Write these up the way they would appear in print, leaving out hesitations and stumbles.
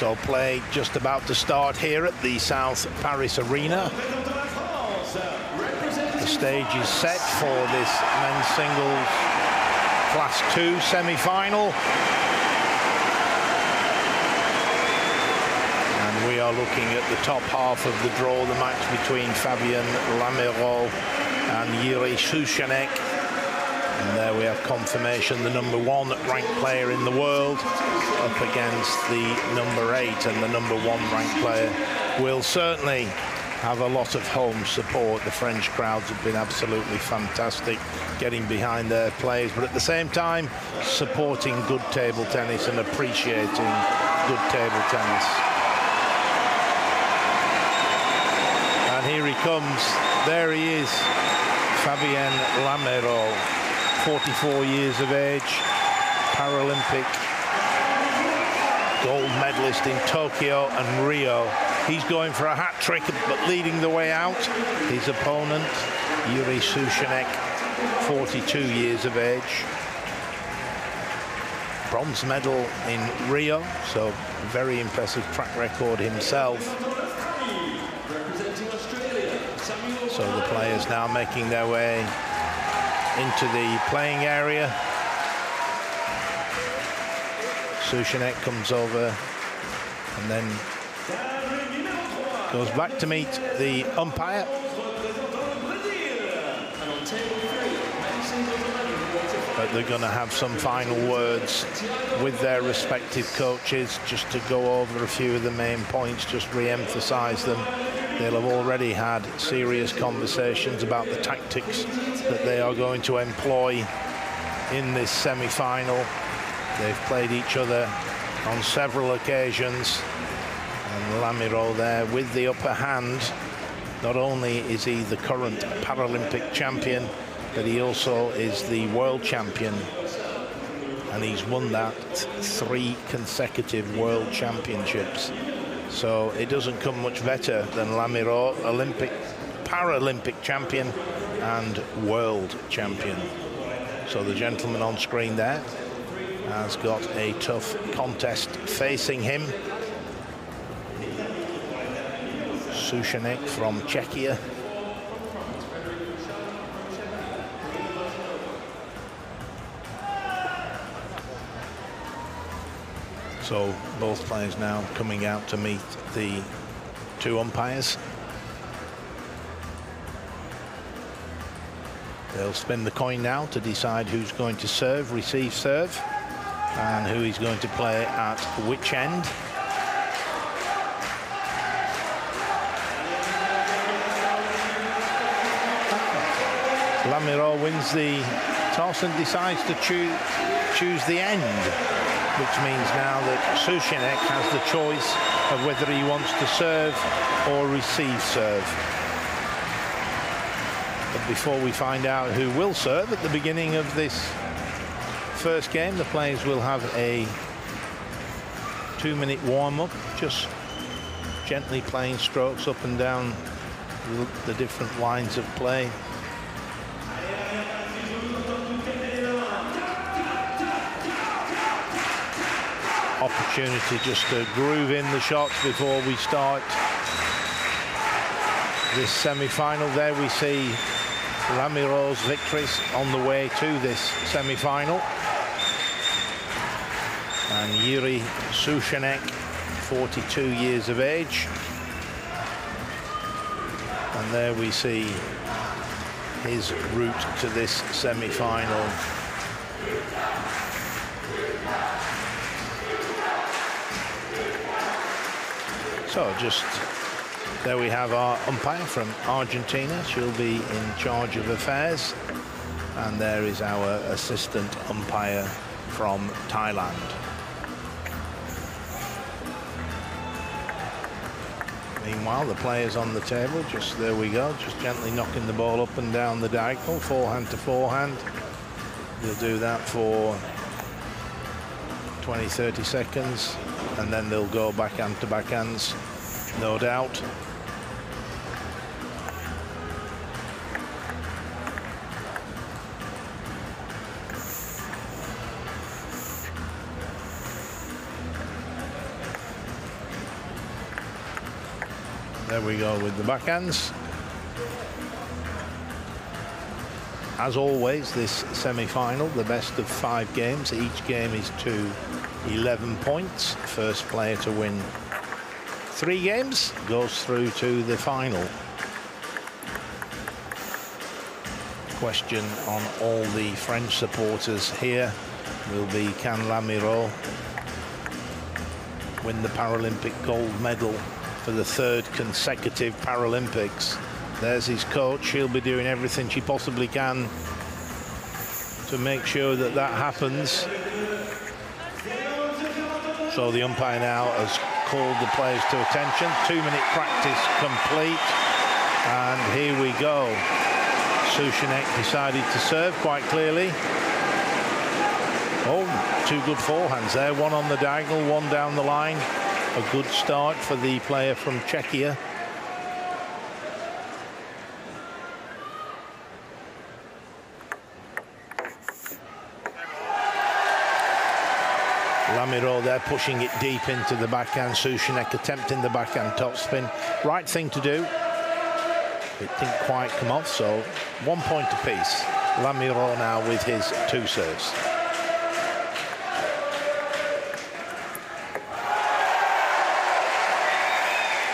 So play just about to start here at the South Paris Arena. The stage is set for this men's singles Class 2 semi-final. And we are looking at the top half of the draw, the match between Fabien Lamirault and Yuri Souchanek. And there we have confirmation, the #1 ranked player in the world up against the #8, and the #1 ranked player will certainly have a lot of home support. The French crowds have been absolutely fantastic getting behind their players, but at the same time supporting good table tennis and appreciating good table tennis. And here he comes, there he is, Fabien Lamirault, 44 years of age, Paralympic gold medalist in Tokyo and Rio. He's going for a hat trick, but leading the way out. His opponent, Yuri Souchanek, 42 years of age. Bronze medal in Rio, so very impressive track record himself. So the players now making their way into the playing area. Souchanek comes over and then goes back to meet the umpire. But they're going to have some final words with their respective coaches just to go over a few of the main points, just re-emphasize them. They'll have already had serious conversations about the tactics that they are going to employ in this semi-final. They've played each other on several occasions, and Lamirault there with the upper hand. Not only is he the current Paralympic champion, but he also is the world champion, and he's won that 3 consecutive world championships. So it doesn't come much better than Lamirault, Paralympic champion and world champion. So the gentleman on screen there has got a tough contest facing him. Souchanek from Czechia. So both players now coming out to meet the 2 umpires. They'll spin the coin now to decide who's going to serve, receive serve, and who is going to play at which end. Lamirault wins the toss and decides to choose the end, which means now that Souchanek has the choice of whether he wants to serve or receive serve. But before we find out who will serve at the beginning of this first game, the players will have a 2-minute warm-up, just gently playing strokes up and down the different lines of play. Opportunity just to groove in the shots before we start this semi-final. There we see Lamirault's victories on the way to this semi-final. And Yuri Souchanek, 42 years of age. And there we see his route to this semi-final. So just there we have our umpire from Argentina. She'll be in charge of affairs. And there is our assistant umpire from Thailand. Meanwhile, the players on the table, just there we go, just gently knocking the ball up and down the diagonal, forehand to forehand. They'll do that for 20-30 seconds, and then they'll go backhand to backhands, no doubt. There we go with the backhands. As always, this semi-final, the best of 5 games. Each game is to 11 points. First player to win 3 games goes through to the final. Question on all the French supporters here will be, can Lamiraud win the Paralympic gold medal for the 3rd consecutive Paralympics? There's his coach. She'll be doing everything she possibly can to make sure that that happens. So the umpire now has called the players to attention. 2-minute practice complete. And here we go. Souchanek decided to serve quite clearly. Oh, 2 good forehands there. One on the diagonal, one down the line. A good start for the player from Czechia. Lamiraud there pushing it deep into the backhand. Souchanek attempting the backhand topspin. Right thing to do. It didn't quite come off, so 1 point apiece. Lamiraud now with his 2 serves.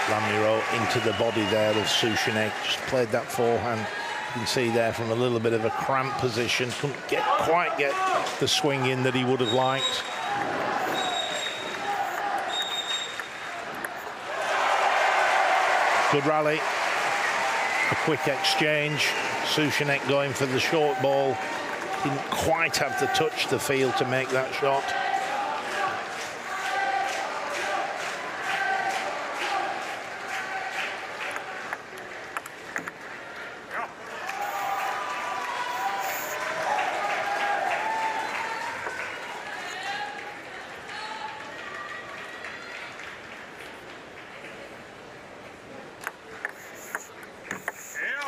Lamiraud into the body there of Souchanek. Just played that forehand. You can see there from a little bit of a cramped position. Couldn't quite get the swing in that he would have liked. Good rally. A quick exchange. Souchanek going for the short ball. Didn't quite have the touch, the feel to make that shot.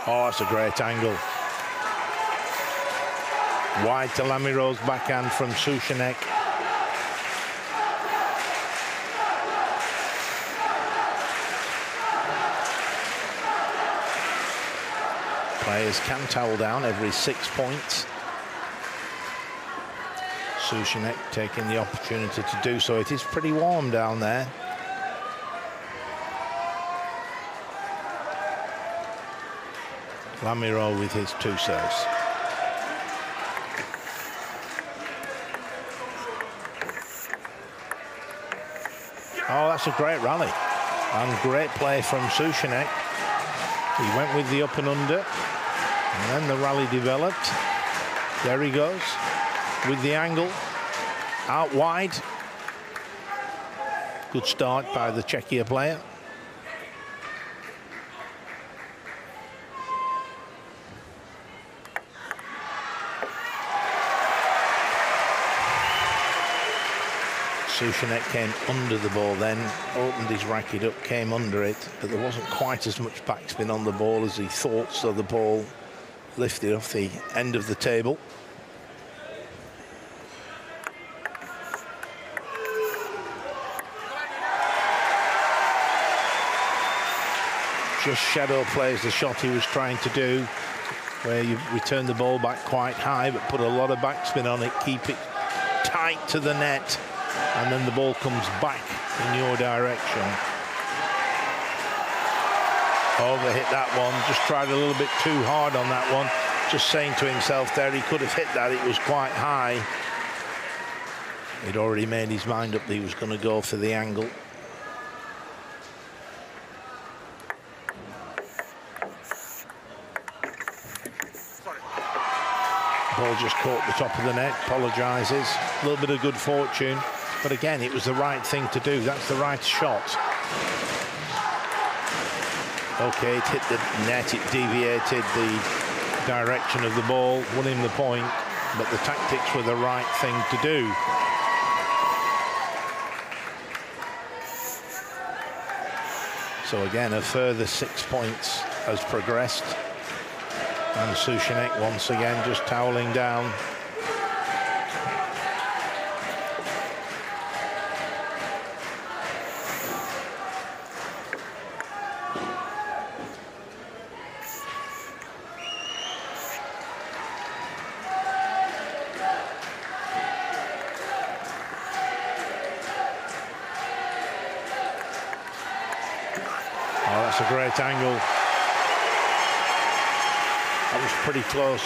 Oh, that's a great angle. Wide to Lamiraud's backhand from Souchanek. Players can towel down every 6 points. Souchanek taking the opportunity to do so. It is pretty warm down there. Lamiraud with his 2 serves. Oh, that's a great rally. And great play from Souchanek. He went with the up and under. And then the rally developed. There he goes. With the angle. Out wide. Good start by the Czechia player. Souchanek came under the ball then, opened his racket up, came under it, but there wasn't quite as much backspin on the ball as he thought, so the ball lifted off the end of the table. Just shadow plays the shot he was trying to do, where you return the ball back quite high, but put a lot of backspin on it, keep it tight to the net, and then the ball comes back in your direction. Overhit that one, just tried a little bit too hard on that one. Just saying to himself there, he could have hit that, it was quite high. He'd already made his mind up that he was going to go for the angle. Ball just caught the top of the net, apologises. A little bit of good fortune. But again, it was the right thing to do. That's the right shot. Okay, it hit the net, it deviated the direction of the ball, won him the point, but the tactics were the right thing to do. So again, a further 6 points has progressed. And Souchanek once again just toweling down. great angle. That was pretty close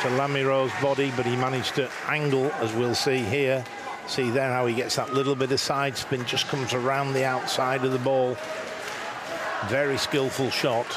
to Lamiro's body, but he managed to angle, as we'll see here. See there how he gets that little bit of side spin, just comes around the outside of the ball. Very skillful shot.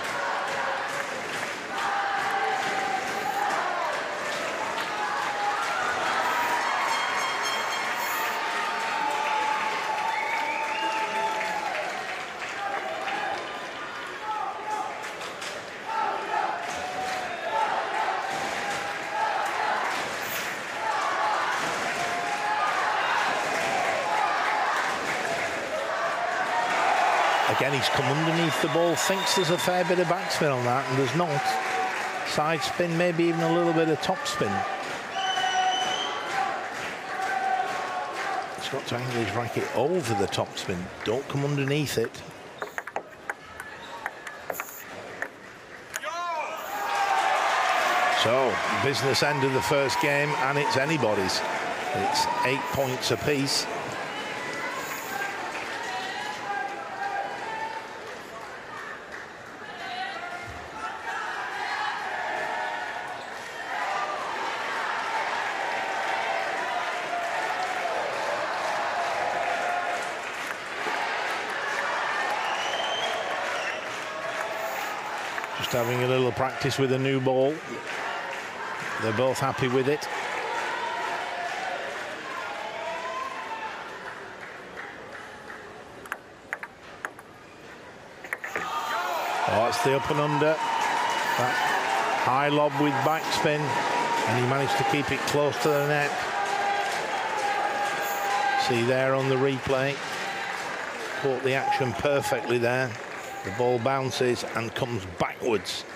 Again, he's come underneath the ball, thinks there's a fair bit of backspin on that, and there's not. Side spin, maybe even a little bit of top spin. He's got to angle his racket over the top spin. Don't come underneath it. So, business end of the first game, and it's anybody's. It's 8 points apiece. Just having a little practice with a new ball. They're both happy with it. Oh, it's the up and under. That high lob with backspin, and he managed to keep it close to the net. See there on the replay. Caught the action perfectly there. The ball bounces and comes backwards.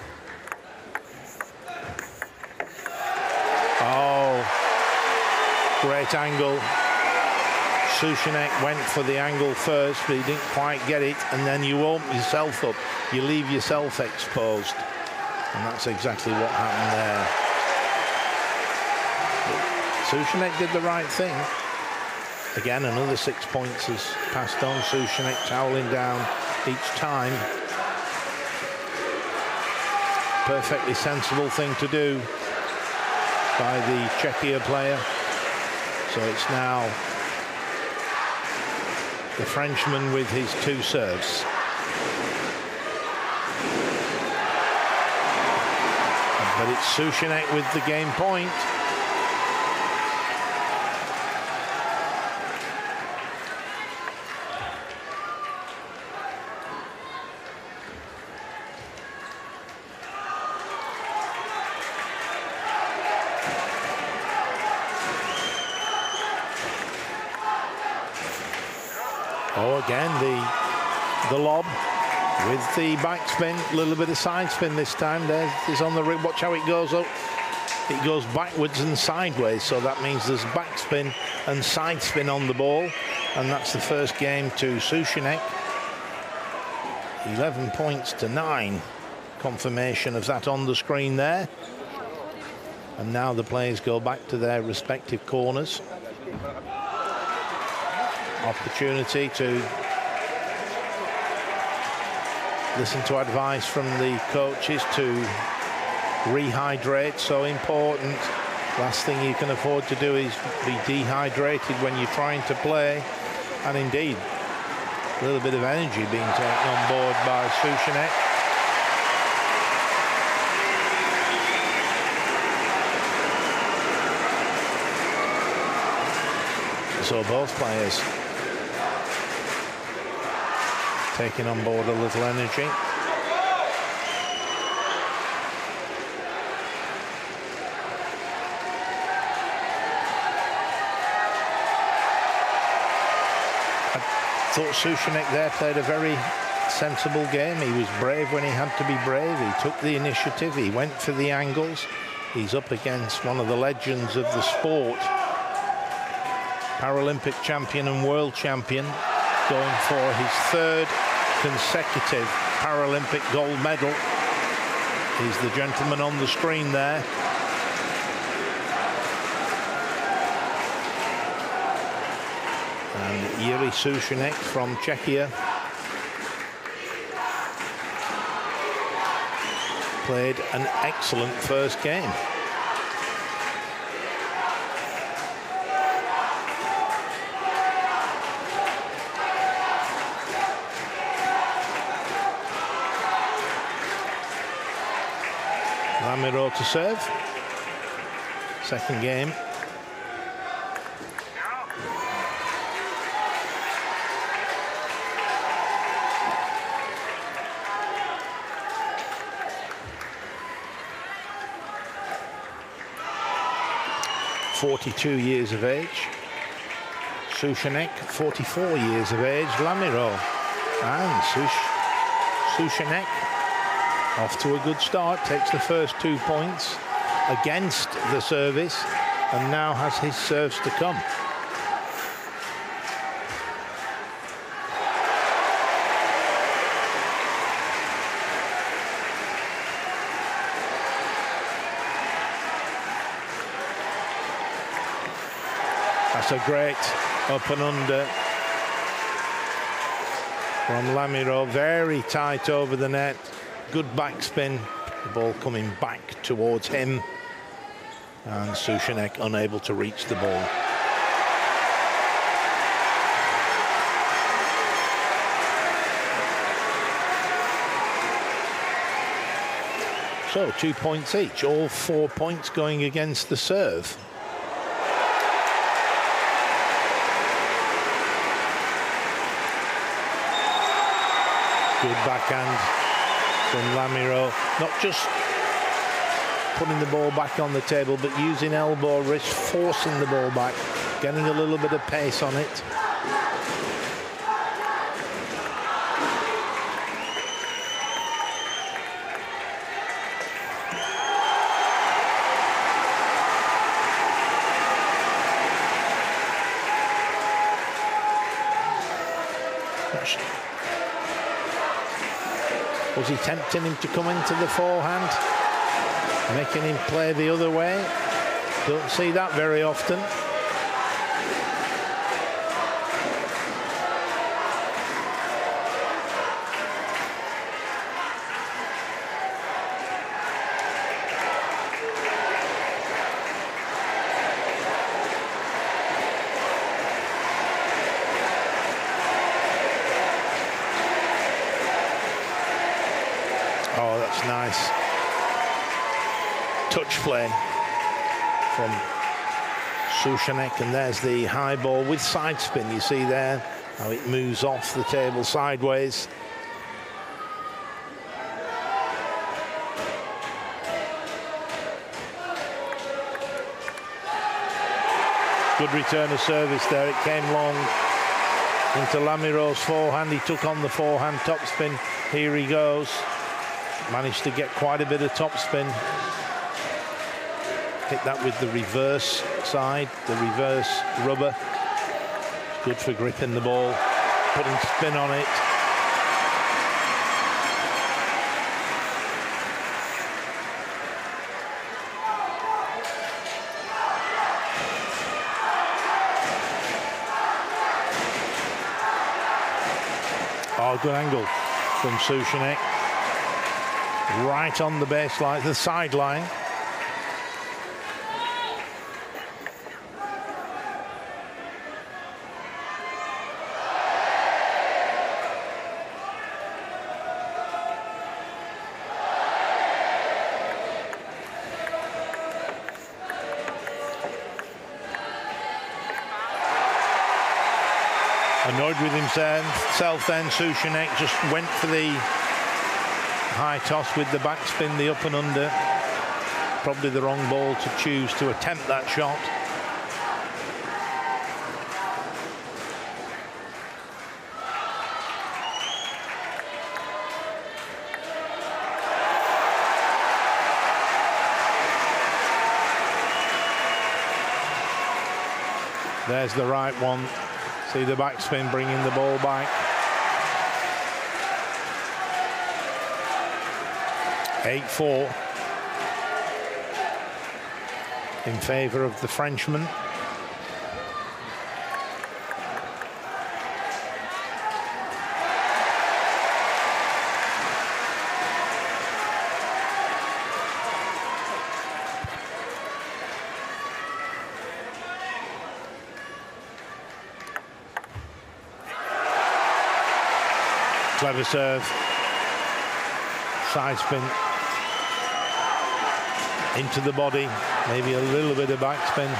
Oh, great angle. Souček went for the angle first, but he didn't quite get it, and then you open yourself up. You leave yourself exposed, and that's exactly what happened there. Souček did the right thing. Again, another 6 points is passed on. Souček toweling down each time. Perfectly sensible thing to do by the Czechia player. So it's now the Frenchman with his 2 serves. But it's Souček with the game point. Oh, again, the lob with the backspin, a little bit of side spin this time. There's on the rim. Watch how it goes up. It goes backwards and sideways, so that means there's backspin and side spin on the ball, and that's the first game to Souček. 11 points to 9. Confirmation of that on the screen there. And now the players go back to their respective corners. Opportunity to listen to advice from the coaches to rehydrate, so important. Last thing you can afford to do is be dehydrated when you're trying to play. And indeed, a little bit of energy being taken on board by Souček. So both players taking on board a little energy. I thought Souček there played a very sensible game. He was brave when he had to be brave. He took the initiative. He went for the angles. He's up against one of the legends of the sport. Paralympic champion and world champion, going for his 3rd consecutive Paralympic gold medal. He's the gentleman on the screen there. And Jiří Souček from Czechia played an excellent first game. Lamiro to serve. Second game. (42 years of age). Souchanek, 44 years of age. Lamiro and Souchanek off to a good start, takes the first 2 points against the service and now has his serves to come. That's a great up and under from Lamiro, very tight over the net. Good backspin, the ball coming back towards him, and Souchanek unable to reach the ball. So 2 points each, all 4 points going against the serve. Good backhand from Lamiro, not just putting the ball back on the table, but using elbow, wrist, forcing the ball back, getting a little bit of pace on it. Was he tempting him to come into the forehand, making him play the other way? Don't see that very often. Nice touch play from Souchanek, and there's the high ball with side spin. You see there how it moves off the table sideways. Good return of service there. It came long into Lamiro's forehand. He took on the forehand topspin. Here he goes. Managed to get quite a bit of topspin. Hit that with the reverse side, the reverse rubber. Good for gripping the ball, putting spin on it. Oh, good angle from Souchanek. Right on the baseline, the sideline. Annoyed with himself then, Souchanek just went for the high toss with the backspin, the up and under. Probably the wrong ball to choose to attempt that shot. There's the right one. See the backspin bringing the ball back. 8-4 in favour of the Frenchman. Clever serve. Side spin. Into the body. Maybe a little bit of backspin.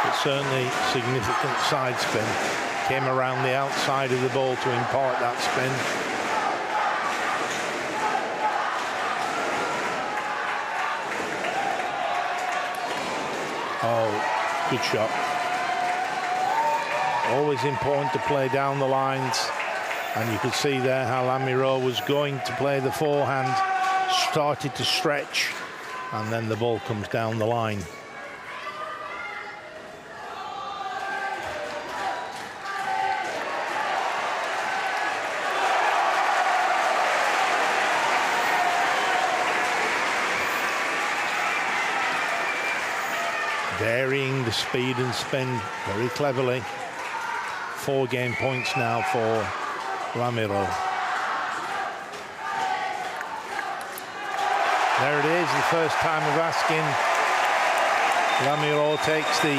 But certainly significant side spin. Came around the outside of the ball to impart that spin. Oh, good shot. Always important to play down the lines. And you could see there how Lamiro was going to play the forehand, started to stretch, and then the ball comes down the line. Varying the speed and spin very cleverly. 4 game points now for Lamiro. There it is, the first time of asking. Lamiro takes the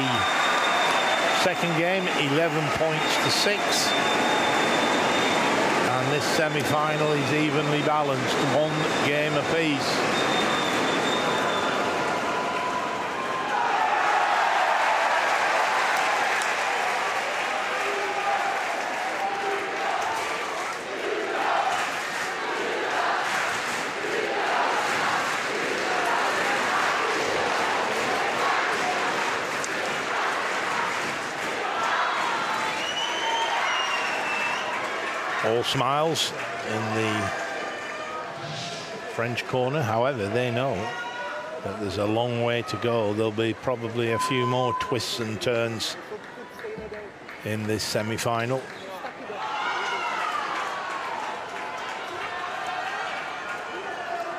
second game, 11 points to 6. And this semi-final is evenly balanced, 1 game apiece. All smiles in the French corner. However, they know that there's a long way to go. There'll be probably a few more twists and turns in this semi-final.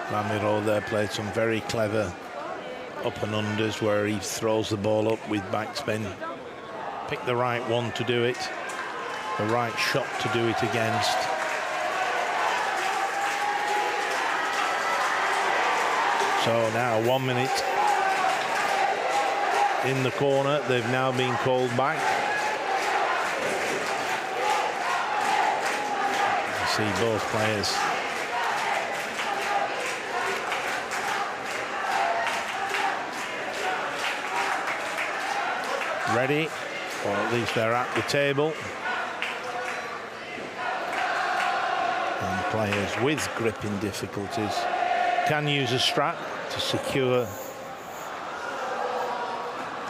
Lamiro there played some very clever up and unders where he throws the ball up with backspin. Picked the right one to do it. The right shot to do it against. So now 1 minute in the corner. They've now been called back. You see both players ready, or at least they're at the table. And players with gripping difficulties can use a strap to secure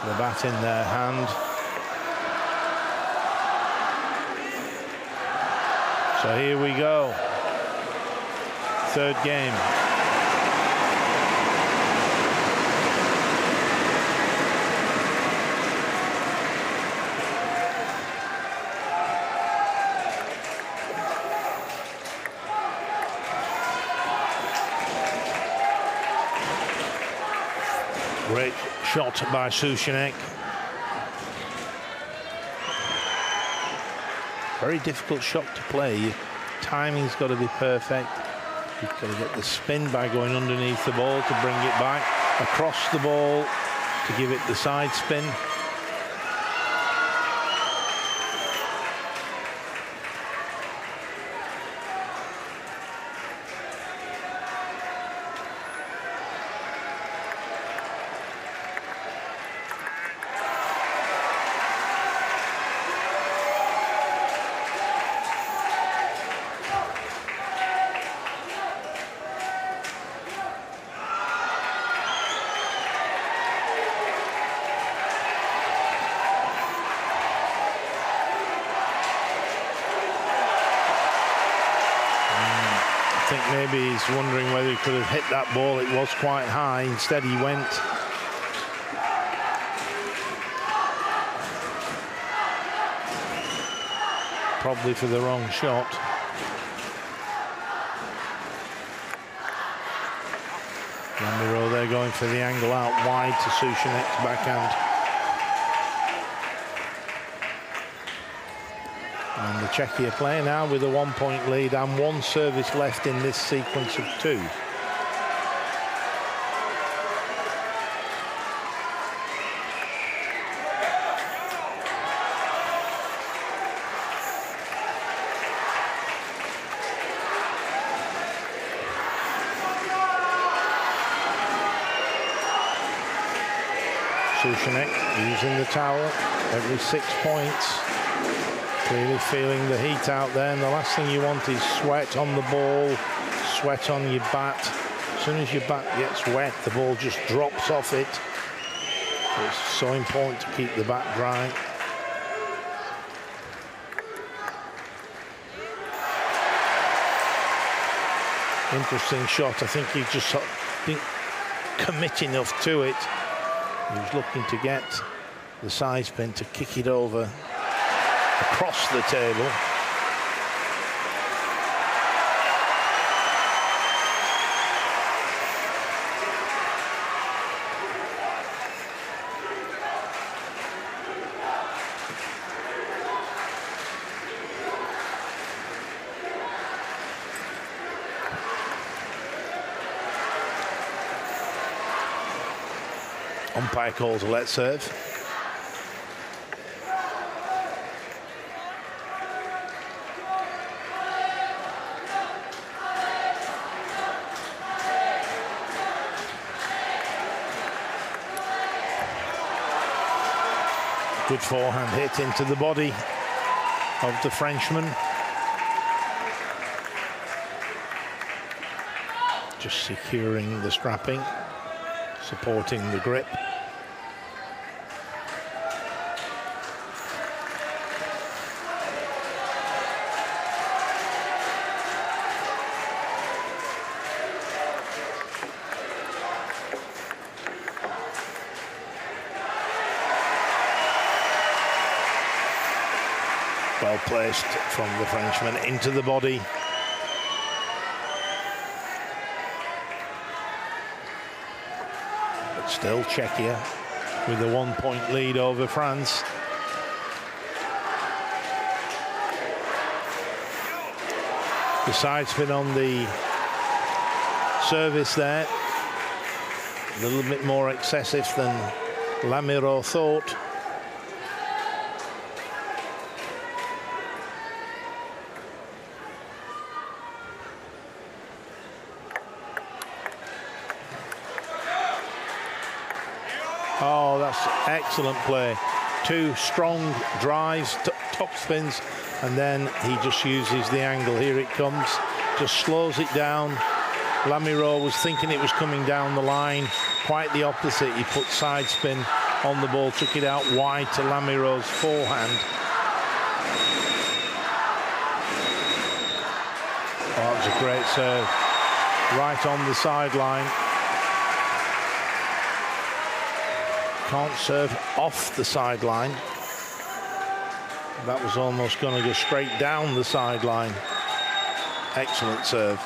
the bat in their hand. So here we go. Third game. Great shot by Souček. Very difficult shot to play. Your timing's got to be perfect. You've got to get the spin by going underneath the ball to bring it back, across the ball to give it the side spin. I think maybe he's wondering whether he could have hit that ball. It was quite high. Instead, he went. Probably for the wrong shot. Lamiro there going for the angle out wide to Souček's backhand. And the Czechia play now with a 1-point lead and 1 service left in this sequence of 2. Souchanek using the towel every 6 points. Clearly feeling the heat out there, and the last thing you want is sweat on the ball, sweat on your bat. As soon as your bat gets wet, the ball just drops off it. So it's so important to keep the bat dry. Interesting shot. I think he just didn't commit enough to it. He was looking to get the side spin to kick it over across the table. Umpire calls a let serve. Good forehand hit into the body of the Frenchman. Just securing the strapping, supporting the grip. Well placed from the Frenchman into the body. But still Czechia with a 1-point lead over France. The side spin on the service there, a little bit more excessive than Lamiro thought. Oh, that's excellent play. Two strong drives, top spins, and then he just uses the angle. Here it comes, just slows it down. Lamiro was thinking it was coming down the line. Quite the opposite. He put side spin on the ball, took it out wide to Lamiro's forehand. Oh, that was a great serve. Right on the sideline. Can't serve off the sideline. That was almost going to go straight down the sideline. Excellent serve.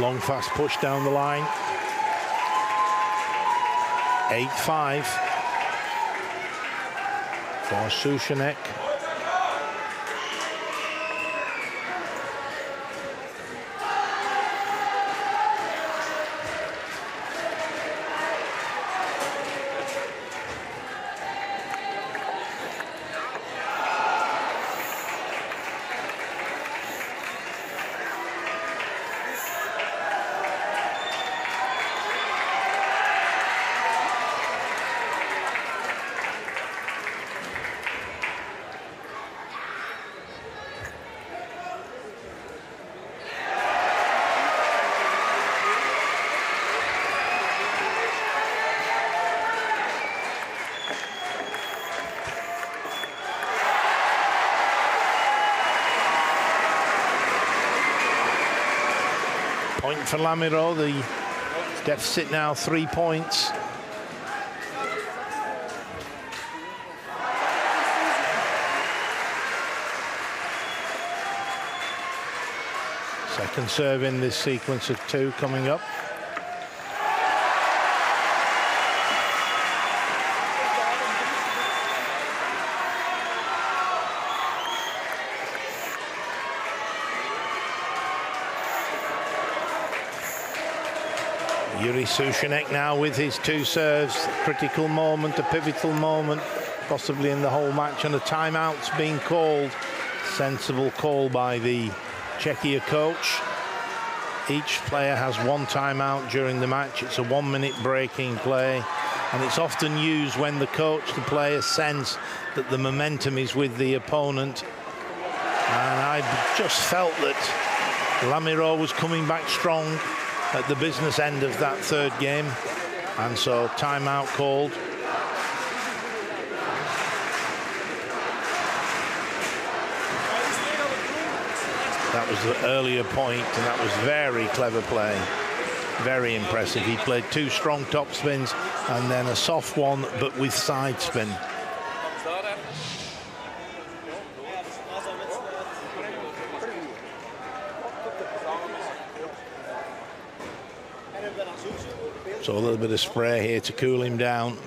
Long fast push down the line. 8-5 for Souchanek. Point for Lamiro, the deficit now 3 points. Second serve in this sequence of two coming up. Yuri Sushanek now with his 2 serves. Critical moment, a pivotal moment, possibly in the whole match, and a timeout's being called. Sensible call by the Czechia coach. Each player has 1 timeout during the match. It's a 1-minute breaking play, and it's often used when the coach, the players sense that the momentum is with the opponent. And I just felt that Lamiro was coming back strong at the business end of that 3rd game, and so timeout called. That was the earlier point, and that was very clever play. Very impressive. He played 2 strong top spins and then a soft one, but with side spin. So a little bit of spray here to cool him down.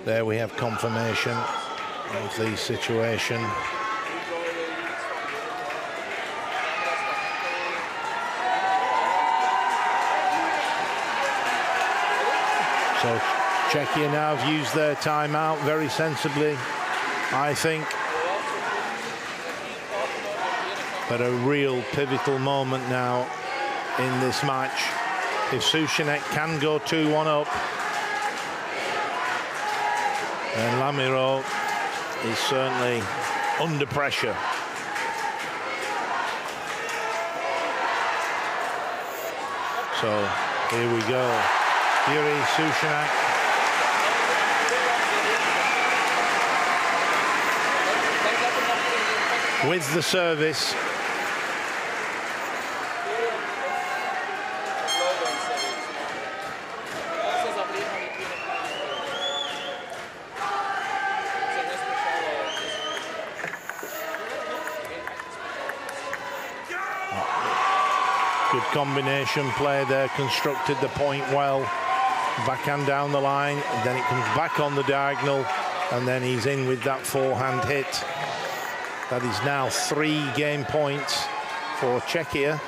There we have confirmation of the situation. So Czechia now have used their timeout very sensibly, I think. But a real pivotal moment now in this match. If Sushanek can go 2-1 up, then Lamiro is certainly under pressure. So here we go. Yuri Sushanek. With the service. Good combination play there, constructed the point well. Backhand down the line, and then it comes back on the diagonal, and then he's in with that forehand hit. That is now 3 game points for Czechia.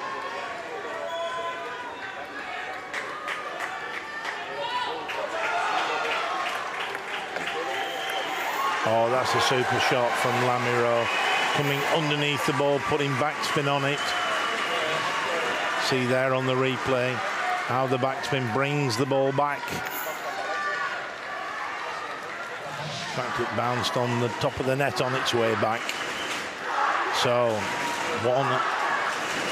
Oh, that's a super shot from Lamiro. Coming underneath the ball, putting backspin on it. See there on the replay how the backspin brings the ball back. In fact, it bounced on the top of the net on its way back. So 1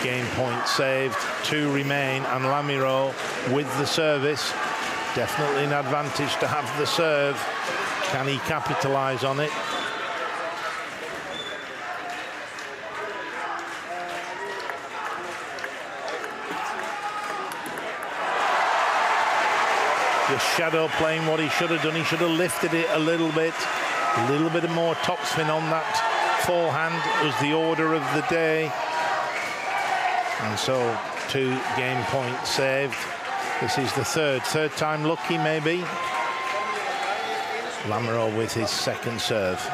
game point saved, 2 remain, and Lamiro with the service. Definitely an advantage to have the serve. Can he capitalize on it? Just Chateau playing what he should have done. He should have lifted it a little bit of more topspin on that forehand. Was the order of the day. And so 2 game points saved. This is the third time lucky maybe. Lamiro with his 2nd serve.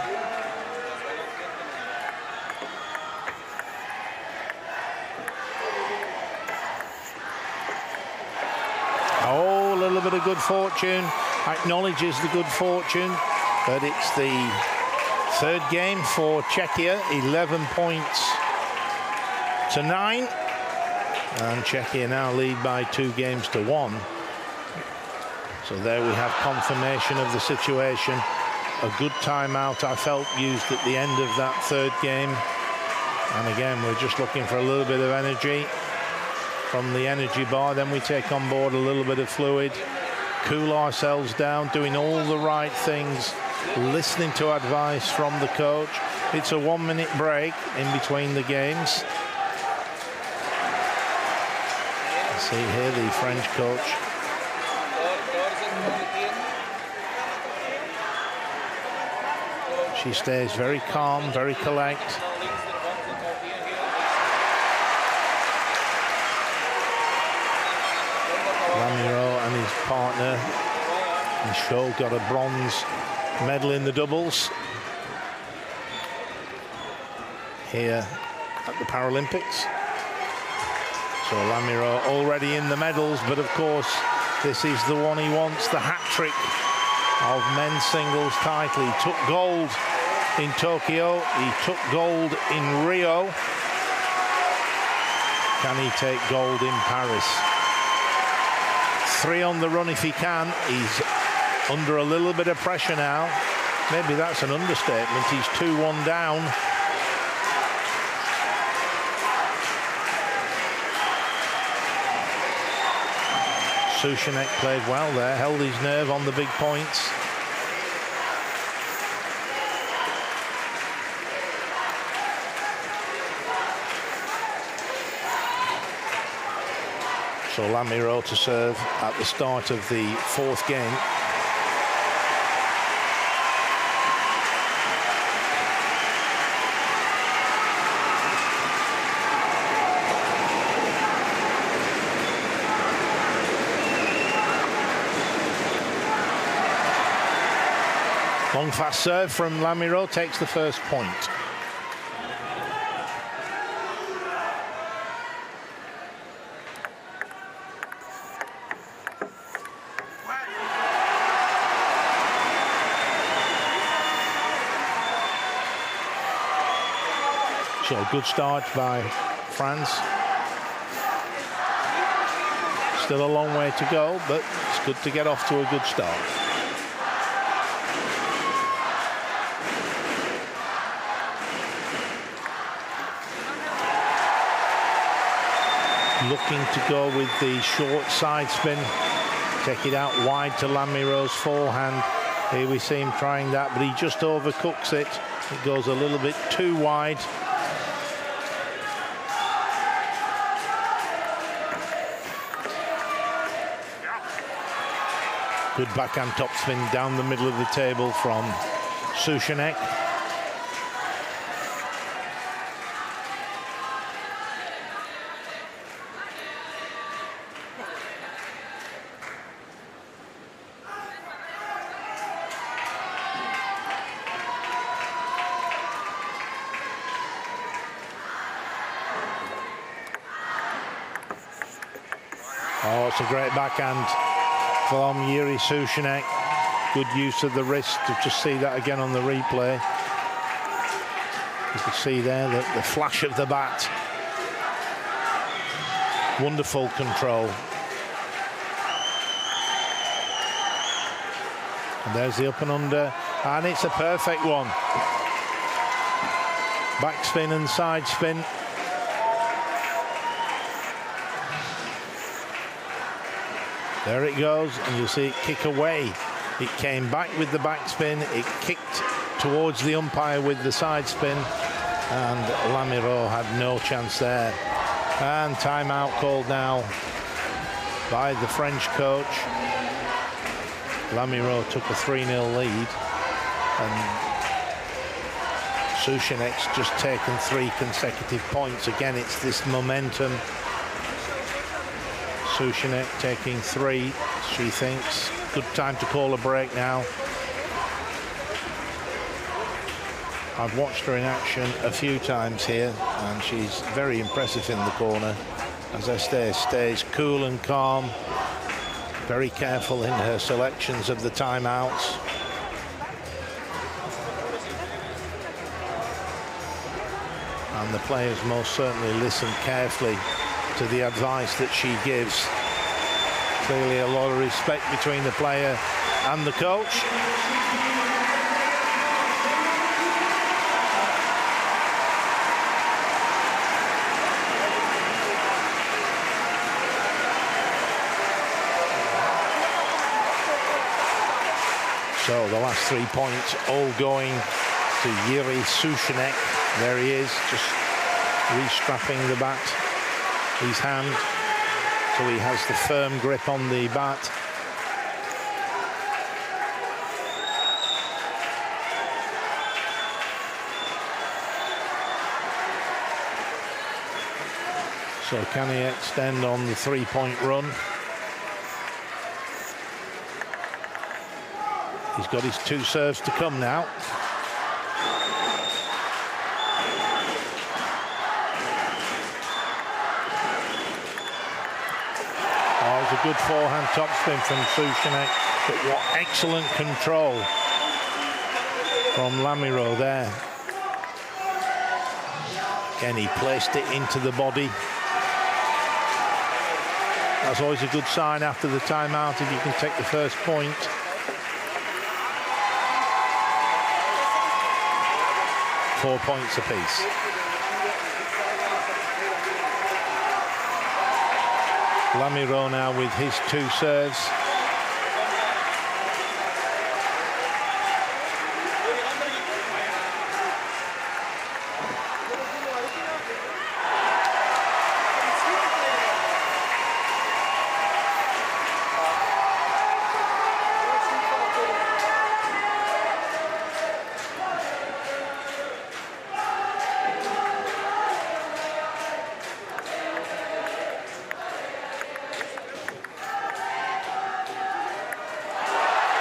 Oh, a little bit of good fortune. Acknowledges the good fortune, but it's the 3rd game for Czechia, 11 points to 9. And Czechia now lead by 2 games to 1. So there we have confirmation of the situation. A good timeout, I felt, used at the end of that 3rd game. And again, we're just looking for a little bit of energy from the energy bar. Then we take on board a little bit of fluid, cool ourselves down, doing all the right things, listening to advice from the coach. It's a 1-minute break in between the games. See here the French coach. She stays very calm, very collect. Lamiro and his partner, Chateau, got a bronze medal in the doubles here at the Paralympics. So Lamiro already in the medals, but of course This is the one he wants, the hat-trick of men's singles title. He took gold in Tokyo, he took gold in Rio. Can he take gold in Paris? 3 on the run if he can. He's under a little bit of pressure now. Maybe that's an understatement. He's 2-1 down. Souchanek played well there, held his nerve on the big points. So Lamiro to serve at the start of the 4th game. Long fast serve from Lamiro takes the first point. So good start by France. Still a long way to go, but it's good to get off to a good start. Looking to go with the short side spin, take it out wide to Lamiro's forehand. Here we see him trying that, but he just overcooks it. It goes a little bit too wide. Good backhand topspin down the middle of the table from Souchanek. Oh, it's a great backhand from Yuri Souchanek. Good use of the wrist. To just see that again on the replay. You can see there the flash of the bat. Wonderful control. And there's the up and under, and it's a perfect one. Backspin and side spin. There it goes, and you'll see it kick away. It came back with the backspin, it kicked towards the umpire with the side spin, and Lamiro had no chance there. And timeout called now by the French coach. Lamiro took a 3-0 lead, and Souchanek's just taken 3 consecutive points. Again, it's this momentum. Souchanek taking 3, she thinks. Good time to call a break now. I've watched her in action a few times here, and she's very impressive in the corner. As I say, stays cool and calm, very careful in her selections of the timeouts. And the players most certainly listen carefully to the advice that she gives. Clearly a lot of respect between the player and the coach. So the last 3 points all going to Yuri Souchanek. There he is, just restrapping the bat, his hand, so he has the firm grip on the bat. So can he extend on the 3-point run? He's got his 2 serves to come now. good forehand topspin from Souček, but what excellent control from Lamiró there. Again, he placed it into the body. That's always a good sign after the timeout if you can take the first point. Four points apiece. Lamiró now with his two serves.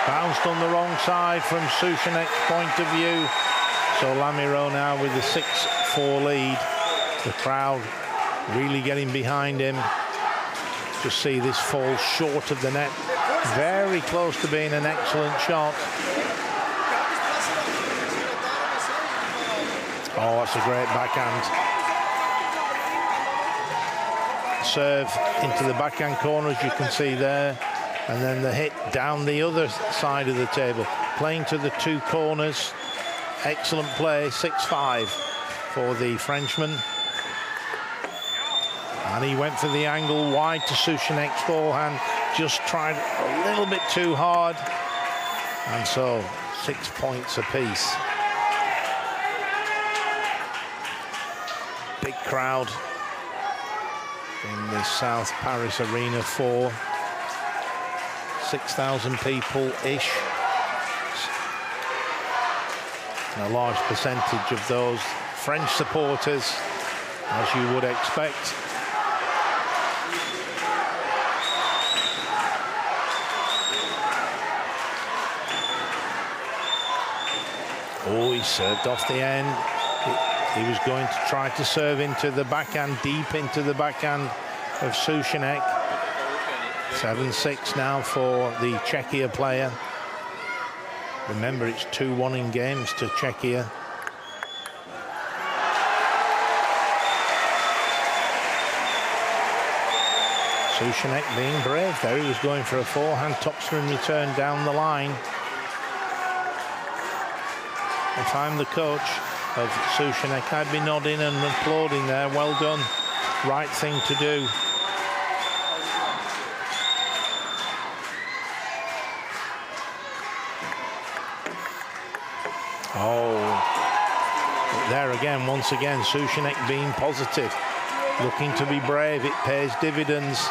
Bounced on the wrong side from Souček's point of view. So Lamiró now with the 6-4 lead. The crowd really getting behind him. Just see this fall short of the net. Very close to being an excellent shot. Oh, that's a great backhand. Serve into the backhand corner, as you can see there. And then the hit down the other side of the table. Playing to the two corners. Excellent play, 6-5 for the Frenchman. And he went for the angle wide to Souček's forehand. Just tried a little bit too hard. And so 6 points apiece. Big crowd in the South Paris Arena 4. 6,000 people-ish. A large percentage of those French supporters, as you would expect. Oh, he served off the end. He was going to try to serve into the backhand, deep into the backhand of Souček. 7-6 now for the Czechia player. Remember, it's 2-1 in games to Czechia. Souček being brave there. He was going for a forehand topspin return down the line. If I'm the coach of Souček, I'd be nodding and applauding there. Well done. Right thing to do. Oh, there again, once again, Souček being positive, looking to be brave. It pays dividends.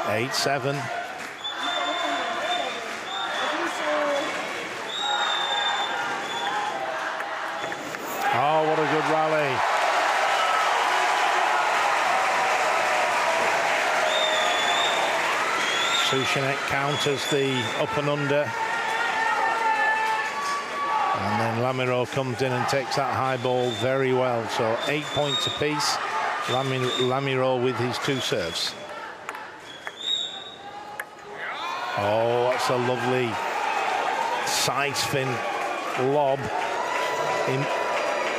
Eight, 7. Oh, what a good rally. Souček counters the up and under. And then Lamiró comes in and takes that high ball very well. So 8 points apiece. Lamiró with his two serves. Oh, that's a lovely side spin lob.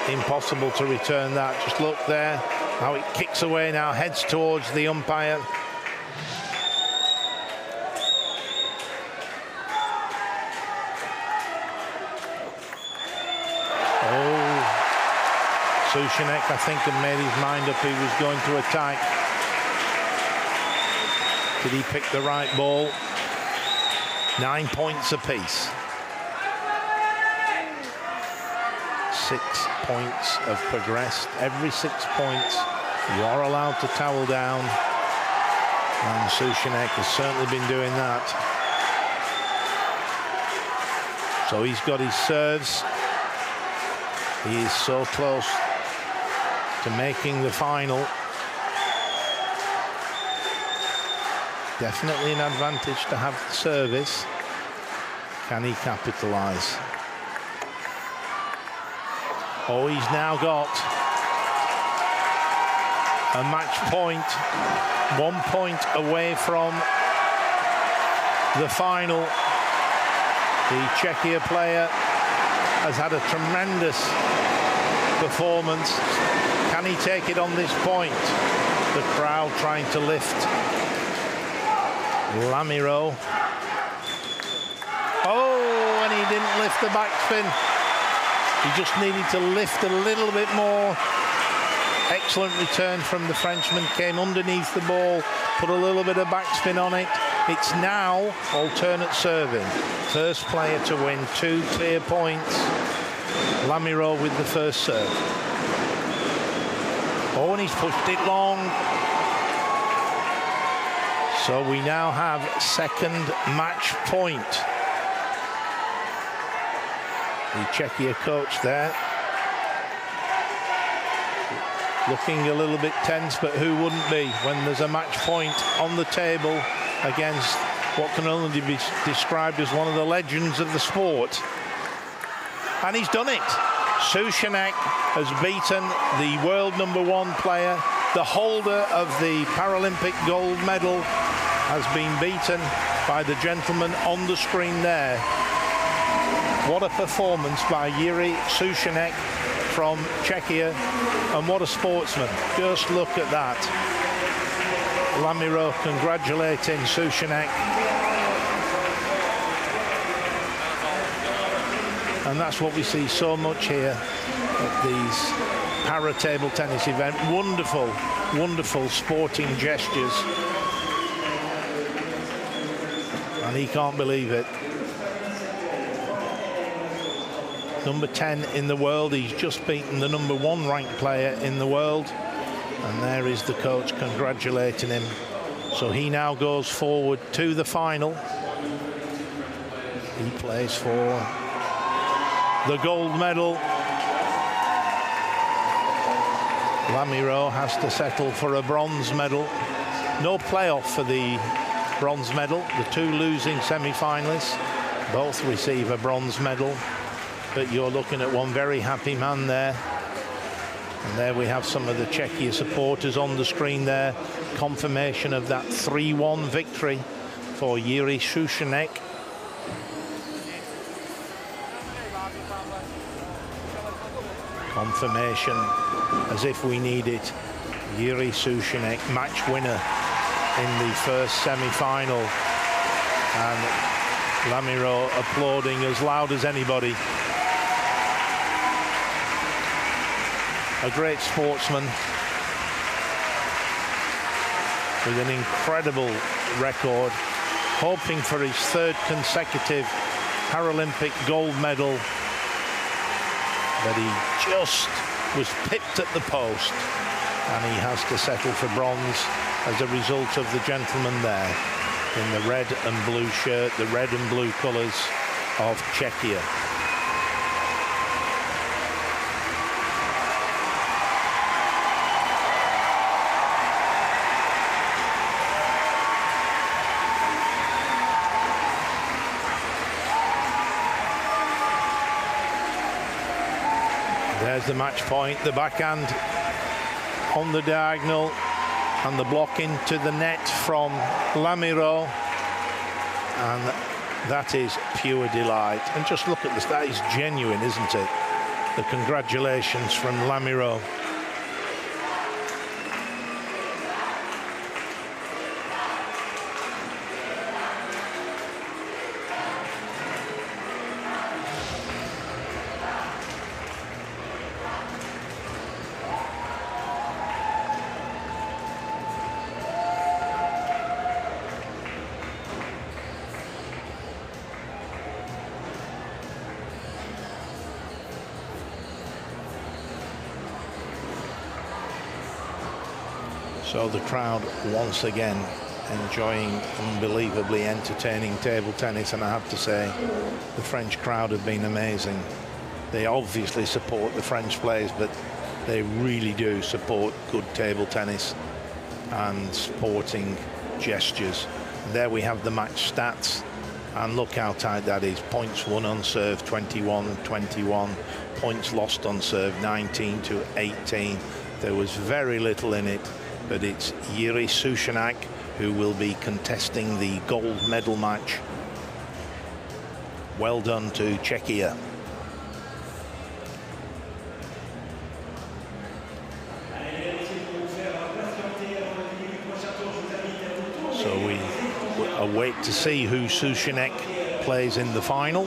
Impossible to return that. Just look there how it kicks away now, heads towards the umpire. Souček, I think, had made his mind up he was going to attack. Did he pick the right ball? 9 points apiece. 6 points have progressed. Every 6 points, you are allowed to towel down. And Souček has certainly been doing that. So he's got his serves. He is so close to making the final. Definitely an advantage to have the service. Can he capitalise? Oh, he's now got a match point, 1 point away from the final. The Czechia player has had a tremendous performance. Can he take it on this point? The crowd trying to lift Lamiro. Oh, and he didn't lift the backspin. He just needed to lift a little bit more. Excellent return from the Frenchman. Came underneath the ball, put a little bit of backspin on it. It's now alternate serving. First player to win 2 clear points. Lamiro with the first serve. Oh, and he's pushed it long. So we now have second match point. The Czechia coach there, looking a little bit tense, but who wouldn't be when there's a match point on the table against what can only be described as one of the legends of the sport. And he's done it. Součenek has beaten the world #1 player. The holder of the Paralympic gold medal has been beaten by the gentleman on the screen there. What a performance by Jiří Součenek from Czechia, and what a sportsman. Just look at that. Lamiro congratulating Součenek. And that's what we see so much here at these para table tennis event. Wonderful, wonderful sporting gestures. And he can't believe it. Number 10 in the world. He's just beaten the #1 ranked player in the world. And there is the coach congratulating him. So he now goes forward to the final. He plays for the gold medal. Lamiro has to settle for a bronze medal. No playoff for the bronze medal. The 2 losing semi-finalists both receive a bronze medal. But you're looking at one very happy man there. And there we have some of the Czechia supporters on the screen there. Confirmation of that 3-1 victory for Jiří Součenek. Confirmation, as if we need it. Jiří Součenek, match winner in the first semi-final. And Lamiro applauding as loud as anybody. A great sportsman with an incredible record, hoping for his 3rd consecutive Paralympic gold medal, but he just was pipped at the post, and he has to settle for bronze as a result of the gentleman there in the red and blue shirt, the red and blue colours of Czechia. There's the match point, the backhand on the diagonal, and the block into the net from Lamiro. And that is pure delight. And just look at this, that is genuine, isn't it? The congratulations from Lamiro. So the crowd once again enjoying unbelievably entertaining table tennis, and I have to say the French crowd have been amazing. They obviously support the French players, but they really do support good table tennis and sporting gestures. There we have the match stats, and look how tight that is. Points won on serve, 21-21. points lost on serve, 19-18. There was very little in it, but it's Jiří Sušánek who will be contesting the gold medal match. Well done to Czechia. So we await to see who Sušánek plays in the final.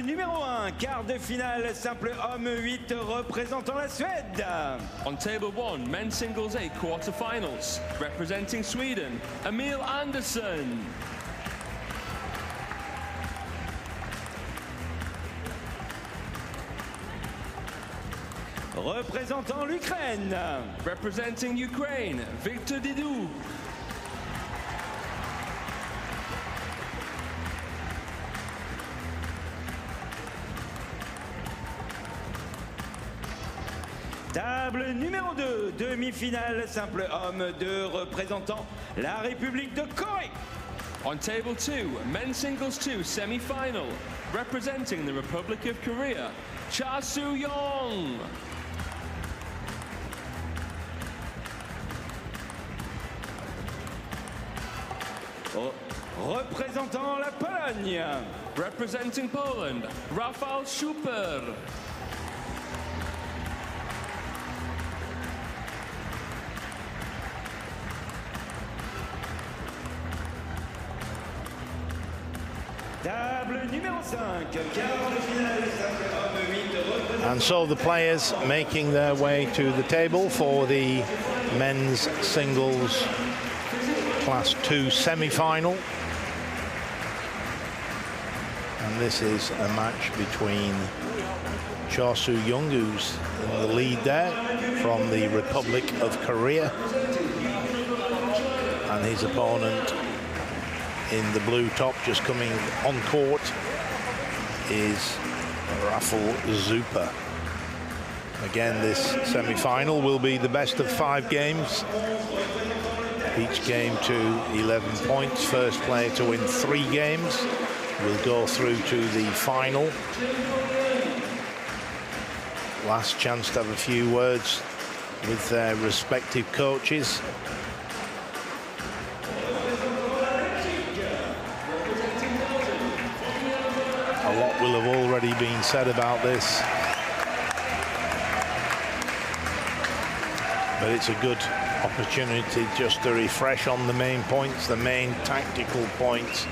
numéro 1, quart de finale, simple homme 8 représentant la Suède. On table 1, men's singles A quarterfinals, representing Sweden, Emil Andersson. Représentant l'Ukraine. Representing Ukraine, Victor Didou. Table numéro 2, demi-finale, simple homme 2 représentant la République de Corée. On table 2, men's singles 2 semi-final, representing the Republic of Korea, Chateau. Représentant la Pologne. Representing Poland, Rafał Schuper. Table numéro 5, quart de finale, simple homme 8 And so the players making their way to the table for the men's singles Class 2 semi-final. And this is a match between Cha Soo-young, who's in the lead there, from the Republic of Korea, and his opponent in the blue top, just coming on court, is Rafał Schuper. Again, this semi-final will be the best of 5 games. Each game to 11 points. First player to win 3 games will go through to the final. Last chance to have a few words with their respective coaches. A lot will have already been said about this, but it's a good opportunity just to refresh on the main points, the main tactical points.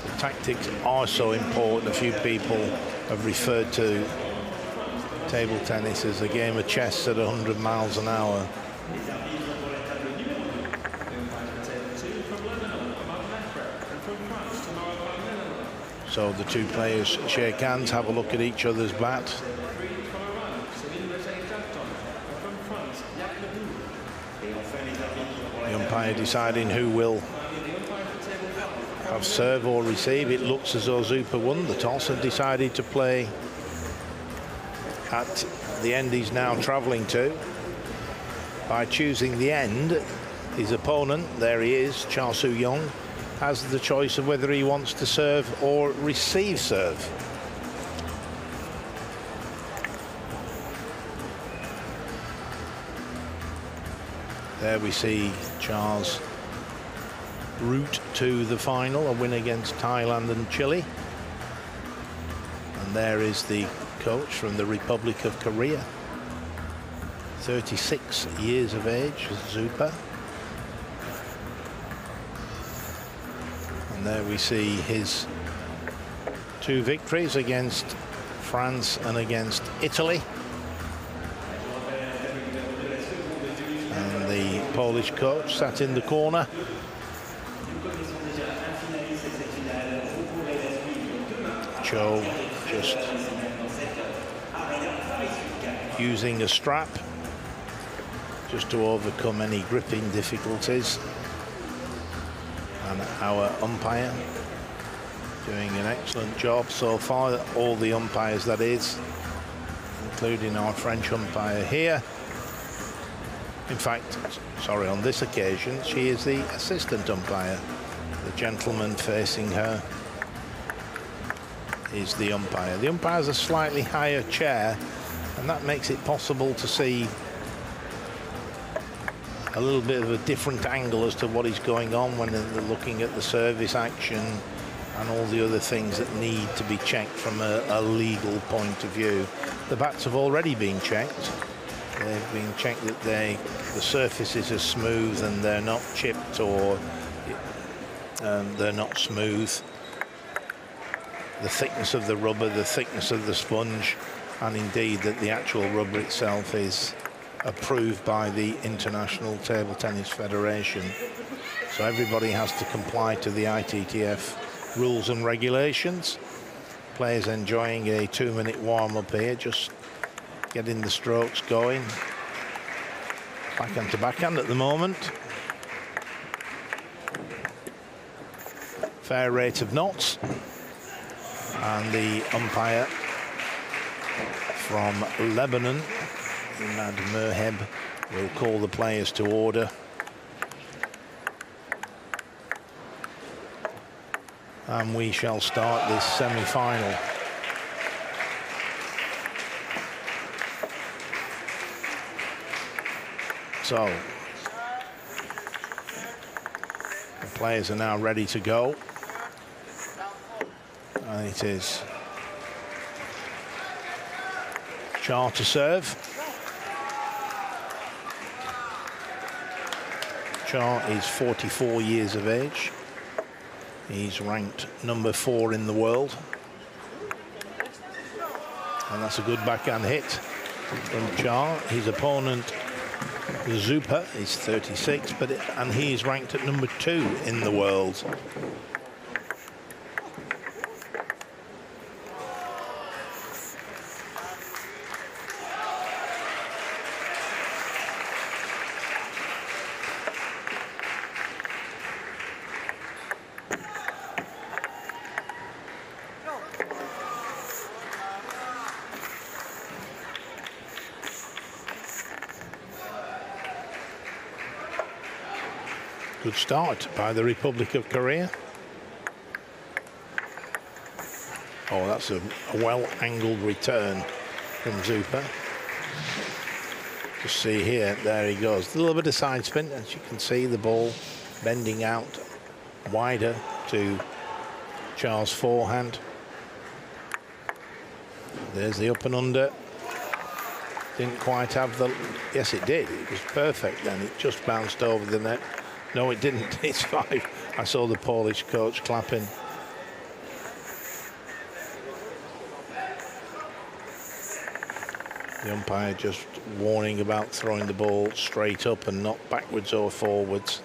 The tactics are so important. A few people have referred to table tennis as a game of chess at 100 miles an hour. So the two players shake hands, have a look at each other's bat. The umpire deciding who will have serve or receive. It looks as though Schuper won the toss and decided to play at the end he's now travelling to. By choosing the end, his opponent, there he is, Cha Soo-young, has the choice of whether he wants to serve or receive serve. There we see Cha's route to the final, a win against Thailand and Chile. And there is the coach from the Republic of Korea, 36 years of age, Schuper. And there we see his 2 victories against France and against Italy. And the Polish coach sat in the corner. Cho just using a strap just to overcome any gripping difficulties. And our umpire doing an excellent job so far, all the umpires that is, including our French umpire here. In fact, sorry, on this occasion, she is the assistant umpire. The gentleman facing her is the umpire. The umpire has a slightly higher chair, and that makes it possible to see a little bit of a different angle as to what is going on when they're looking at the service action and all the other things that need to be checked from a legal point of view. The bats have already been checked. They've been checked that the surfaces are smooth and they're not chipped or they're not smooth. the thickness of the rubber, the thickness of the sponge, and indeed that the actual rubber itself is approved by the International Table Tennis Federation. So everybody has to comply to the ITTF rules and regulations. Players enjoying a 2-minute warm-up here, just getting the strokes going. Backhand to backhand at the moment. Fair rate of knots. And the umpire from Lebanon, Imad Merheb, will call the players to order. And we shall start this semi-final. So, the players are now ready to go. And it is Chateau to serve. Chateau is 44 years of age. He's ranked number 4 in the world. And that's a good backhand hit from Chateau. His opponent, Zupa, is 36, and he's ranked at number 2 in the world. Good start by the Republic of Korea. Oh, that's a well-angled return from Zupa. Just see here, there he goes. A little bit of side spin, as you can see, the ball bending out wider to Charles' forehand. There's the up and under. Didn't quite have the... Yes, it did. It was perfect then. It just bounced over the net. No, it didn't. It's 5. I saw the Polish coach clapping. The umpire just warning about throwing the ball straight up and not backwards or forwards.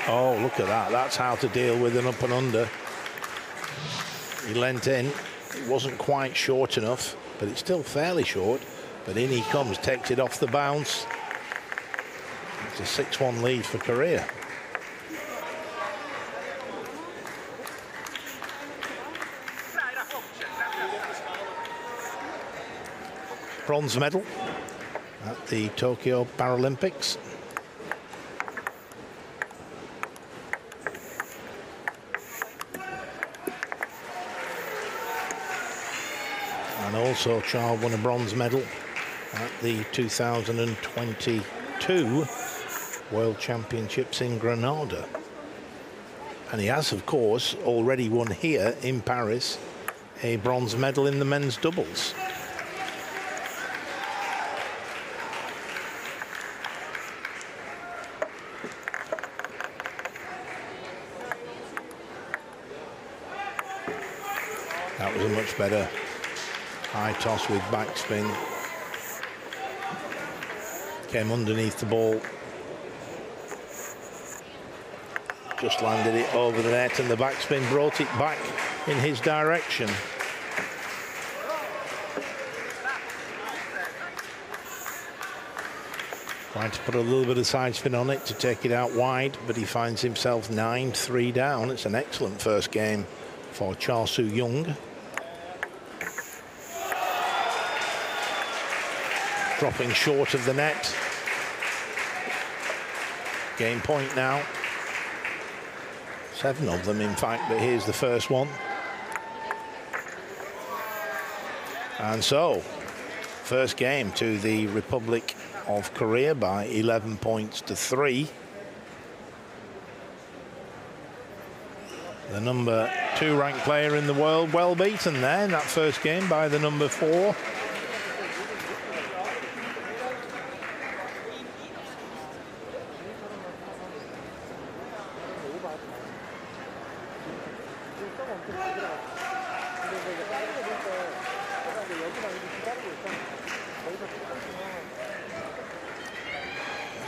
Oh, look at that. That's how to deal with an up and under. He leant in. It wasn't quite short enough, but it's still fairly short. But in he comes, takes it off the bounce. It's a 6-1 lead for Korea. Bronze medal at the Tokyo Paralympics. And also Charles won a bronze medal at the 2022 World Championships in Granada. And he has, of course, already won here in Paris a bronze medal in the men's doubles. That was a much better high toss with backspin. Came underneath the ball. Just landed it over the net, and the backspin brought it back in his direction. Trying to put a little bit of side spin on it to take it out wide, but he finds himself 9-3 down. It's an excellent first game for Cha Soo-young. Dropping short of the net. Game point now. 7 of them, in fact, but here's the first one. And so, first game to the Republic of Korea by 11 points to 3. The number 2 ranked player in the world, well beaten there in that first game by the number 4.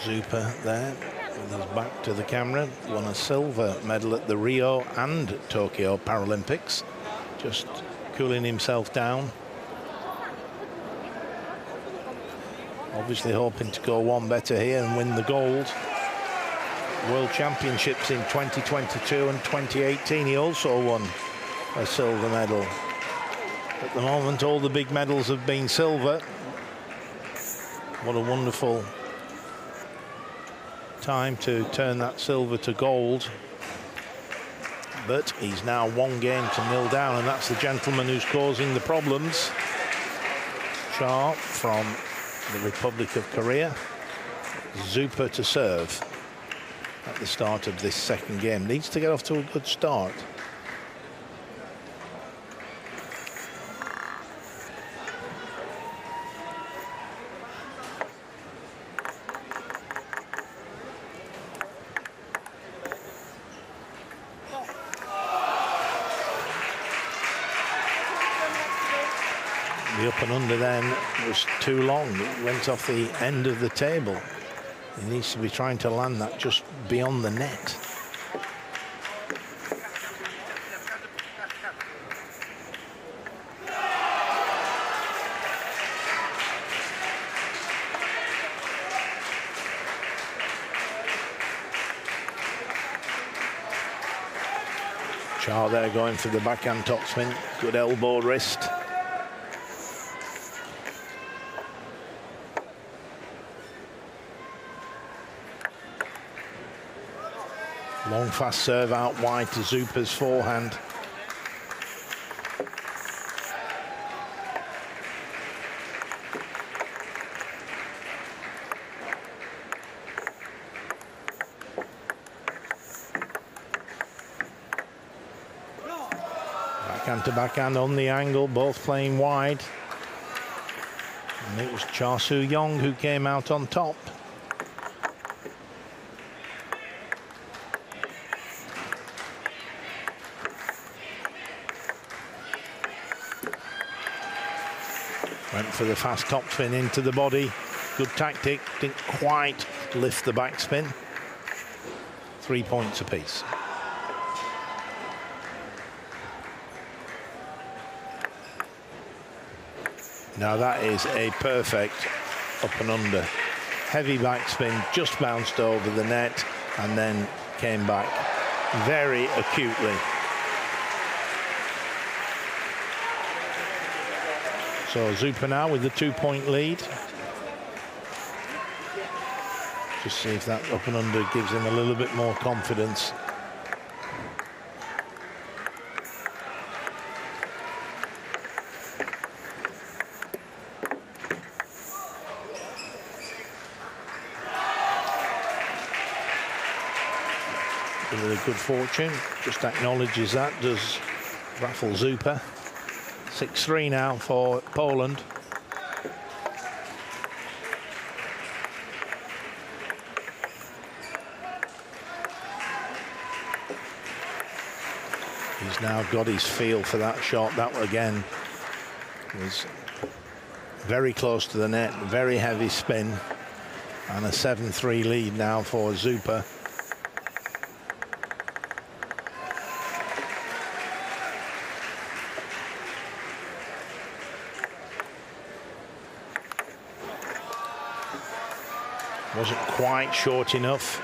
Zupa there, with his back to the camera, won a silver medal at the Rio and Tokyo Paralympics. Just cooling himself down. Obviously hoping to go one better here and win the gold. World Championships in 2022 and 2018, he also won a silver medal. At the moment, all the big medals have been silver. What a wonderful time to turn that silver to gold. But he's now 1 game to 0 down, and that's the gentleman who's causing the problems. Cha from the Republic of Korea. Zupa to serve at the start of this second game. Needs to get off to a good start. The up and under then was too long. It went off the end of the table. He needs to be trying to land that just beyond the net. Cha there going for the backhand topspin. Good elbow wrist. Long fast serve out wide to Zupa's forehand. Backhand to backhand on the angle, both playing wide. And it was Cha Soo-young who came out on top. Went for the fast topspin into the body. Good tactic, didn't quite lift the backspin. 3 points apiece. Now that is a perfect up and under. Heavy backspin, just bounced over the net and then came back very acutely. So Zupa now with the 2-point lead. Just see if that up and under gives him a little bit more confidence. With a good fortune, just acknowledges that, does Rafał Zupa. 6-3 now for Poland. He's now got his feel for that shot. That again was very close to the net, very heavy spin, and a 7-3 lead now for Zupa. Wasn't quite short enough.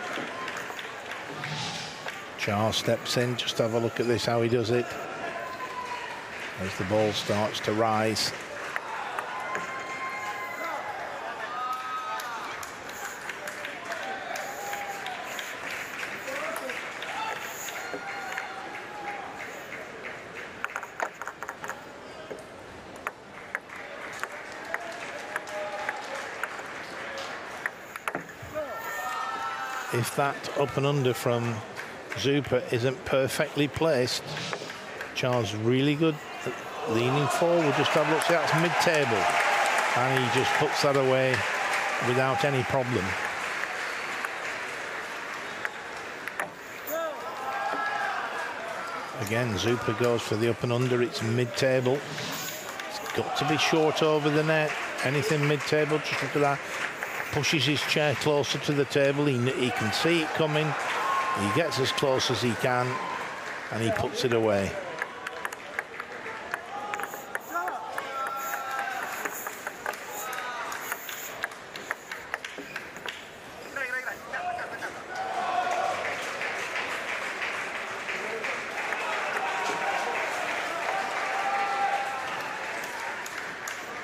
Cha steps in, just have a look at this, how he does it. As the ball starts to rise. If that up and under from Zupa isn't perfectly placed, Cha's really good at leaning forward. Just have a look, see, that's mid-table. And he just puts that away without any problem. Again, Zupa goes for the up and under. It's mid-table. It's got to be short over the net. Anything mid-table, just look at that. Pushes his chair closer to the table. He can see it coming. He gets as close as he can, and he puts it away.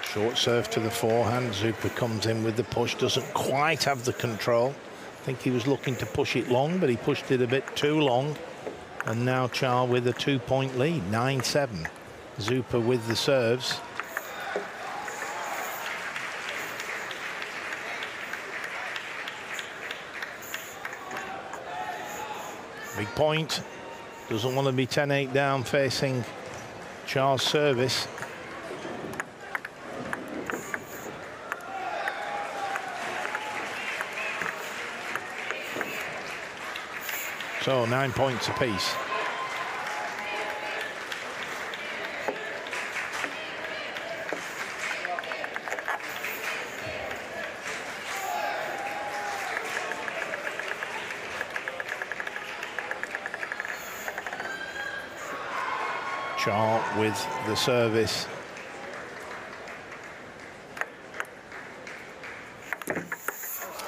Short serve to the forehand. Zupa comes in with the push, doesn't quite have the control. I think he was looking to push it long, but he pushed it a bit too long. And now Charles with a 2-point lead, 9-7. Zupa with the serves. Big point. Doesn't want to be 10-8 down facing Charles' service. So 9 points apiece. Charles with the service.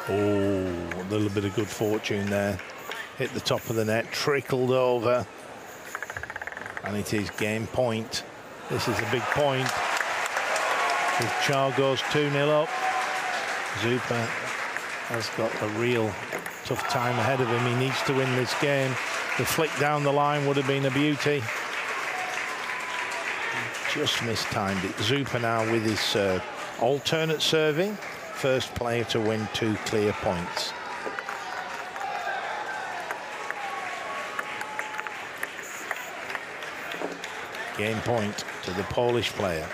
Oh, a little bit of good fortune there. Hit the top of the net, trickled over, and it is game point. This is a big point. If Charles goes 2-0 up, Zupa has got a real tough time ahead of him. He needs to win this game. The flick down the line would have been a beauty. Just mistimed it. Zupa now with his serve. Alternate serving. First player to win 2 clear points. Game point to the Polish player.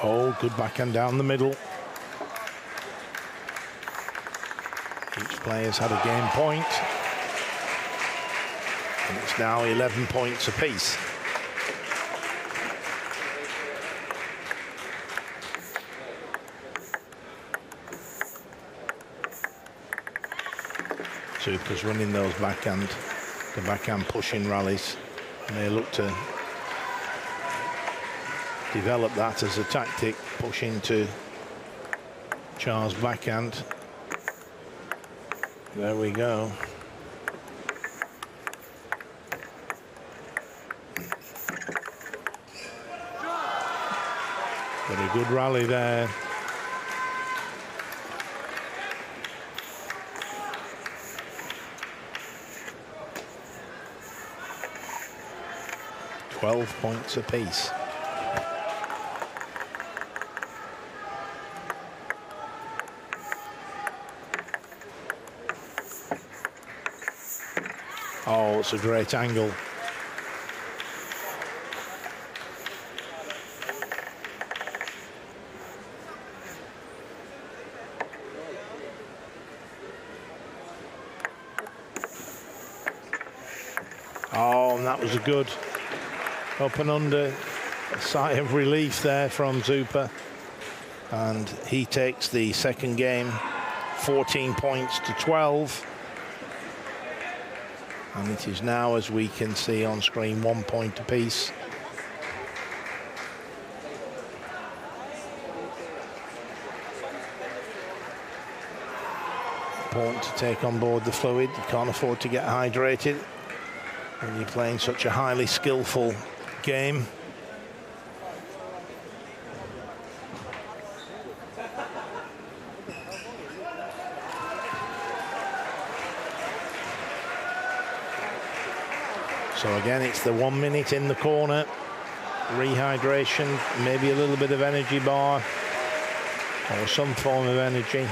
Oh, good backhand down the middle. Each player's had a game point. And it's now 11 points apiece. Zupa's winning those the backhand pushing rallies. And they look to develop that as a tactic, push into Charles' backhand. There we go. But a good rally there. Twelve points apiece. Oh, it's a great angle. Oh, and that was a good up and under. A sigh of relief there from Zupa. And he takes the second game, 14 points to 12. And it is now, as we can see on screen, 1 point apiece. Important to take on board the fluid. You can't afford to get hydrated when you're playing such a highly skillful game. So again, it's the 1 minute in the corner, rehydration, maybe a little bit of energy bar or some form of energy.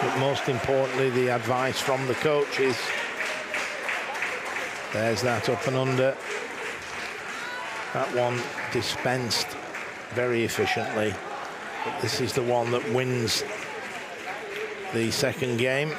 But most importantly, the advice from the coaches. There's that up and under. That one dispensed very efficiently. But this is the one that wins the second game.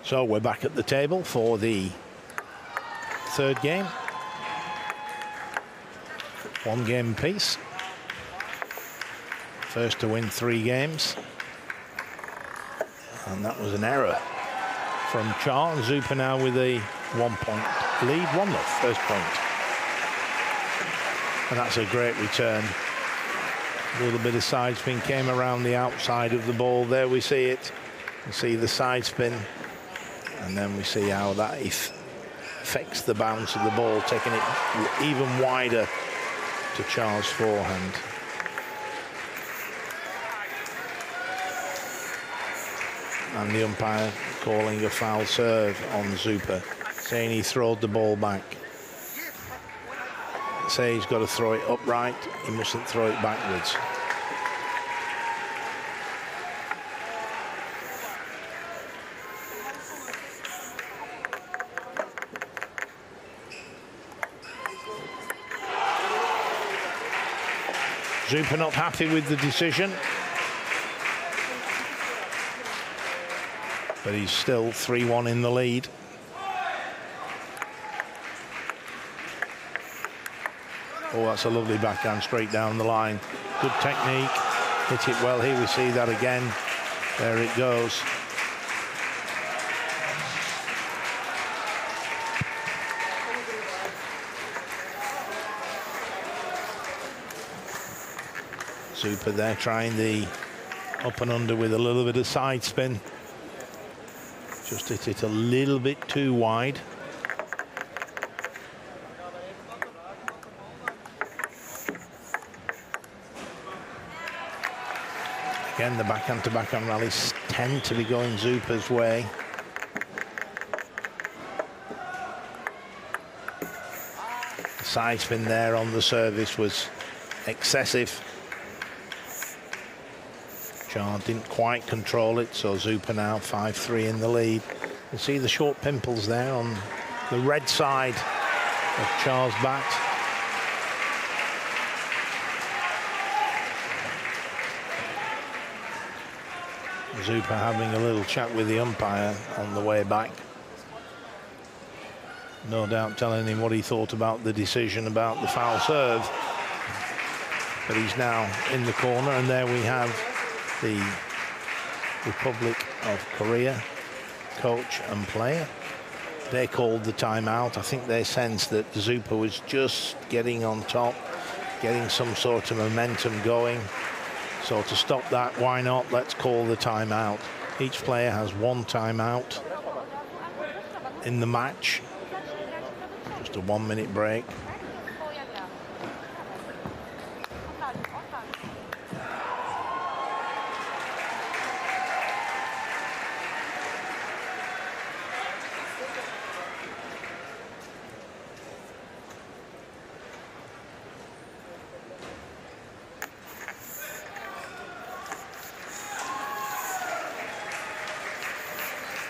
So we're back at the table for the third game. One game apiece. First to win 3 games. And that was an error from Charles. Zupa now with a 1-point lead. 1-0, first point. And that's a great return. A little bit of side spin came around the outside of the ball. There we see it. You see the side spin. And then we see how that affects the bounce of the ball, taking it even wider to Charles' forehand. And the umpire calling a foul serve on Zupa, saying he throwed the ball back. Say he's got to throw it upright, he mustn't throw it backwards. Zupa not happy with the decision, but he's still 3-1 in the lead. Oh, that's a lovely backhand straight down the line. Good technique, hit it well. Here we see that again. There it goes. Zupa there trying the up and under with a little bit of side spin. Just hit it a little bit too wide. Again, the backhand to backhand rallies tend to be going Zupa's way. The side spin there on the service was excessive. Charles didn't quite control it, so Zupa now 5-3 in the lead. You see the short pimples there on the red side of Charles' bat. Zupa having a little chat with the umpire on the way back. No doubt telling him what he thought about the decision about the foul serve. But he's now in the corner, and there we have the Republic of Korea coach and player. They called the timeout. I think they sensed that Zupa was just getting on top, getting some sort of momentum going. So to stop that, why not? Let's call the timeout. Each player has 1 timeout in the match. Just a 1-minute break.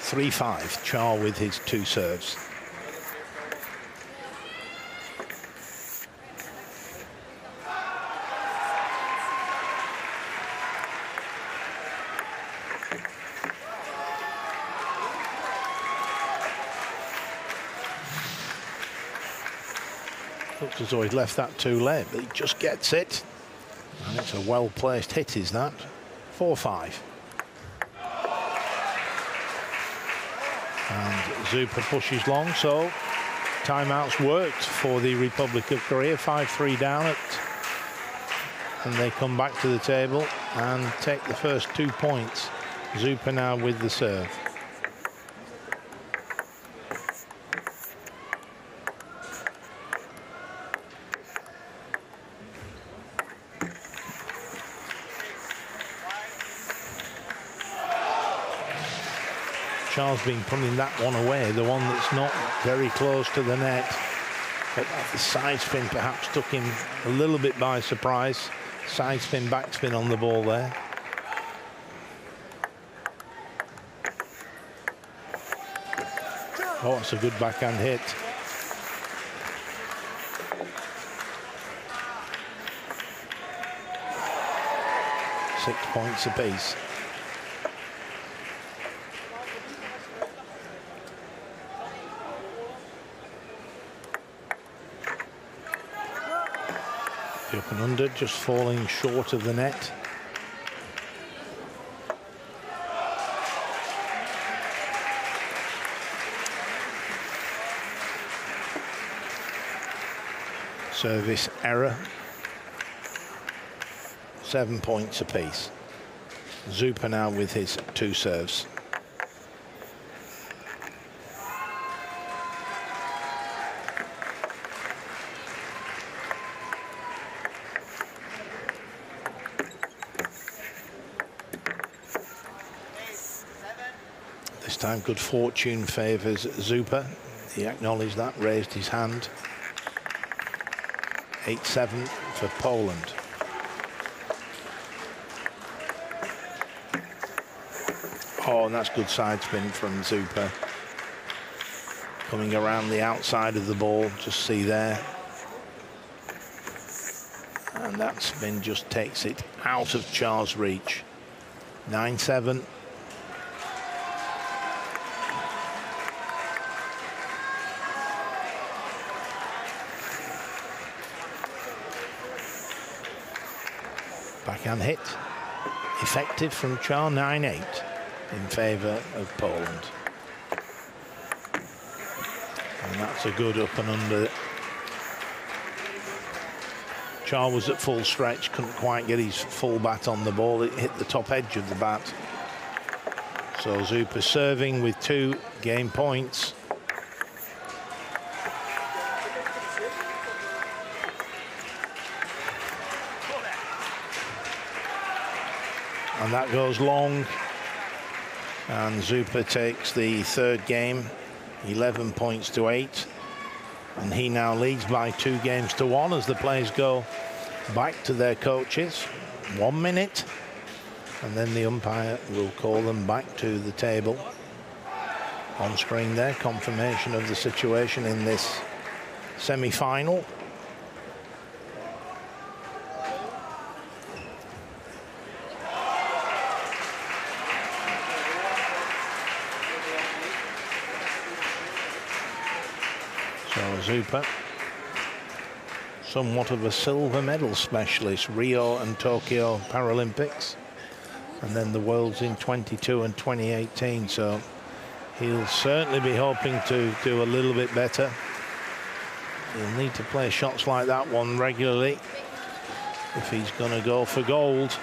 (3-5), Charles with his 2 serves. Looks as though he'd left that too late, but he just gets it. And it's a well-placed hit, is that? 4-5. And Zupa pushes long, so timeouts worked for the Republic of Korea. 5-3 down it. And they come back to the table and take the first 2 points. Zupa now with the serve. Charles been putting that one away, the one that's not very close to the net. But the side spin perhaps took him a little bit by surprise. Side spin, backspin on the ball there. Oh, it's a good backhand hit. Six points apiece. The up and under just falling short of the net. Service error. 7 points apiece. Zupa now with his 2 serves. This time good fortune favours Zupa. He acknowledged that, raised his hand. 8-7 for Poland. Oh, and that's good side spin from Zupa. Coming around the outside of the ball, just see there. And that spin just takes it out of Charles' reach. 9-7. Backhand hit. Effective from Charles, 9-8 in favour of Poland. And that's a good up and under. Charles was at full stretch, couldn't quite get his full bat on the ball. It hit the top edge of the bat. So Zupa serving with 2 game points. And that goes long. And Zupa takes the 3rd game, 11 points to 8. And he now leads by 2 games to 1 as the players go back to their coaches. 1 minute. And then the umpire will call them back to the table. On screen there, confirmation of the situation in this semi-final. Zupa, somewhat of a silver medal specialist, Rio and Tokyo Paralympics, and then the Worlds in 22 and 2018. So he'll certainly be hoping to do a little bit better. He'll need to play shots like that one regularly if he's going to go for gold.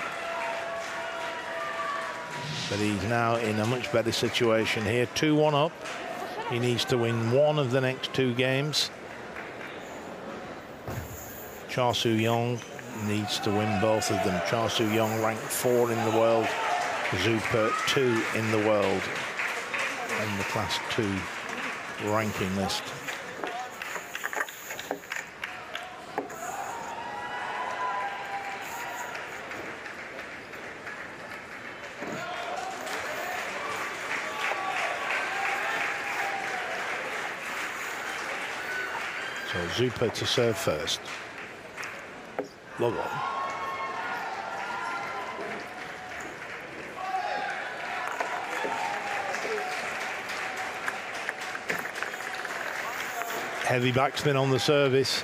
But he's now in a much better situation here. 2-1 up. He needs to win 1 of the next 2 games. Cha Soo-young needs to win both of them. Cha Soo-young ranked 4 in the world. Zupa 2 in the world on the Class 2 ranking list. So Zupa to serve first. Log on. Heavy backspin on the service.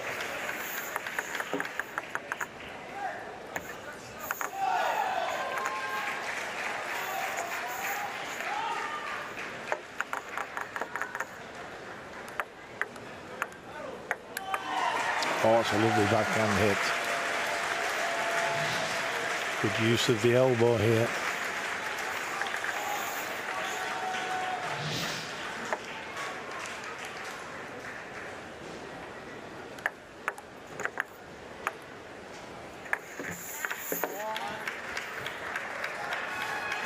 Oh, it's a lovely backhand hit. Good use of the elbow here.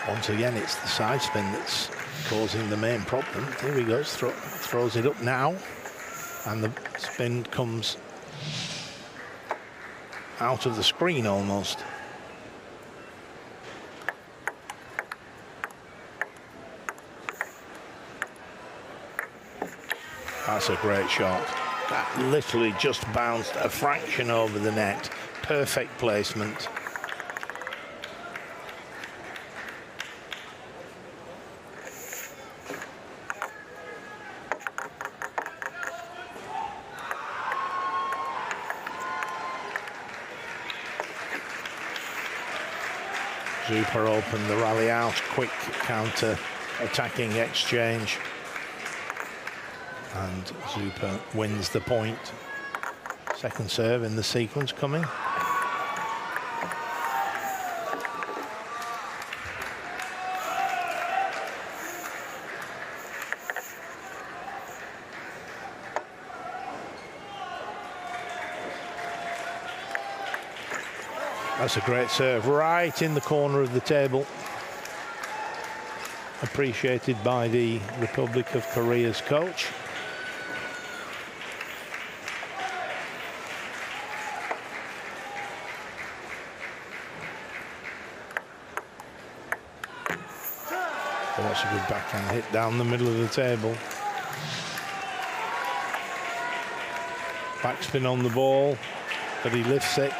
Once again, it's the side spin that's causing the main problem. Here he goes, throws it up now, and the spin comes out of the screen almost. That's a great shot. That literally just bounced a fraction over the net. Perfect placement. Zuper opened the rally out, quick counter-attacking exchange. And Zuper wins the point. Second serve in the sequence coming. That's a great serve, right in the corner of the table. Appreciated by the Republic of Korea's coach. Oh, that's a good backhand hit down the middle of the table. Backspin on the ball, but he lifts it.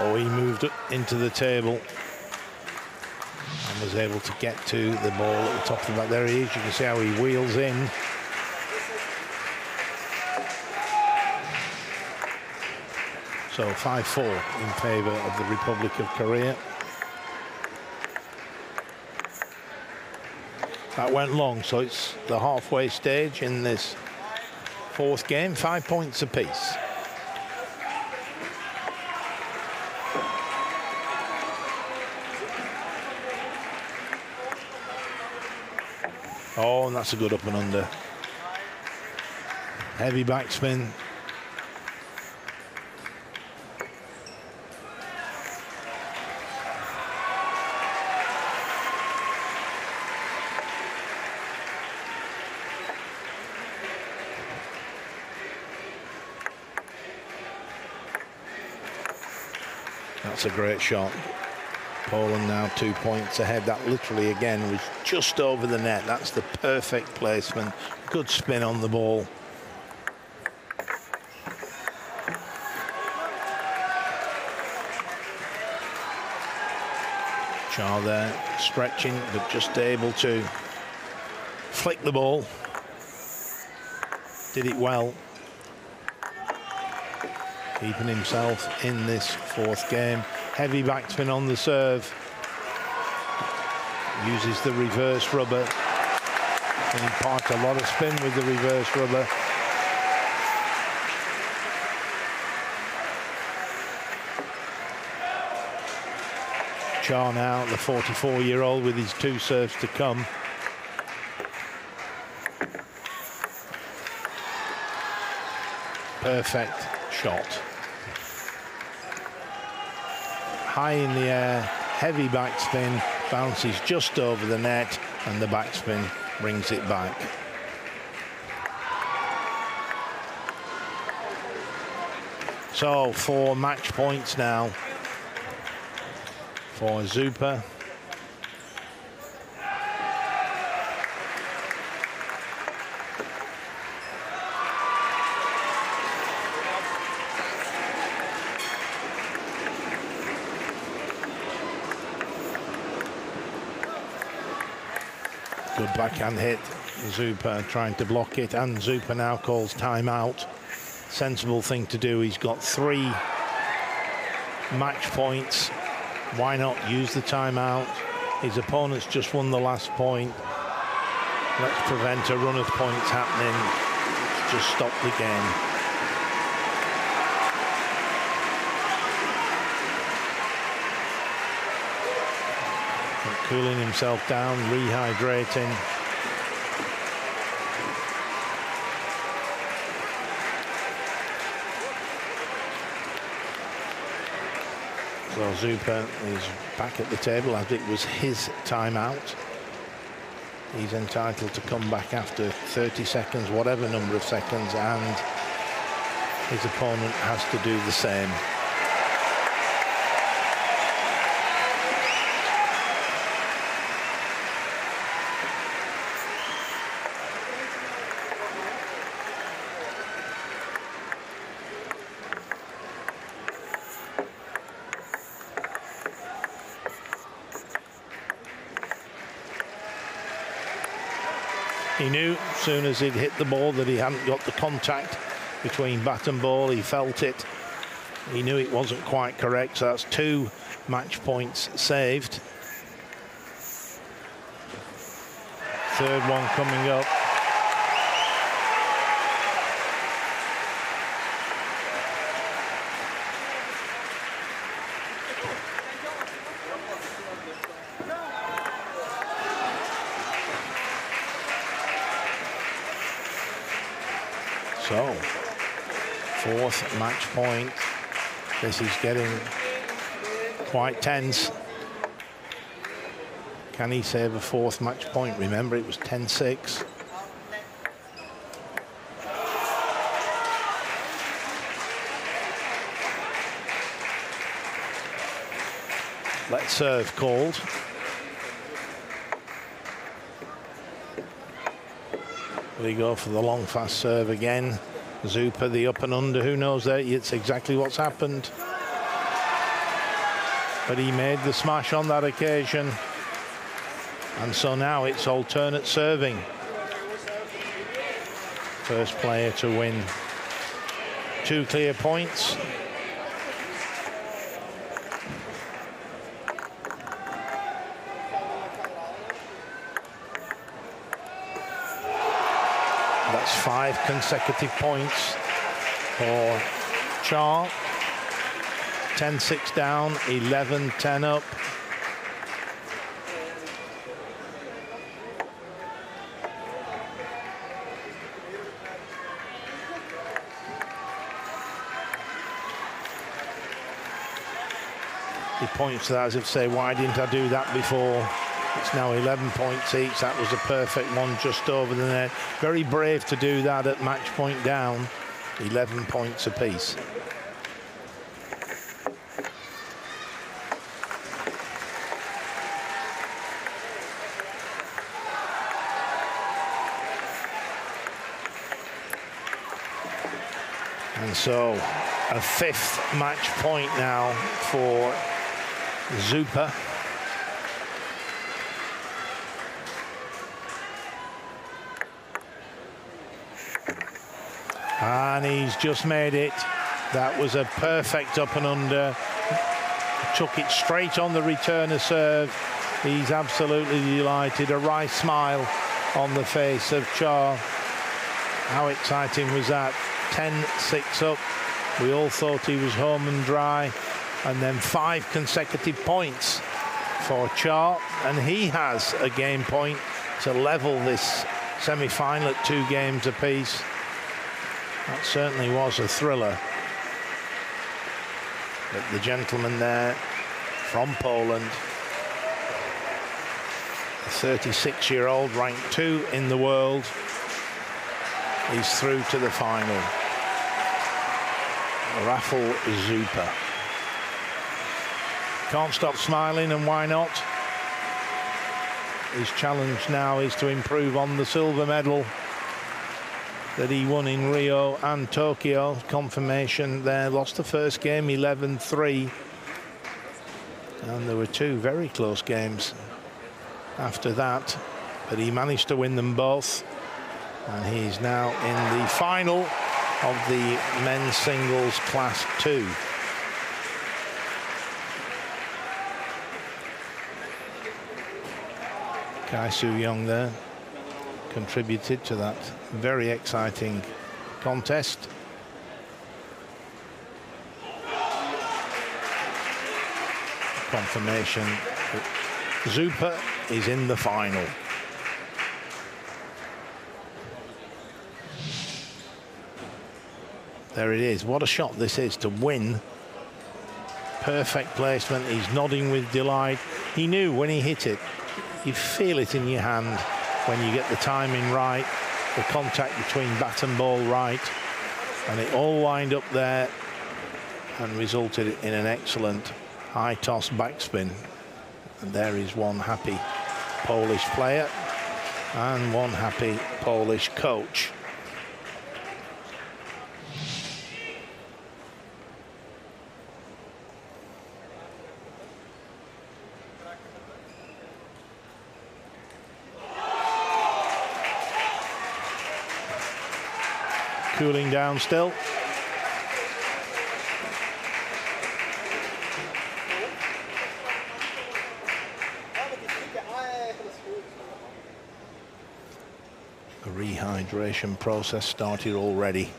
Oh, he moved up into the table and was able to get to the ball at the top of the back. There he is. You can see how he wheels in. So 5-4 in favour of the Republic of Korea. That went long, so it's the halfway stage in this fourth game. 5 points apiece. Oh, and that's a good up and under. Heavy backspin. That's a great shot. Poland now 2 points ahead. That literally again was just over the net. That's the perfect placement. Good spin on the ball. Cha there stretching, but just able to flick the ball. Did it well. Keeping himself in this fourth game. Heavy backspin on the serve. Uses the reverse rubber. Can impart a lot of spin with the reverse rubber. Cha now, the 44-year-old, with his 2 serves to come. Perfect shot. High in the air, heavy backspin, bounces just over the net, and the backspin brings it back. So 4 match points now for Zuper. Good backhand hit. Zuper trying to block it, and Zuper now calls timeout. Sensible thing to do. He's got 3 match points. Why not use the timeout? His opponent's just won the last point. Let's prevent a run of points happening. Let's just stop the game. Cooling himself down, rehydrating. So Zupa is back at the table as it was his timeout. He's entitled to come back after 30 seconds, whatever number of seconds, and his opponent has to do the same. He knew as soon as he'd hit the ball that he hadn't got the contact between bat and ball. He felt it. He knew it wasn't quite correct, so that's 2 match points saved. Third one coming up. So, 4th match point. This is getting quite tense. Can he save a 4th match point? Remember, it was 10-6. Let's serve called. Will he go for the long fast serve again? Zupa, the up and under, who knows there? It's exactly what's happened. But he made the smash on that occasion. And so now it's alternate serving. First player to win 2 clear points. That's 5 consecutive points for Cha. 10-6 down, 11-10 up. He points to that as if to say, why didn't I do that before? It's now 11 points each. That was a perfect one just over the net. Very brave to do that at match point down. 11 points apiece. And so a 5th match point now for Zupa. And he's just made it. That was a perfect up and under. Took it straight on the returner serve. He's absolutely delighted. A wry smile on the face of Cha. How exciting was that? 10-6 up. We all thought he was home and dry. And then 5 consecutive points for Cha. And he has a game point to level this semi-final at 2 games apiece. That certainly was a thriller. But the gentleman there from Poland, a 36-year-old, ranked 2 in the world, he's through to the final. Raffel Zupa. Can't stop smiling, and why not? His challenge now is to improve on the silver medal that he won in Rio and Tokyo. Confirmation there. Lost the first game 11-3. And there were 2 very close games after that. But he managed to win them both. And he's now in the final of the men's singles class 2. Kai Soo-young there contributed to that very exciting contest. Confirmation that Zupa is in the final. There it is. What a shot this is to win Perfect placement. He's nodding with delight. He knew when he hit it, you feel it in your hand when you get the timing right, the contact between bat and ball right, and it all lined up there and resulted in an excellent high toss backspin. And there is one happy Polish player and one happy Polish coach. Cooling down still. The rehydration process started already.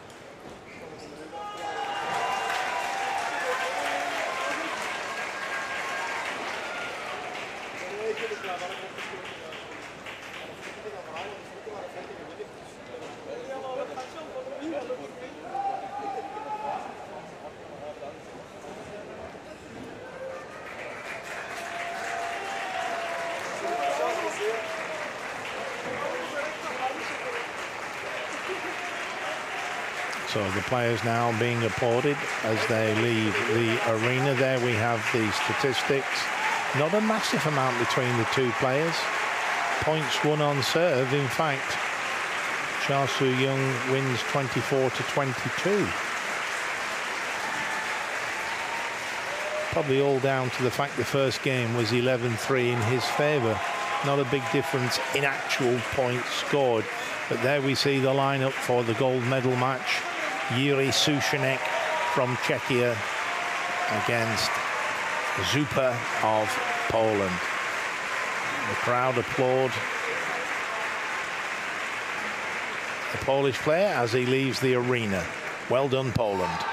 So the players now being applauded as they leave the arena. There we have the statistics. Not a massive amount between the two players. Points won on serve. In fact, Chateau wins 24-22. Probably all down to the fact the first game was 11-3 in his favor. Not a big difference in actual points scored. But there we see the lineup for the gold medal match. Yuri Sushanek from Czechia against Zupa of Poland. The crowd applaud the Polish player as he leaves the arena. Well done, Poland.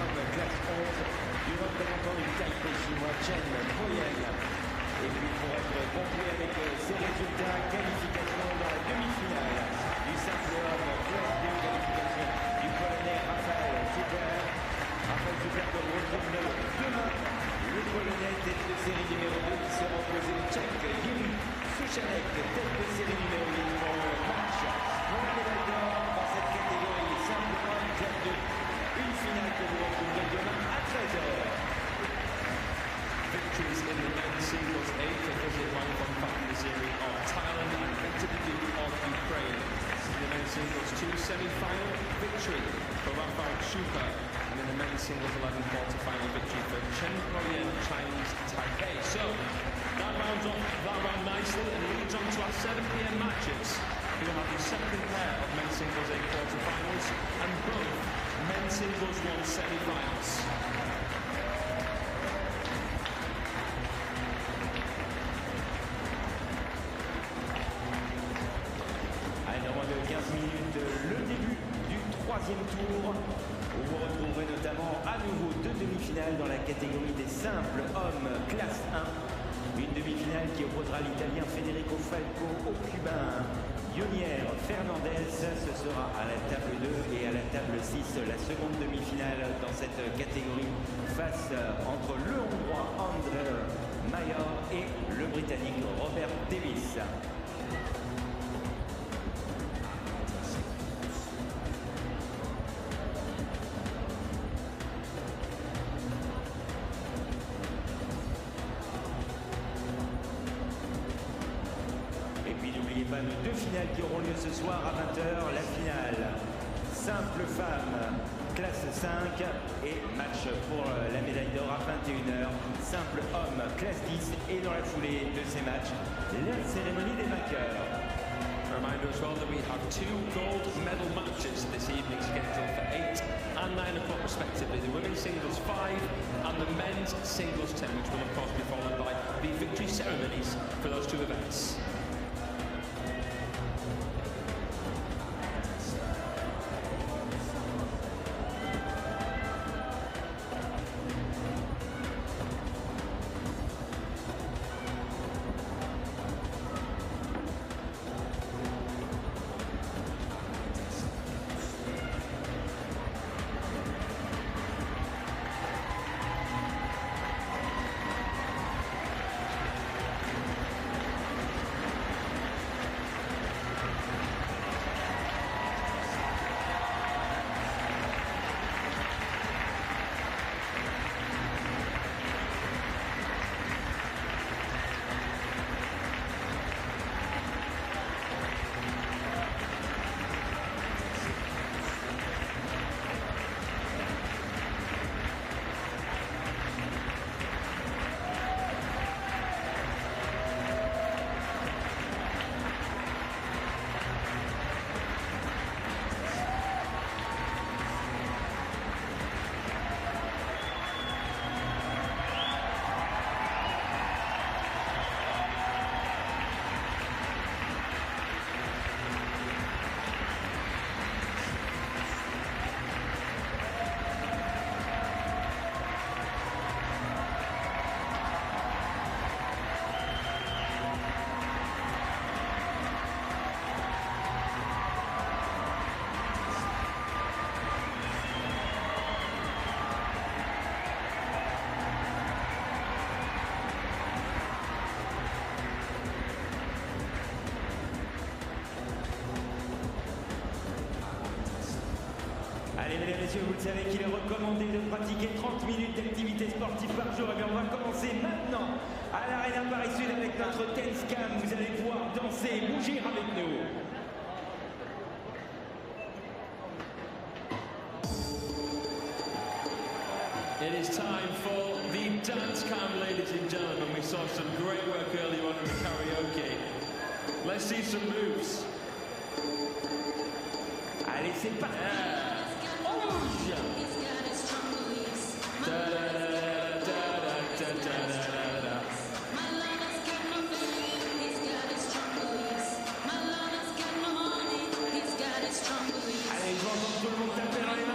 homme classe 11 du représentant du Taipei chinois Chen Boyen. Et puis pour être complet avec ces résultats, qualification dans la demi-finale du simple homme classe 2, qualification du Polonais Raphaël Super. Raphaël Super comme retourne demain. Le Polonais tête de série numéro 2 qui sera opposé au Tchèque Yuri Souchanek, tête de série numéro 8 pour le match pour la médaille d'or dans cette catégorie simple homme classe 2. Une finale que vous retrouverez demain à 13h. Victories in the men's singles 8 for visit one from the series of Thailand and Victor of Ukraine. In the men's singles 2 semi-final victory for Rafael Schuper, and in the men's singles 11 quarter-final victory for Chen Boyen, Chinese Taipei. So that rounds off that round nicely and leads on to our 7 p.m. matches. We will have the second pair of men's singles 8 quarter-finals and both men's singles 1 semi-finals. De 15 minutes, le début du troisième tour, où vous retrouverez notamment à nouveau 2 demi-finales dans la catégorie des simples hommes classe 1. Une demi-finale qui opposera l'Italien Federico Falco au Cubain Yonier Fernandez. Ce sera à la table 2 et à la table 6, la seconde demi-finale dans cette catégorie face entre le Hongrois André Mayer et le Britannique Robert Davis. N'oubliez pas nos 2 finales qui auront lieu ce soir à 20h. La finale simple femme classe 5 et match pour la médaille d'or à 21h. Simple homme classe 10 et dans la foulée de ces matchs, la cérémonie des vainqueurs. A reminder as well that we have 2 gold medal matches this evening scheduled for 8 and 9 o'clock respectively. The women's singles 5 and the men's singles 10, which will of course be followed by the victory ceremonies for those 2 events. Allez, mesdames et messieurs, vous le savez qu'il est recommandé de pratiquer 30 minutes d'activité sportive par jour. Et bien, on va commencer maintenant à l'Arena Paris Sud avec notre Dance Cam. Vous allez pouvoir danser et bouger avec nous. It is time for the dance cam, ladies and gentlemen. We saw some great work earlier on in the karaoke. Let's see some moves. Allez, c'est parti. Rouge. Allez, je vais entendre tout le monde taper dans les mains.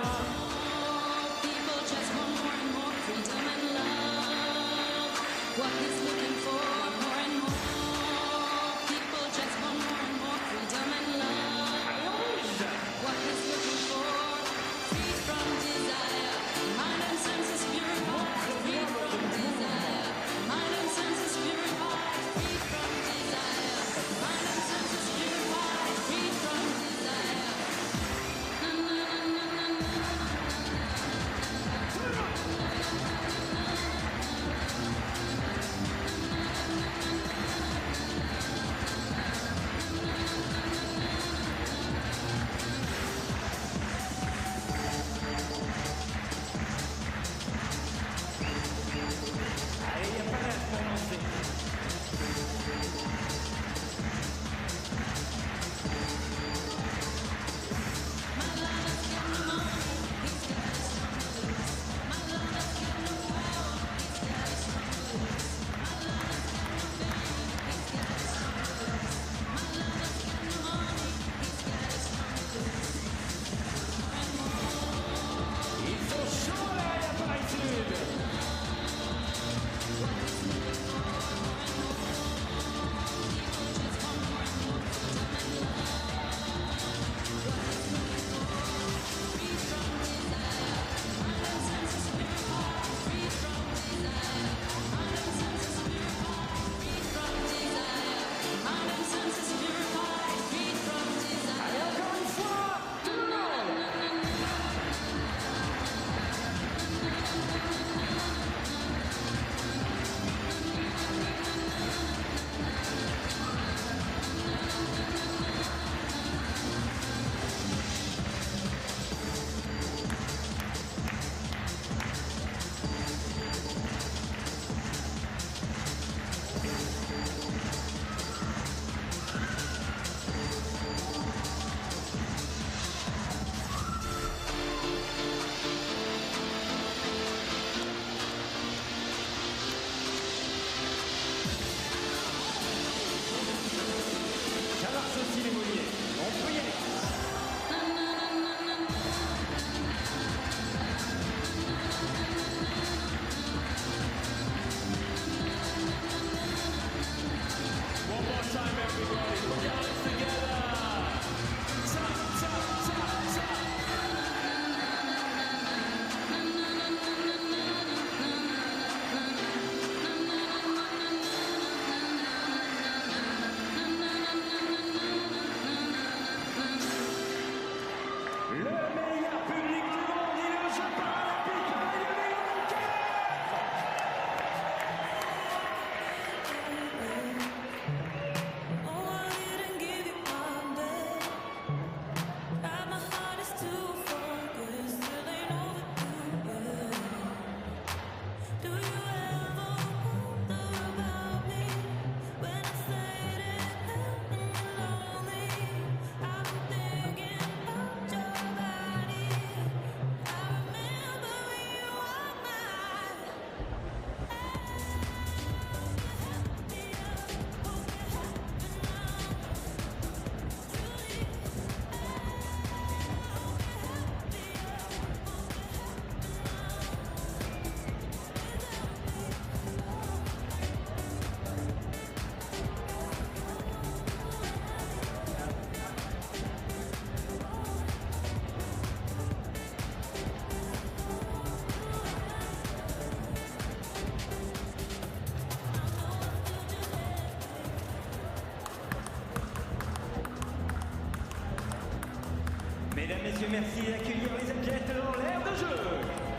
messieurs, merci d'accueillir les athlètes dans l'aire de jeu.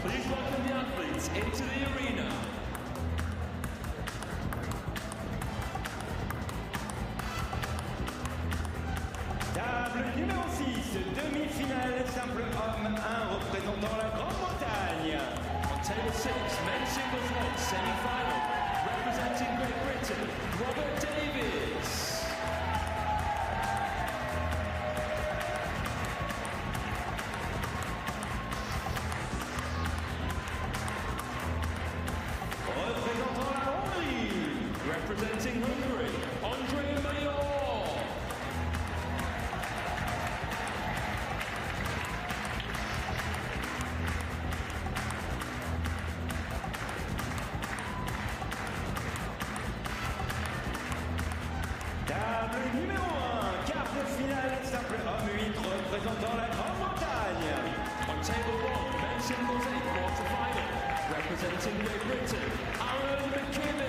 Please welcome the athletes into the arena. Table numéro 6, demi-finale, simple homme 1 représentant la Grande-Bretagne. On table 6, men's singles 1, semi-final, representing Great Britain, Robert Davis. Représentant la Hongrie. Representing Hungary, Andrea Mayor. Table numéro 1, quart de finale, simple homme 8 représentant la Grande-Bretagne. On table 1, men's singles 8, quarter-final, representing Great Britain, Aaron McKibben.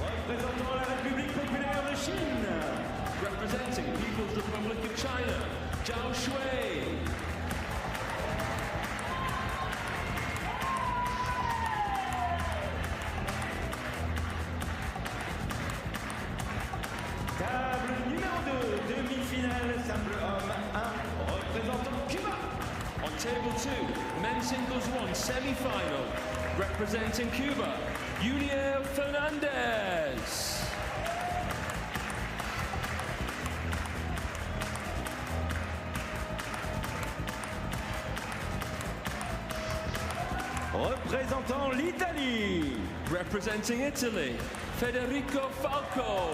Représentant la République populaire de Chine. Representing People's Republic of China, Zhao Shui. Table numéro 2, demi-finale, simple homme 1 représentant Cuba. On table 2, men's singles 1, semi-final, representing Cuba, Junior Fernandez. Représentant l'Italie. Representing Italy, Federico Falco.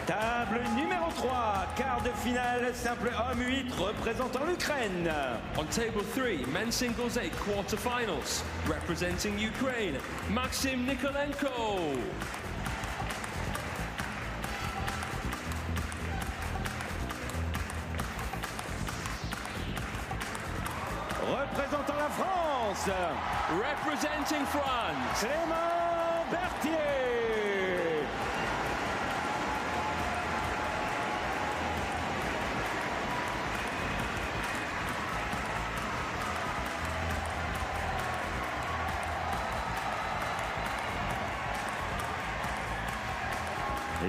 Table numéro 3, quart de finale, simple homme 8 représentant l'Ukraine. On table 3, men's singles 8, quarterfinals, representing Ukraine, Maxim Nikolenko. Représentant la France, Representing France, Clément Berthier.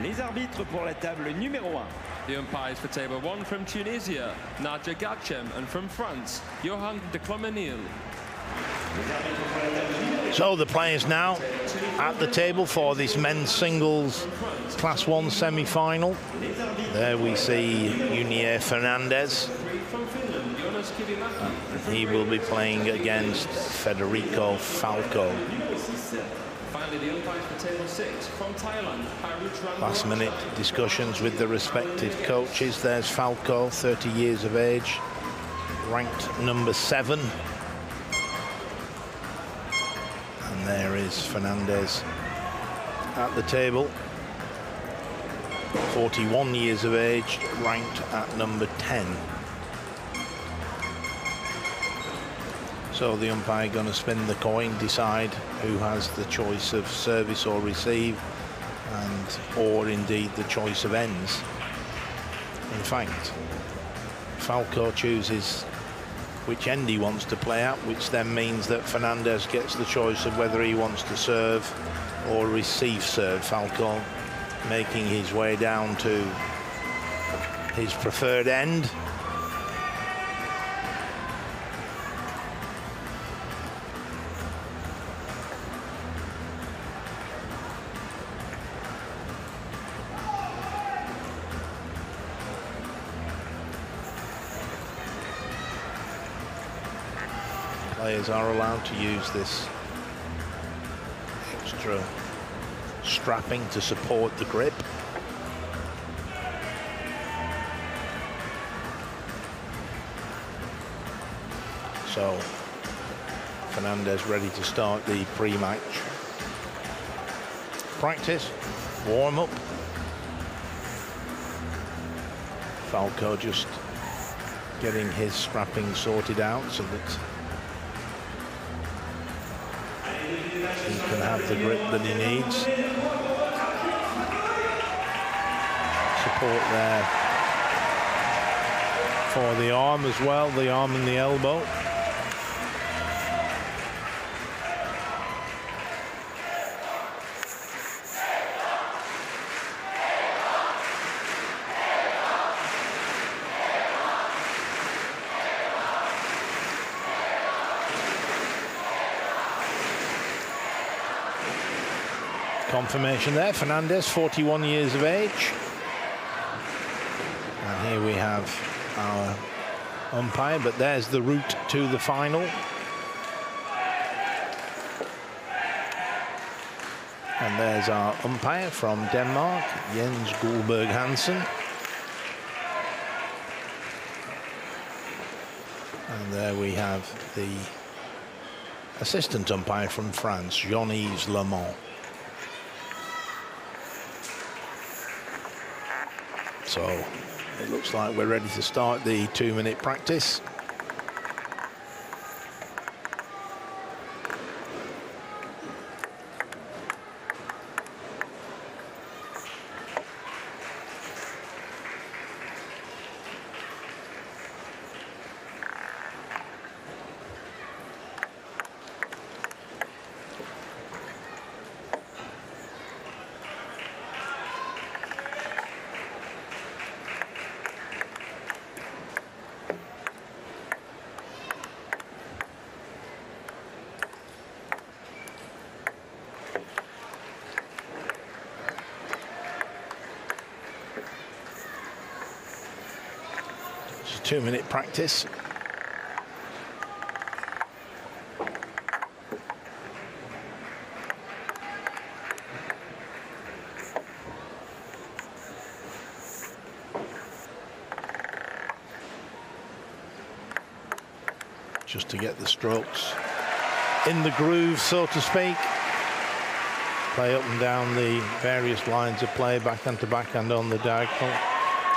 Les arbitres pour la table numéro 1. the umpires for table 1 from Tunisia, Nadja Gachem, and from France, Johan de Clomenil. So the players now at the table for this men's singles Class 1 semi-final. There we see Junior Fernandez. He will be playing against Federico Falco. Finally, the umpires for table 6 from Thailand, Last minute discussions with the respective coaches. There's Falco, 30 years of age, ranked number 7. And there is Fernandez at the table, 41 years of age, ranked at number 10. So the umpire going to spin the coin, decide who has the choice of service or receive, or indeed the choice of ends. In fact, Falco chooses which end he wants to play at, which then means that Fernandez gets the choice of whether he wants to serve or receive serve. Falco making his way down to his preferred end. Players are allowed to use this extra strapping to support the grip. So Fernandez ready to start the pre-match practice, warm-up. Falco just getting his strapping sorted out so that he can have the grip that he needs. Support there for the arm as well, the arm and the elbow. Confirmation there, Fernandez, 41 years of age. And here we have our umpire, but there's the route to the final. And there's our umpire from Denmark, Jens Guldberg Hansen. And there we have the assistant umpire from France, Jean-Yves Lemont. So it looks like we're ready to start the 2-minute practice. It's a 2-minute practice. Just to get the strokes in the groove, so to speak. Play up and down the various lines of play, backhand to backhand on the diagonal,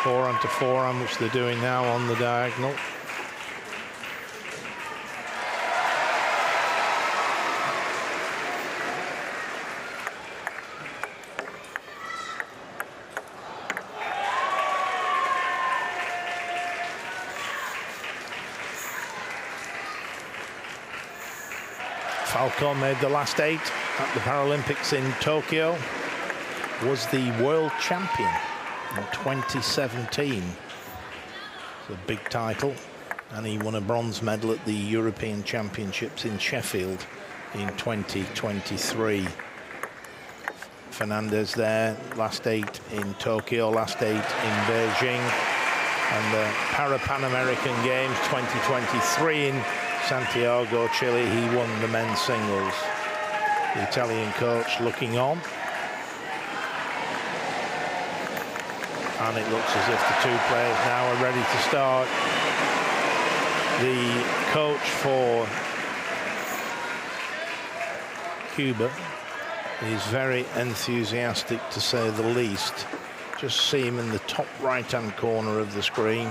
forehand to forehand, which they're doing now on the diagonal. Falco made the last 8 at the Paralympics in Tokyo, was the world champion in 2017. It's a big title, and he won a bronze medal at the European Championships in Sheffield in 2023. Fernandez there, last 8 in Tokyo, last 8 in Beijing, and the Pan American Games 2023 in Santiago, Chile, he won the men's singles. The Italian coach looking on. And it looks as if the 2 players now are ready to start. The coach for Cuba is very enthusiastic, to say the least. Just see him in the top right-hand corner of the screen.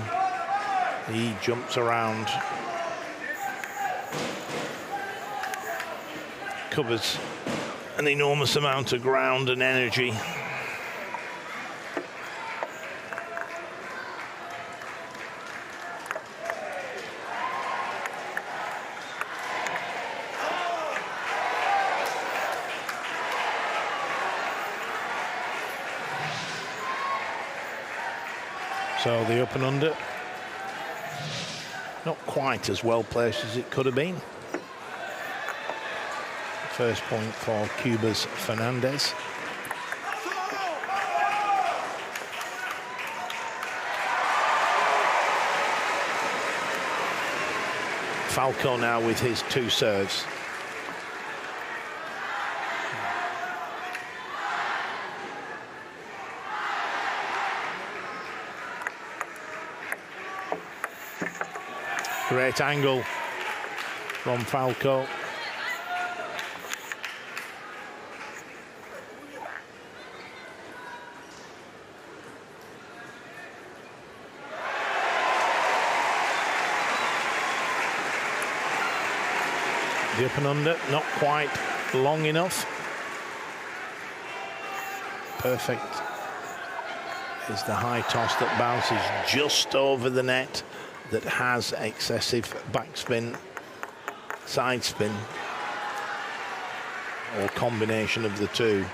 He jumps around, covers an enormous amount of ground and energy. So the up and under, not quite as well placed as it could have been. First point for Cuba's Fernandez. Falco now with his 2 serves. Great angle from Falco. The up and under, not quite long enough. Perfect is the high toss that bounces just over the net, that has excessive backspin, side spin, or combination of the two.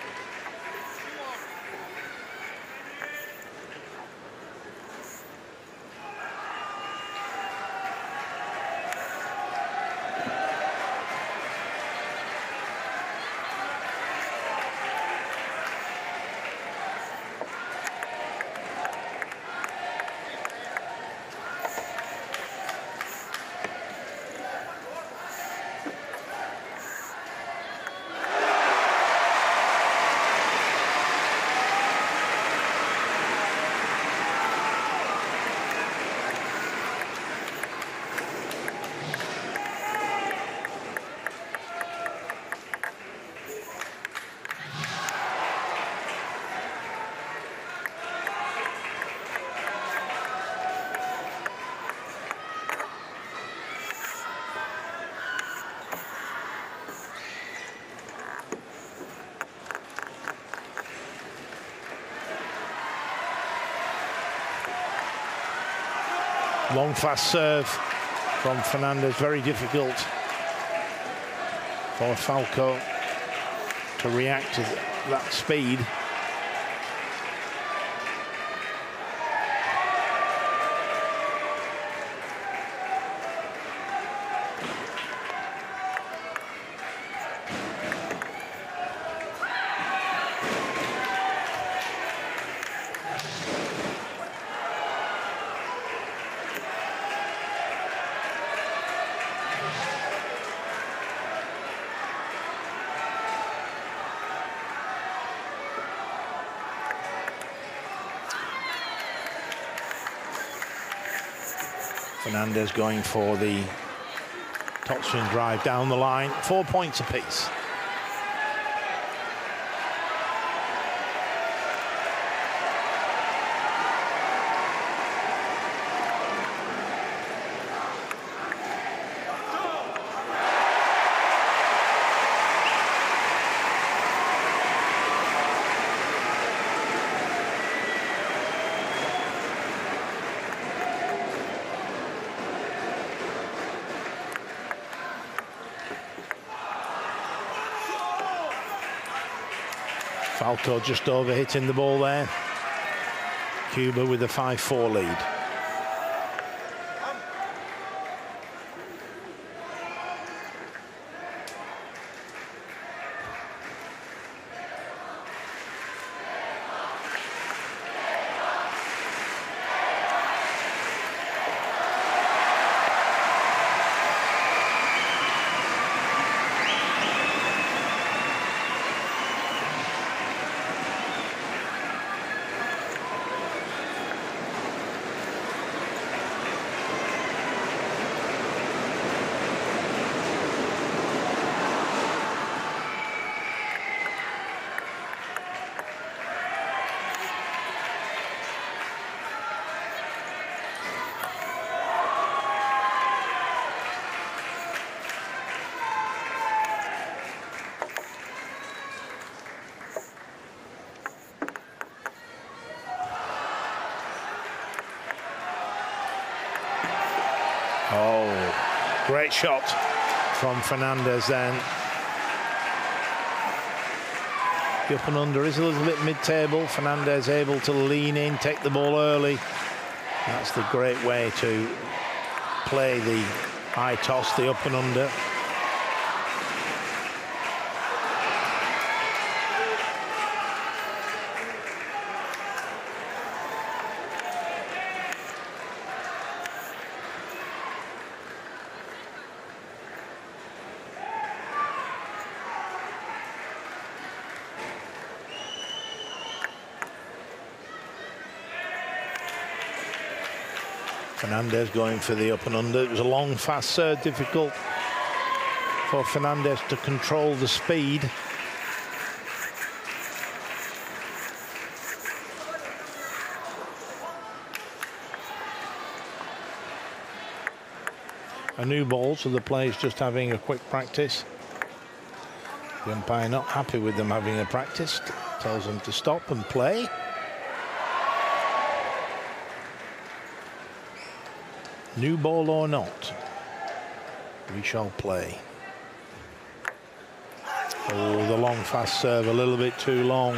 Long fast serve from Fernandez, very difficult for Falco to react to that speed. Fernandez going for the topspin drive down the line, 4 points apiece. Falco just over hitting the ball there. Cuba with a 5-4 lead. Oh, great shot from Fernandez then. The up and under is a little bit mid-table. Fernandez able to lean in, take the ball early. That's the great way to play the high toss, the up and under. Fernandez going for the up and under. It was a long, fast serve, difficult for Fernandez to control the speed. a new ball, so the players just having a quick practice. The umpire not happy with them having a practice, tells them to stop and play. New ball or not, we shall play. Oh, the long fast serve, a little bit too long.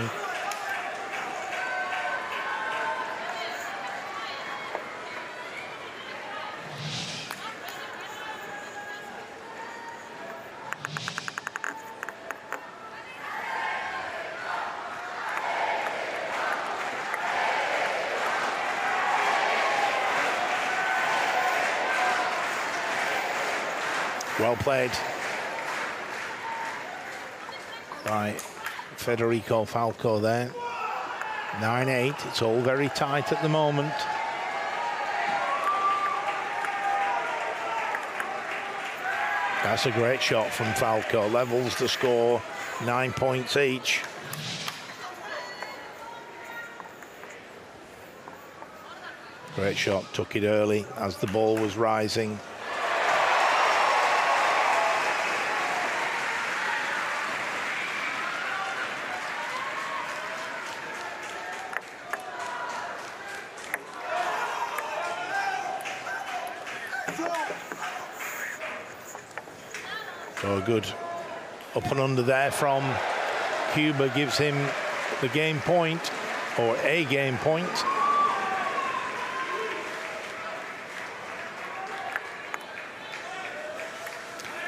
Well played by Federico Falco there. 9-8, it's all very tight at the moment. That's a great shot from Falco, levels the score, 9 points each. Great shot, took it early as the ball was rising. Oh, good. Up and under there from Cuba gives him the game point, or a game point.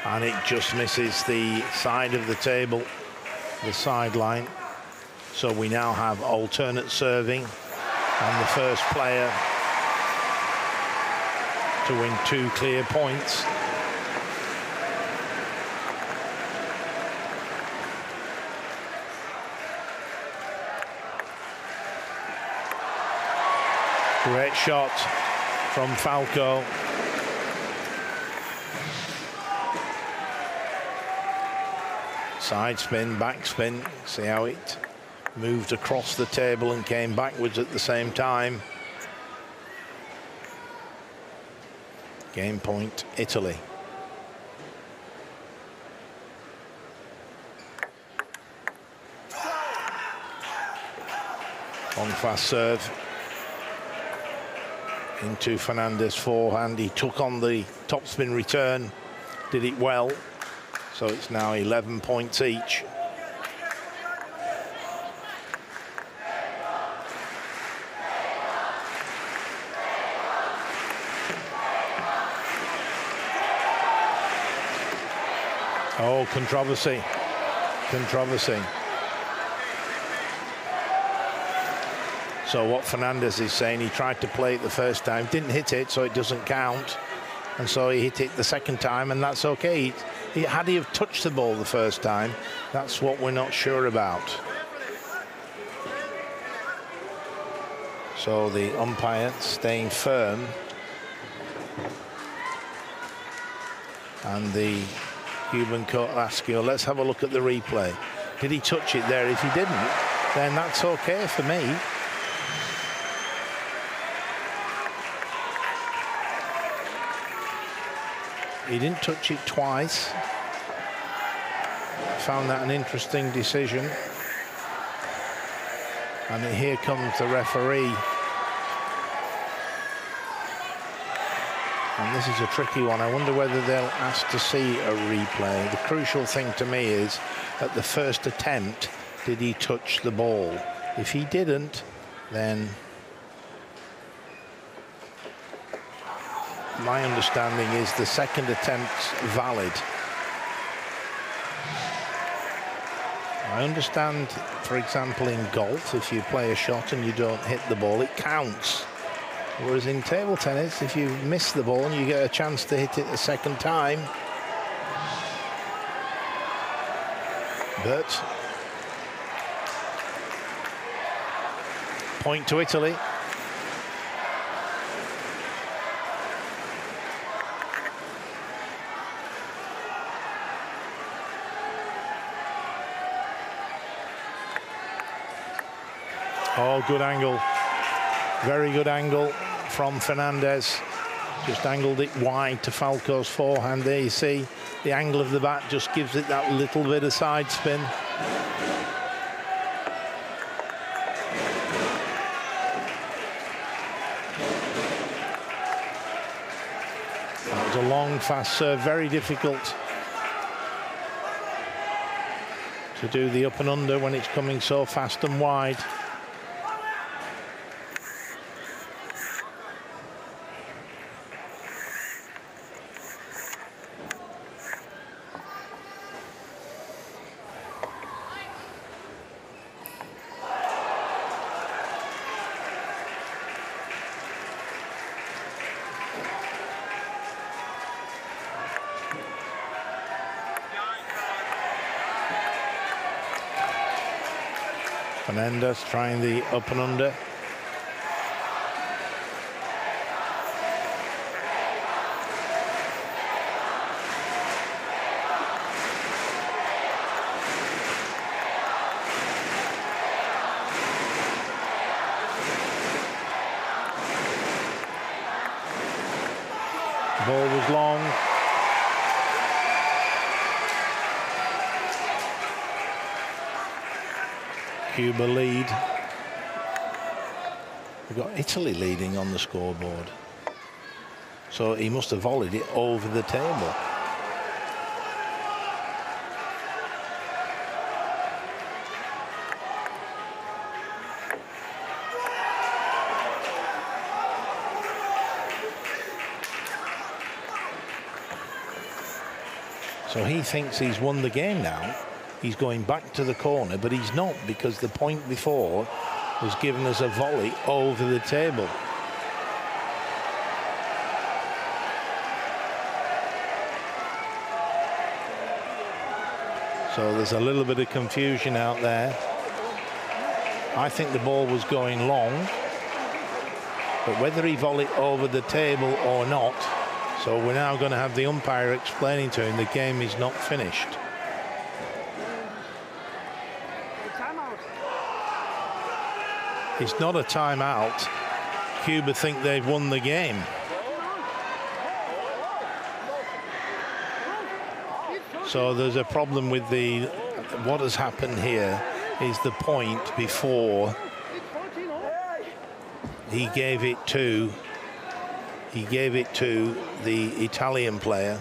And it just misses the side of the table, the sideline. So we now have alternate serving, and the first player to win 2 clear points. Great shot from Falco. Side spin, back spin. See how it moved across the table and came backwards at the same time. Game point, Italy. Long fast serve into Fernandez forehand. He took on the topspin return, did it well. So it's now 11 points each. Oh, controversy. Controversy. So what Fernandez is saying, he tried to play it the first time, didn't hit it, so it doesn't count. And so he hit it the second time, and that's okay. Had he have touched the ball the first time, that's what we're not sure about. So the umpire staying firm. And the Cuban coach asks you, let's have a look at the replay. Did he touch it there? If he didn't, then that's okay for me. He didn't touch it twice. Found that an interesting decision. And here comes the referee. And this is a tricky one. I wonder whether they'll ask to see a replay. The crucial thing to me is, at the first attempt, did he touch the ball? If he didn't, then my understanding is the second attempt's valid. I understand, for example, in golf, if you play a shot and you don't hit the ball, it counts. Whereas in table tennis, if you miss the ball and you get a chance to hit it a second time. But point to Italy. Oh, good angle. Very good angle from Fernandez. Just angled it wide to Falco's forehand. There you see the angle of the bat just gives it that little bit of side spin. That was a long, fast serve, very difficult to do the up and under when it's coming so fast and wide. Fernandez trying the up and under. The ball was long. Cuba lead. We've got Italy leading on the scoreboard. So he must have volleyed it over the table. So he thinks he's won the game now. He's going back to the corner, but he's not, because the point before was given as a volley over the table. So there's a little bit of confusion out there. I think the ball was going long, but whether he volleyed over the table or not, so we're now going to have the umpire explaining to him the game is not finished. It's not a timeout. Cuba think they've won the game. So there's a problem with the, what has happened here is the point before he gave it to the Italian player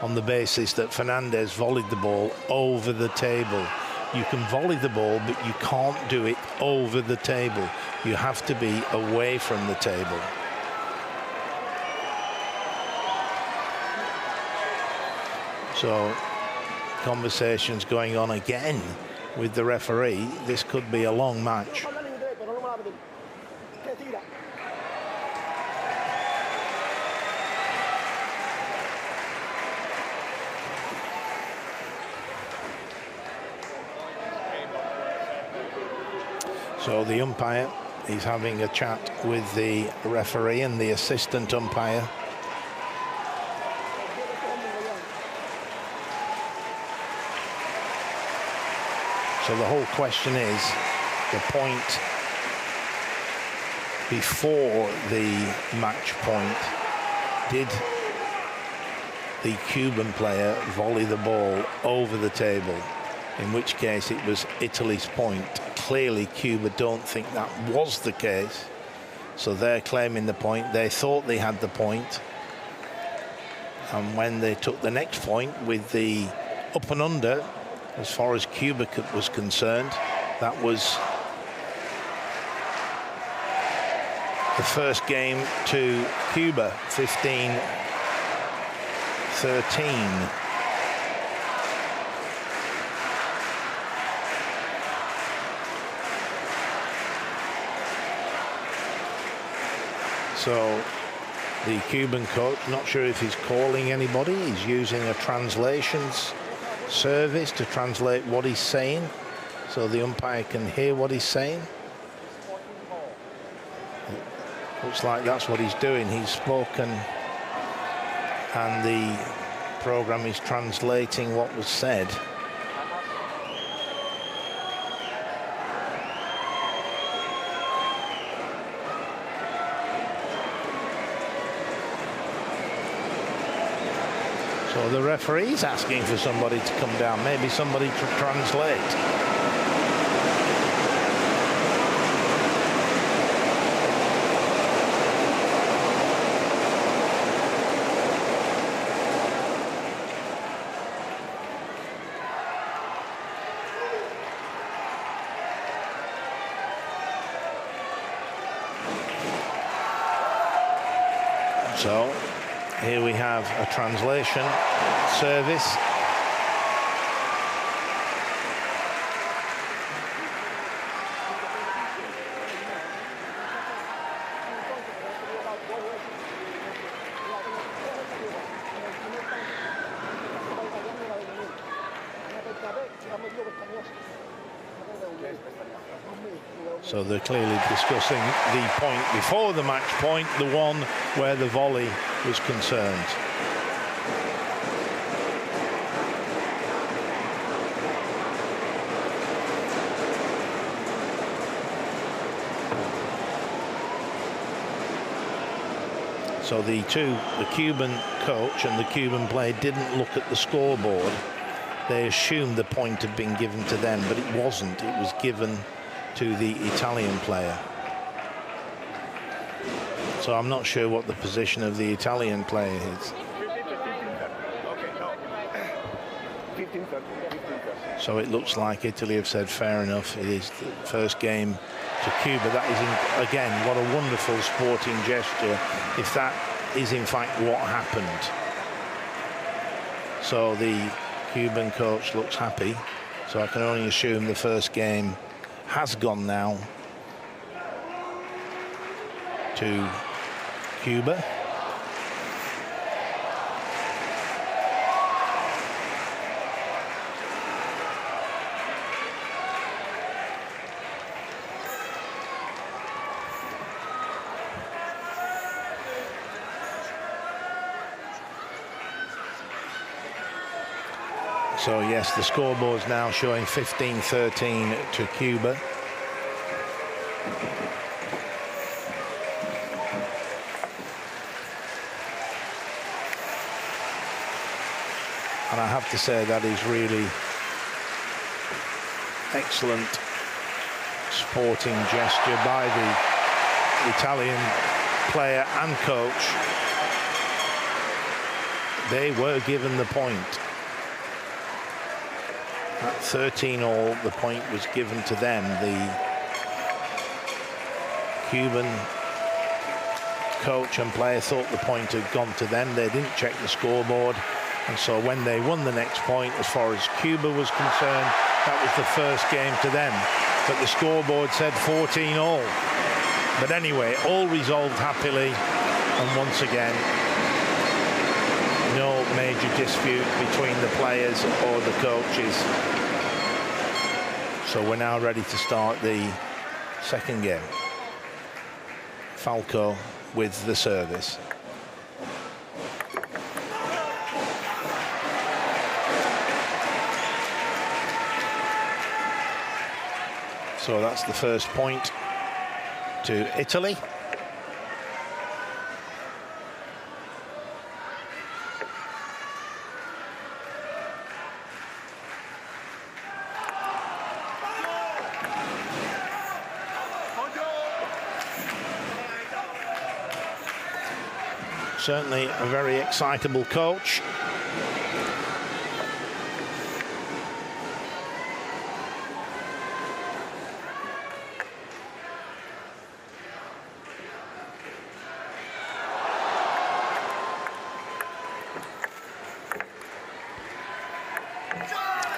on the basis that Fernandez volleyed the ball over the table. You can volley the ball, but you can't do it over the table. You have to be away from the table. So conversations going on again with the referee. This could be a long match. So the umpire, he's having a chat with the referee and the assistant umpire. So the whole question is the point before the match point. Did the Cuban player volley the ball over the table? In which case it was Italy's point. Clearly Cuba don't think that was the case, so they're claiming the point. They thought they had the point, and when they took the next point with the up and under, as far as Cuba was concerned, that was the first game to Cuba, 15-13. So the Cuban coach, not sure if he's calling anybody, he's using a translations service to translate what he's saying, so the umpire can hear what he's saying. Looks like that's what he's doing. He's spoken and the program is translating what was said. So the referee's asking for somebody to come down, maybe somebody to translate. So here we have a translation service. So they're clearly discussing the point before the match point, the one where the volley was concerned. So the Cuban coach and the Cuban player didn't look at the scoreboard. They assumed the point had been given to them, but it wasn't. It was given to the Italian player. So I'm not sure what the position of the Italian player is. So it looks like Italy have said fair enough. It is the first game to Cuba. That is, again, what a wonderful sporting gesture, if that is in fact what happened. So the Cuban coach looks happy. So I can only assume the first game has gone now to Cuba. So yes, the scoreboard's now showing 15-13 to Cuba. And I have to say that is really excellent sporting gesture by the Italian player and coach. They were given the point. At 13-all, the point was given to them. The Cuban coach and player thought the point had gone to them. They didn't check the scoreboard. And so when they won the next point, as far as Cuba was concerned, that was the first game to them. But the scoreboard said 14-all. But anyway, all resolved happily. And once again, no major dispute between the players or the coaches. So we're now ready to start the second game. Falco with the service. So that's the first point to Italy. Certainly a very excitable coach.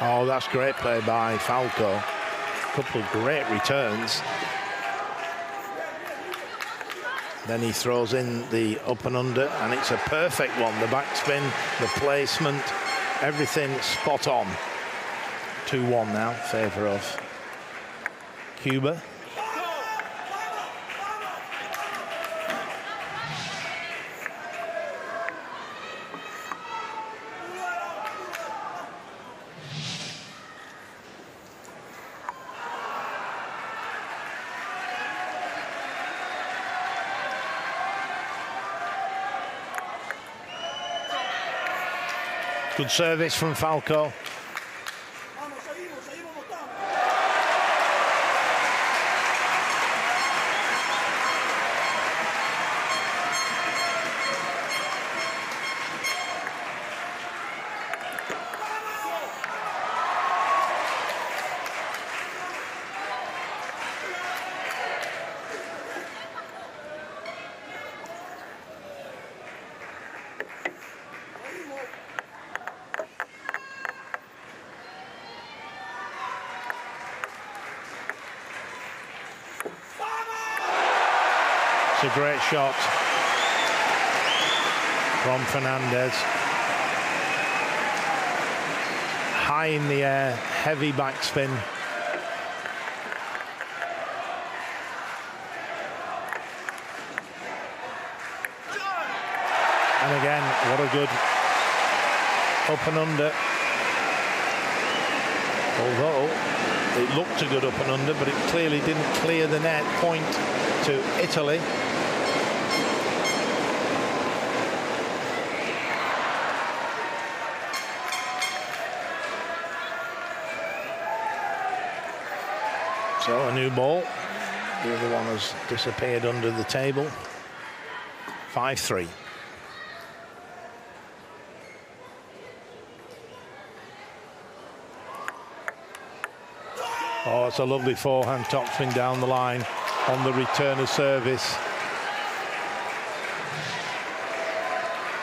Oh, that's great play by Falco. A couple of great returns. Then he throws in the up and under, and it's a perfect one. The backspin, the placement, everything spot on. 2-1 now, favour of Cuba. Good service from Falco. It's a great shot from Fernandez. High in the air, heavy backspin. And again, what a good up and under. Although it looked a good up and under, but it clearly didn't clear the net. Point to Italy. So a new ball. The other one has disappeared under the table. 5-3. Oh, it's a lovely forehand topspin down the line on the return of service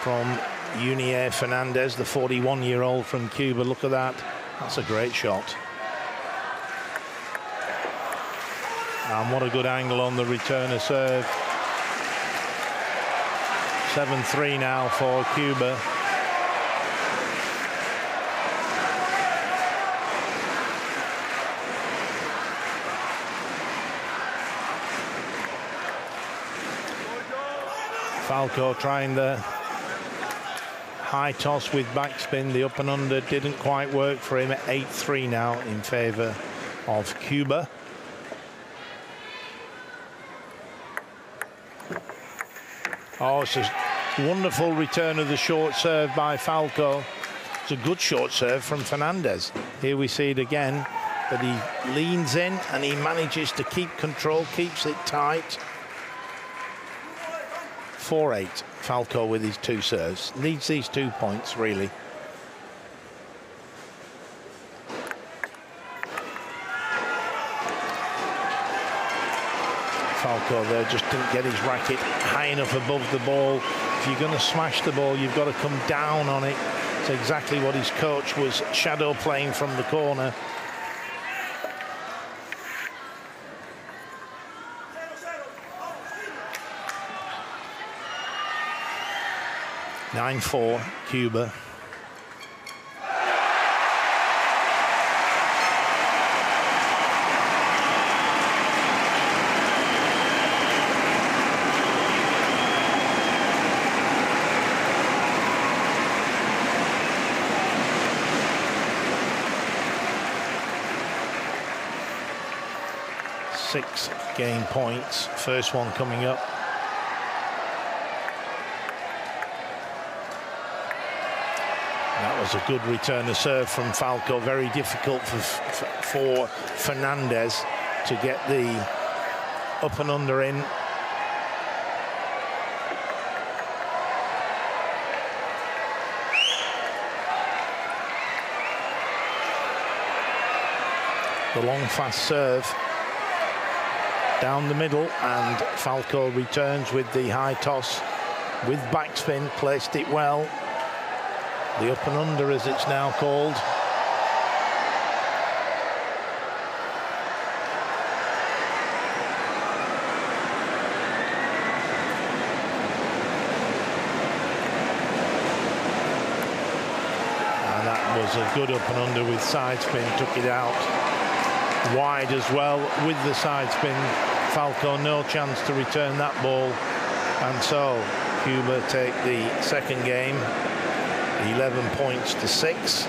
from Unier Fernandez, the 41-year-old from Cuba. Look at that. That's a great shot. And what a good angle on the return of serve. 7-3 now for Cuba. Falco trying the high toss with backspin. The up and under didn't quite work for him. At 8-3 now in favor of Cuba. Oh, it's a wonderful return of the short serve by Falco. It's a good short serve from Fernandez. Here we see it again, but he leans in and he manages to keep control, keeps it tight. 4-8, Falco with his two serves. Needs these 2 points, really. Falco there just didn't get his racket high enough above the ball. If you're going to smash the ball, you've got to come down on it. It's exactly what his coach was shadow playing from the corner. (9-4) Cuba. Six game points. First one coming up. That was a good return of serve from Falco. Very difficult for Fernandez to get the up and under in. The long fast serve down the middle, and Falco returns with the high toss with backspin, placed it well. The up and under, as it's now called. And that was a good up and under with side spin, took it out wide as well with the side spin. Falco no chance to return that ball, and so Cuba take the second game, 11 points to 6.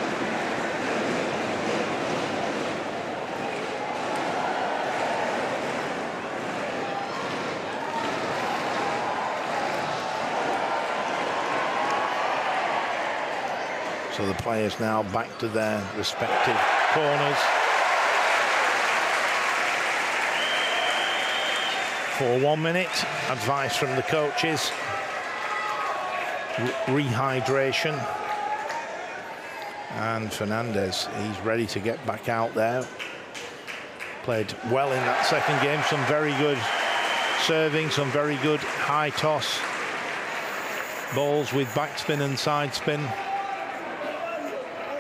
So the players now back to their respective corners. For 1 minute, advice from the coaches. Rehydration. And Fernandez, he's ready to get back out there. Played well in that second game, some very good serving, some very good high toss balls with backspin and side spin.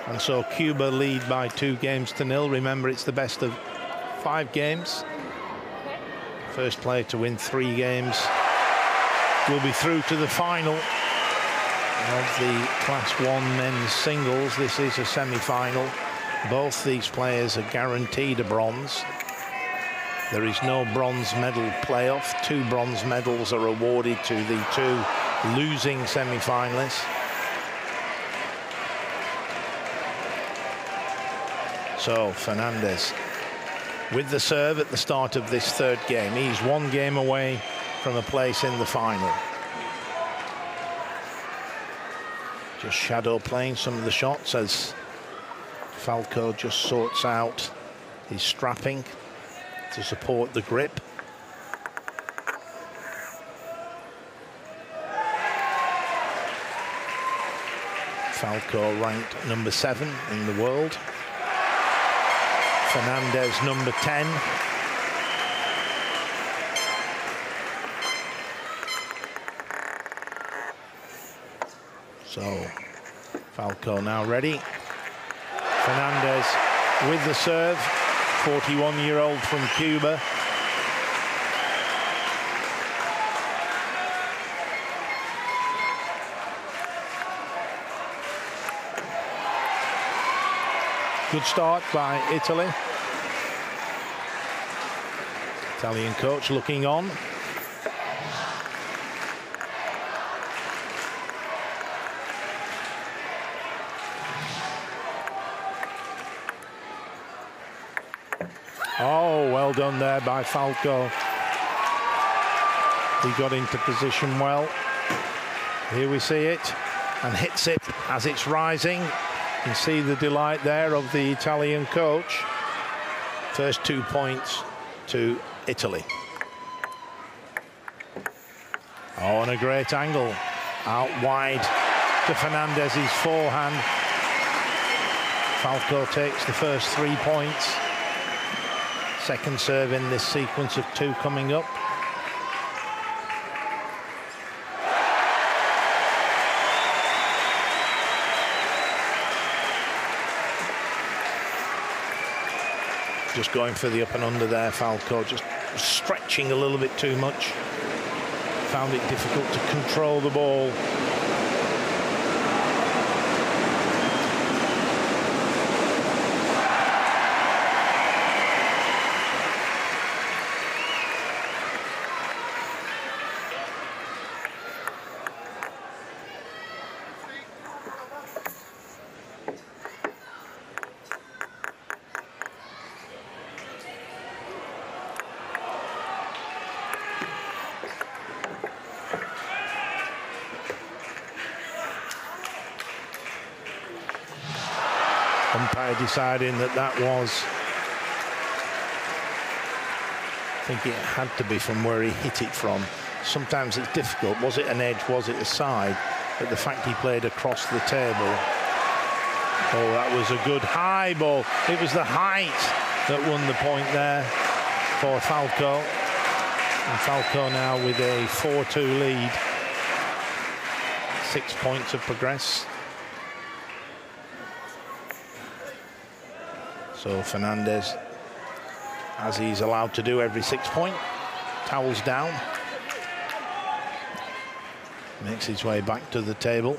And so Cuba lead by 2-0. Remember, it's the best of 5 games. First player to win 3 games will be through to the final of the Class 1 men's singles. This is a semi-final. Both these players are guaranteed a bronze. There is no bronze medal playoff. 2 bronze medals are awarded to the 2 losing semi-finalists. So Fernandez with the serve at the start of this 3rd game. He's 1 game away from a place in the final. Just Chateau playing some of the shots as Falco just sorts out his strapping to support the grip. Falco ranked number 7 in the world. Fernandez number 10. So Falco now ready. Fernandez with the serve, 41-year-old from Cuba. Good start by Italy. Italian coach looking on. Oh, well done there by Falco. He got into position well. Here we see it, and hits it as it's rising. You can see the delight there of the Italian coach. First 2 points to Italy. Oh, and a great angle. Out wide to Fernandez's forehand. Falco takes the first 3 points. Second serve in this sequence of 2 coming up. Just going for the up and under there, Falco, just stretching a little bit too much. Found it difficult to control the ball. Umpire deciding that was, I think it had to be from where he hit it from. Sometimes it's difficult. Was it an edge? Was it a side? But the fact he played across the table. Oh, that was a good high ball. It was the height that won the point there for Falco. And Falco now with a 4-2 lead. 6 points have progressed. So Fernandez, as he's allowed to do every 6 point, towels down, makes his way back to the table.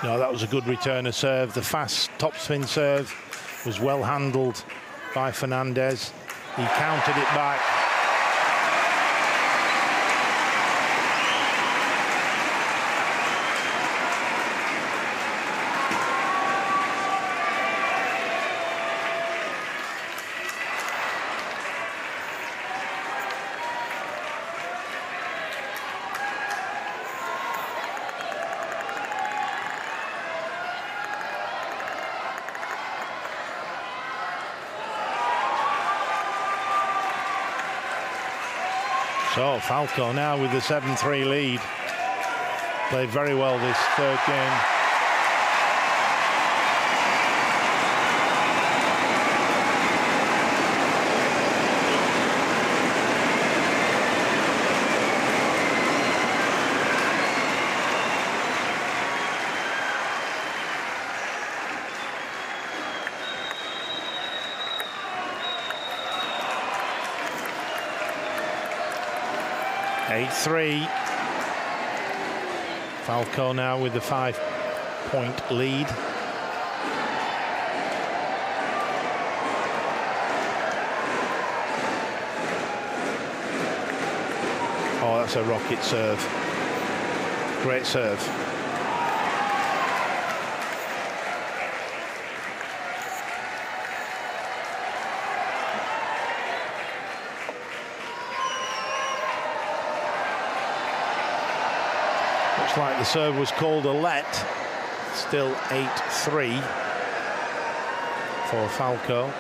No, that was a good return of serve. The fast topspin serve was well handled by Fernandez. He countered it back. So Falco now with the 7-3 lead. Played very well this third game. Three. Falco now with the 5-point lead. Oh, that's a rocket serve. Great serve. Looks like the serve was called a let. Still 8-3 for Falco.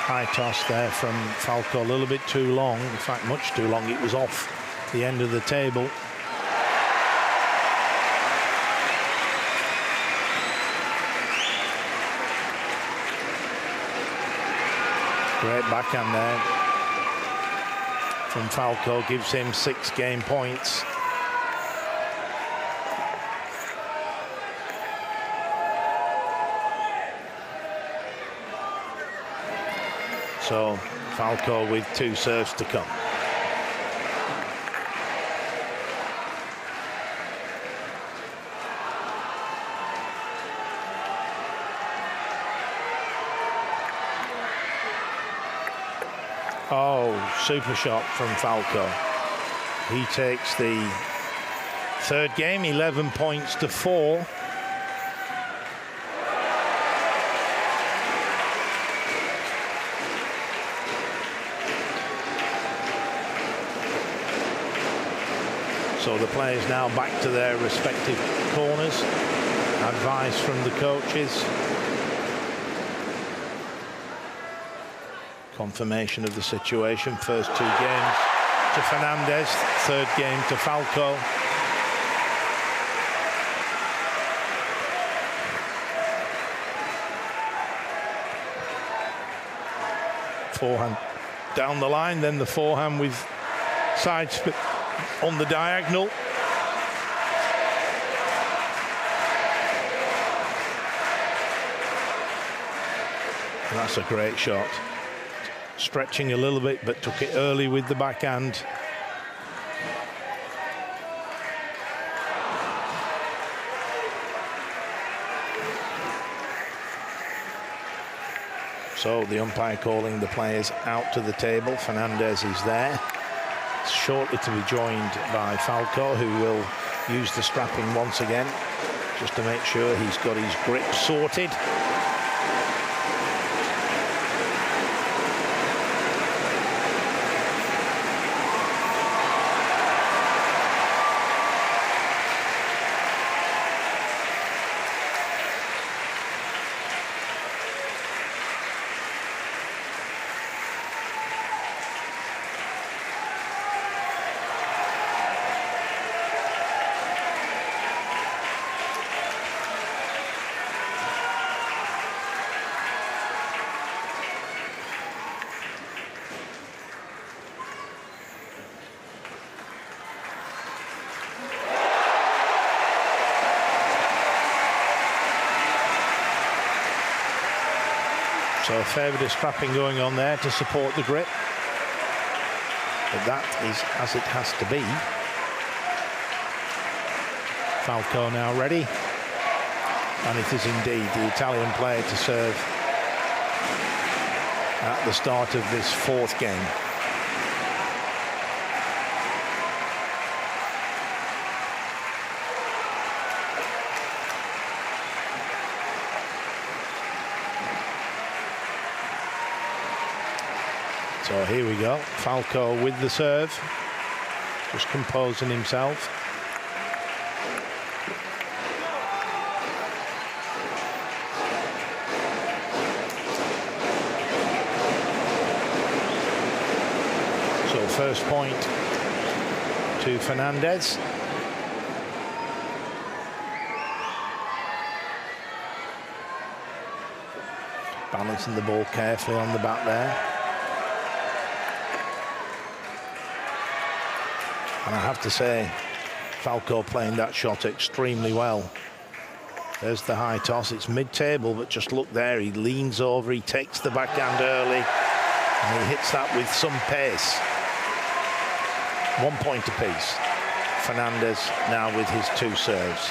High toss there from Falco, a little bit too long. In fact, much too long. It was off the end of the table. Great backhand there from Falco, gives him 6 game points. So Falco with 2 serves to come. Oh, super shot from Falco. He takes the third game, 11 points to 4. So the players now back to their respective corners. Advice from the coaches. Confirmation of the situation. First 2 games to Fernandez, third game to Falco. Forehand down the line, then the forehand with side spin on the diagonal. And that's a great shot. Stretching a little bit, but took it early with the backhand. So the umpire calling the players out to the table. Fernandez is there, shortly to be joined by Falco, who will use the strapping once again, just to make sure he's got his grip sorted. So a fair bit of scrapping going on there to support the grip. But that is as it has to be. Falco now ready. And it is indeed the Italian player to serve at the start of this fourth game. So here we go, Falco with the serve, just composing himself. So first point to Fernandez. Balancing the ball carefully on the back there. And I have to say, Falco playing that shot extremely well. There's the high toss, it's mid-table, but just look there, he leans over, he takes the backhand early, and he hits that with some pace. 1 point apiece. Fernandez now with his two serves.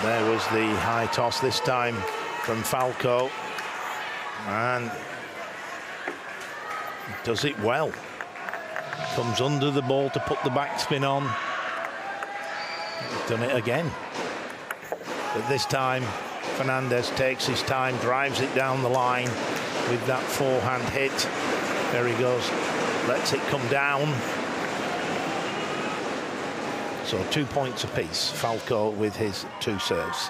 There was the high toss this time from Falco, and does it well. Comes under the ball to put the backspin on. He's done it again. But this time, Fernandez takes his time, drives it down the line with that forehand hit. There he goes, lets it come down. So 2 points apiece, Falco with his two serves.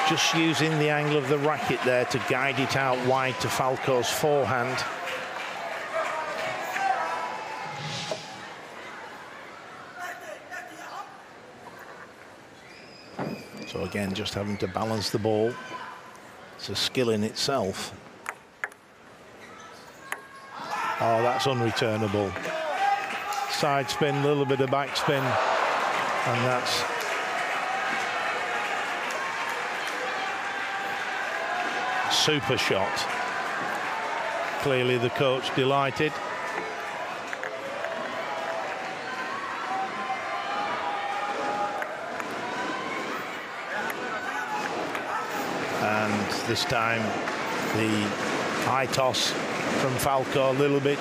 Just using the angle of the racket there to guide it out wide to Falco's forehand. So again, just having to balance the ball. It's a skill in itself. Oh, that's unreturnable. Side spin, a little bit of backspin, and that's super shot. Clearly the coach delighted. And this time the high toss from Falco, a little bit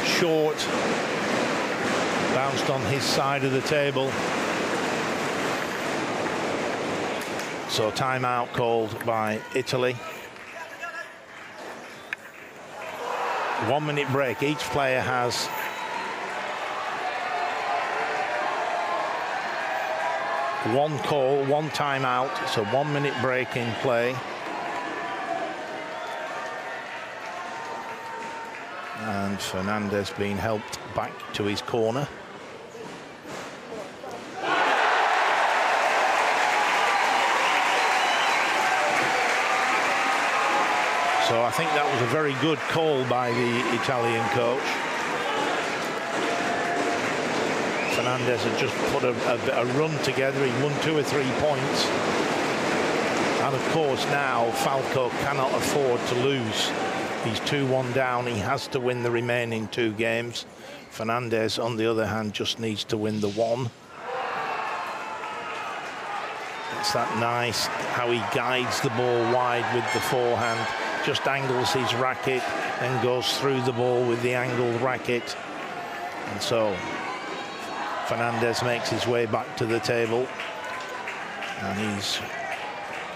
short, bounced on his side of the table. So timeout called by Italy. 1 minute break. Each player has one call, one timeout, so 1 minute break in play. And Fernandez being helped back to his corner. So I think that was a very good call by the Italian coach. Fernandez had just put a run together. He won 2 or 3 points. And of course now Falco cannot afford to lose. He's 2-1 down. He has to win the remaining 2 games. Fernandez, on the other hand, just needs to win the 1. It's that nice how he guides the ball wide with the forehand. Just angles his racket and goes through the ball with the angled racket. And so Fernandez makes his way back to the table. And he's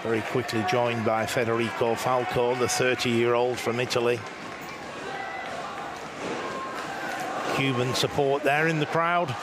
very quickly joined by Federico Falco, the 30-year-old from Italy. Cuban support there in the crowd.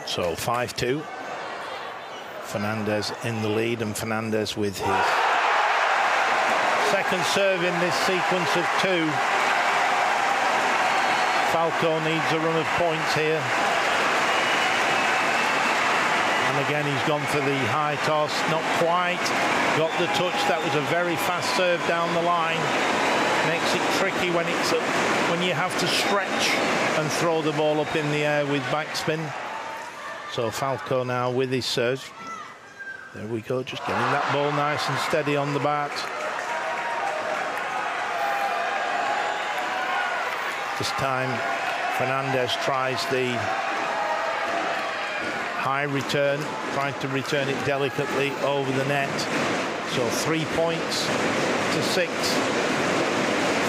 So 5-2. Fernandez in the lead, and Fernandez with his second serve in this sequence of 2. Falco needs a run of points here. And again, he's gone for the high toss, not quite got the touch. That was a very fast serve down the line. Makes it tricky when you have to stretch and throw the ball up in the air with backspin. So Falco now with his serve. There we go, just getting that ball nice and steady on the bat. This time Fernandez tries the high return, trying to return it delicately over the net. So 3 points to 6.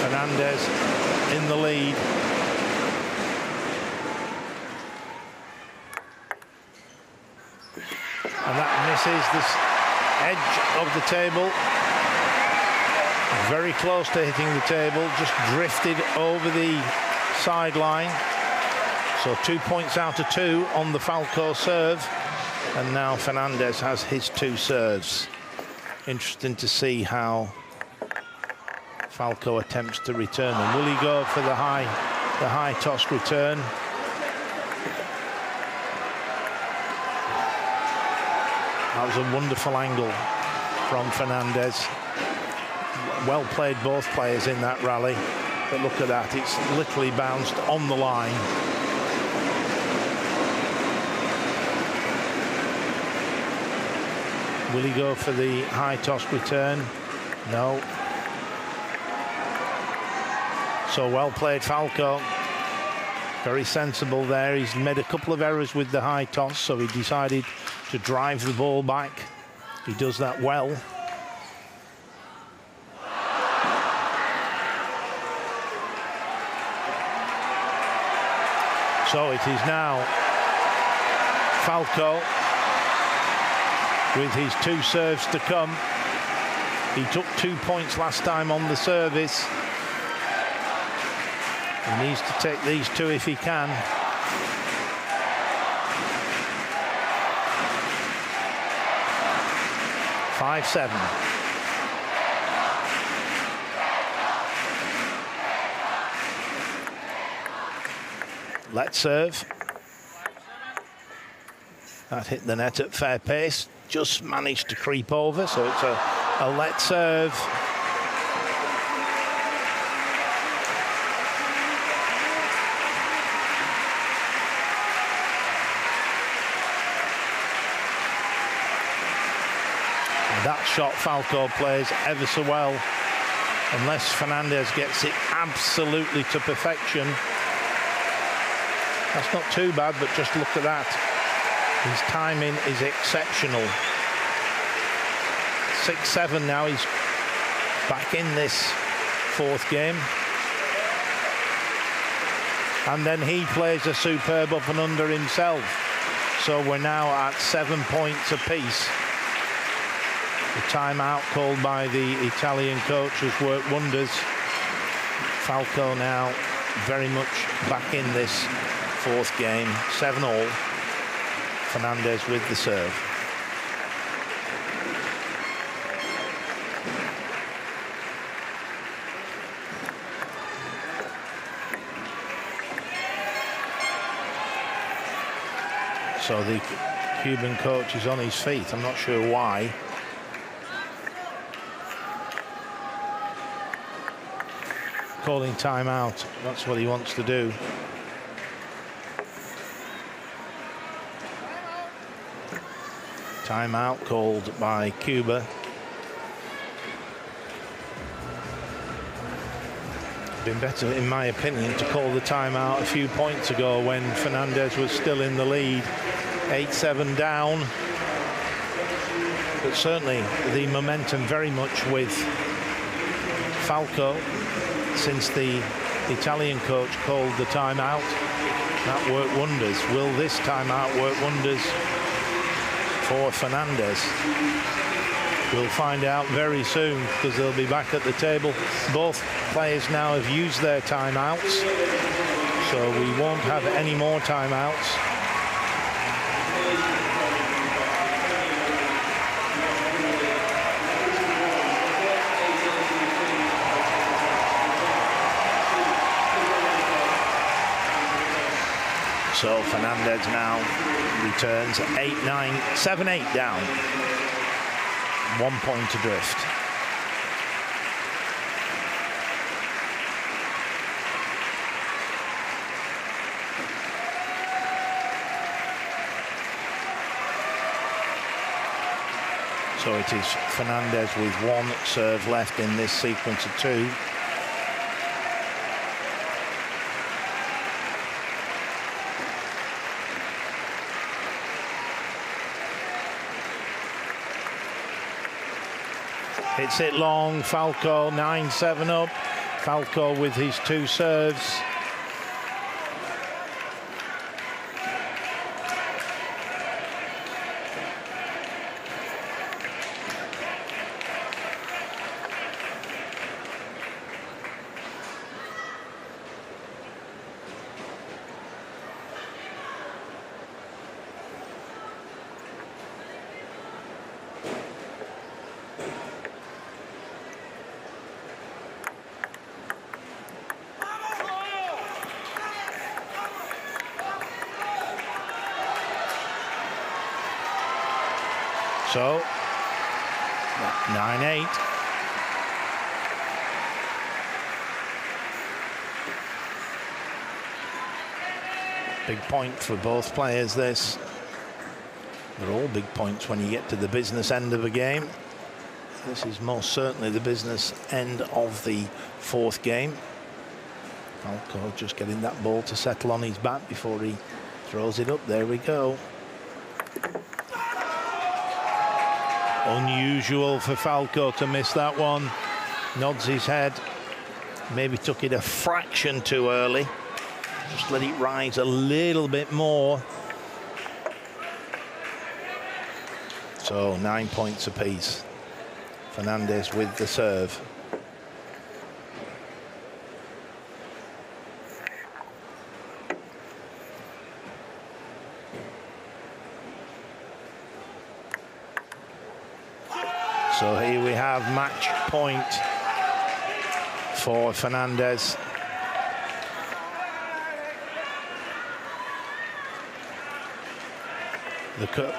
Fernandez in the lead. And that misses this edge of the table. Very close to hitting the table, just drifted over the sideline. So 2 points out of 2 on the Falco serve. And now Fernandez has his 2 serves. Interesting to see how Falco attempts to return them. Will he go for the high toss return? That was a wonderful angle from Fernandez. Well played, both players in that rally. But look at that, it's literally bounced on the line. Will he go for the high toss return? No. So well played, Falco. Very sensible there. He's made a couple of errors with the high toss, so he decided to drive the ball back. He does that well. So it is now Falco with his 2 serves to come. He took 2 points last time on the service. He needs to take these 2 if he can. Five, 7. Let serve. That hit the net at fair pace. Just managed to creep over, so it's a let serve. That shot Falco plays ever so well, unless Fernandez gets it absolutely to perfection. That's not too bad, but just look at that. His timing is exceptional. 6-7 now, he's back in this 4th game. And then he plays a superb up and under himself. So we're now at 7 points apiece. The timeout called by the Italian coach has worked wonders. Falco now very much back in this 4th game, 7-all. Fernandez with the serve. So the Cuban coach is on his feet. I'm not sure why. Calling timeout. That's what he wants to do. Timeout called by Cuba. Been better, in my opinion, to call the timeout a few points ago when Fernandez was still in the lead, 8-7 down. But certainly the momentum very much with Falco since the Italian coach called the timeout. That worked wonders. Will this timeout work wonders for Fernandez? We'll find out very soon, because they'll be back at the table. Both players now have used their timeouts, so we won't have any more timeouts. So Fernandez now returns 8-9, 7-8 down. 1 point adrift. So it is Fernandez with one serve left in this sequence of two. Hits it long, Falco 9-7 up. Falco with his two serves. So 9-8. Big point for both players, this. They're all big points when you get to the business end of a game. This is most certainly the business end of the fourth game. Falco just getting that ball to settle on his bat before he throws it up. There we go. Unusual for Falco to miss that one. Nods his head. Maybe took it a fraction too early. Just let it rise a little bit more. So 9 points apiece. Fernandez with the serve. So here we have match point for Fernandez.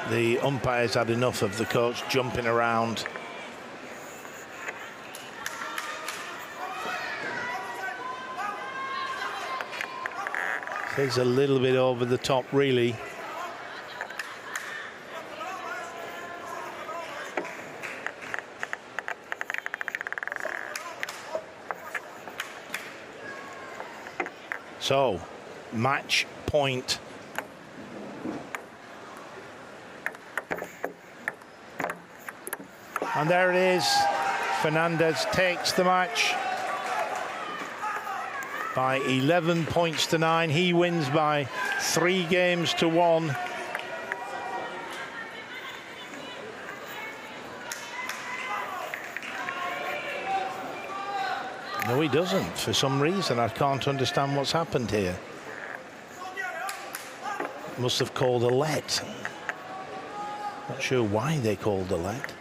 The umpires had enough of the coach jumping around. He's a little bit over the top, really. So, match point. And there it is. Fernandez takes the match by 11 points to 9. He wins by 3 games to 1. No, he doesn't. For some reason, I can't understand what's happened here. Must have called a let. Not sure why they called a let.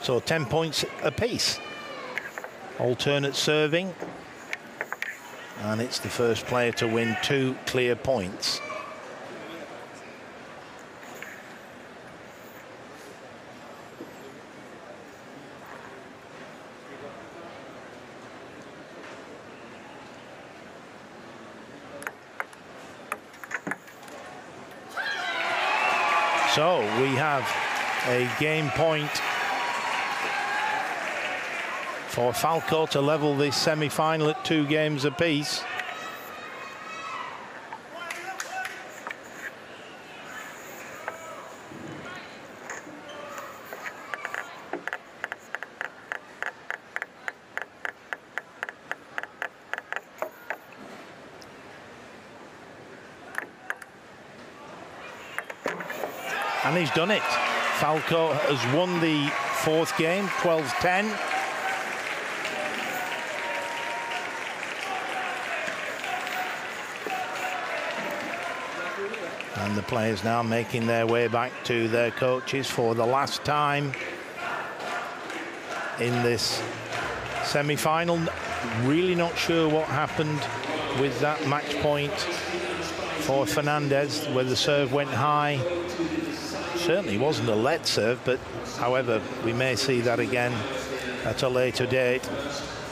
So 10 points apiece. Alternate serving. And it's the first player to win 2 clear points. So we have a game point for Falco to level this semi-final at 2 games apiece. And he's done it. Falco has won the 4th game, 12-10. And the players now making their way back to their coaches for the last time in this semi-final. Really not sure what happened with that match point for Fernandez, where the serve went high. Certainly wasn't a let serve, but however, we may see that again at a later date.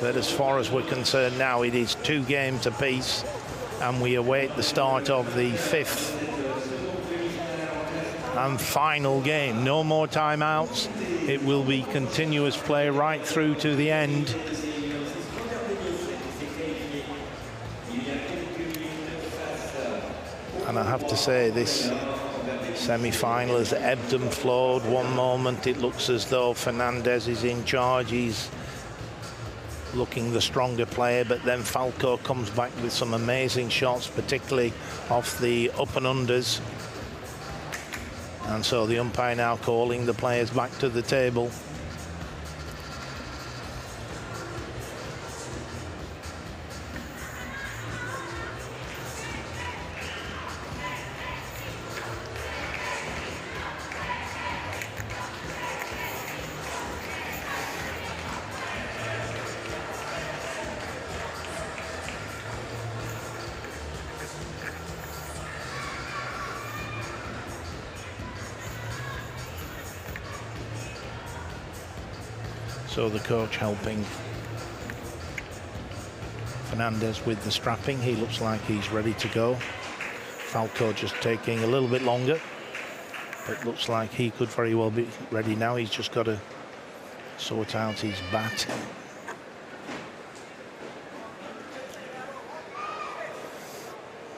But as far as we're concerned now, it is 2 games apiece, and we await the start of the 5th and final game. No more timeouts. It will be continuous play right through to the end. And I have to say, this semi-final has ebbed and flowed. One moment it looks as though Fernandez is in charge. He's looking the stronger player, but then Falco comes back with some amazing shots, particularly off the up and unders. And so the umpire now calling the players back to the table. So the coach helping Fernandez with the strapping. He looks like he's ready to go. Falco just taking a little bit longer, but looks like he could very well be ready now. He's just got to sort out his bat.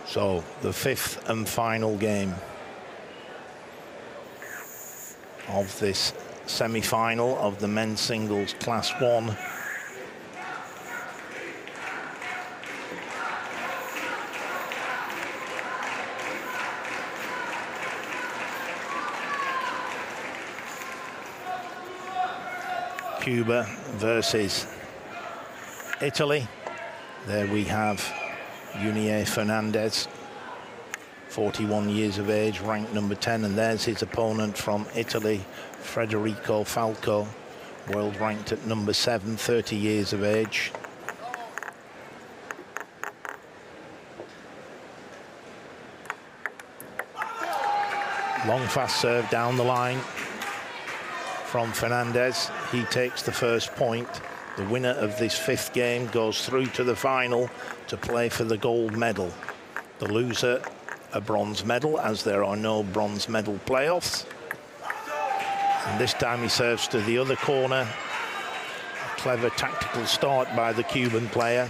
So the 5th and final game of this semi-final of the men's singles Class 1. Cuba versus Italy. There we have Junior Fernandez, 41 years of age, ranked number 10, and there's his opponent from Italy, Federico Falco, world ranked at number 7, 30 years of age. Long fast serve down the line from Fernandez. He takes the first point. The winner of this 5th game goes through to the final to play for the gold medal. The loser, a bronze medal, as there are no bronze medal playoffs. And this time he serves to the other corner. A clever tactical start by the Cuban player.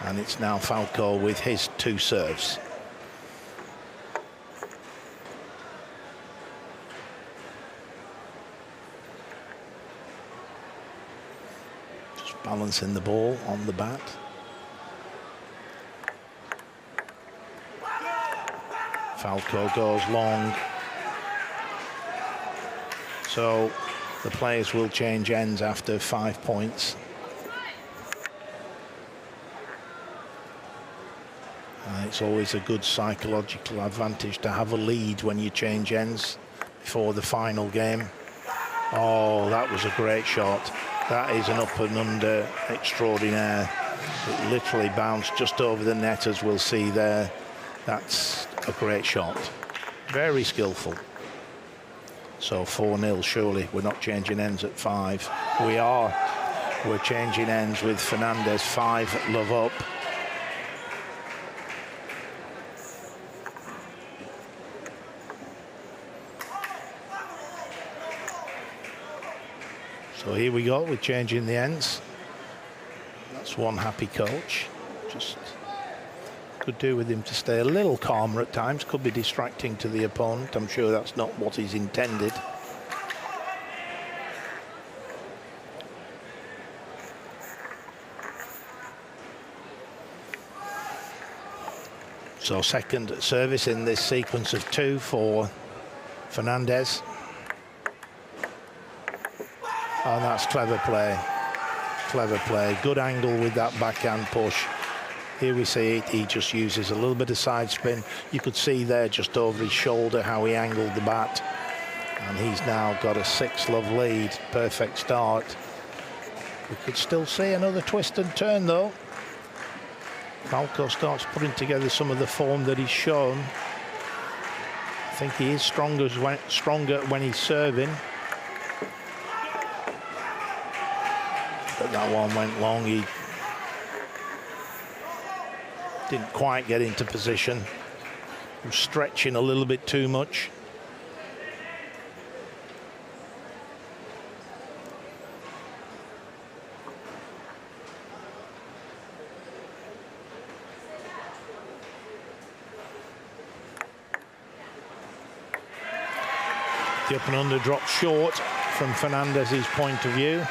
And it's now Falco with his 2 serves. Just balancing the ball on the bat. Falco goes long. So the players will change ends after 5 points. It's always a good psychological advantage to have a lead when you change ends before the final game. Oh, that was a great shot. That is an up and under extraordinaire. It literally bounced just over the net, as we'll see there. That's a great shot. Very skillful. So 4-0, surely. We're not changing ends at 5. We are. We're changing ends with Fernandez 5 love up. So here we go, we're changing the ends. That's one happy coach. Just could do with him to stay a little calmer at times. Could be distracting to the opponent. I'm sure that's not what he's intended. So second service in this sequence of 2 for Fernandez. Oh, that's clever play. Clever play. Good angle with that backhand push. Here we see it, he just uses a little bit of side spin. You could see there just over his shoulder how he angled the bat. And he's now got a 6-love lead. Perfect start. We could still see another twist and turn though. Falco starts putting together some of the form that he's shown. I think he is stronger when he's serving. But that one went long. He didn't quite get into position. He was stretching a little bit too much. The up and under dropped short from Fernandez's point of view.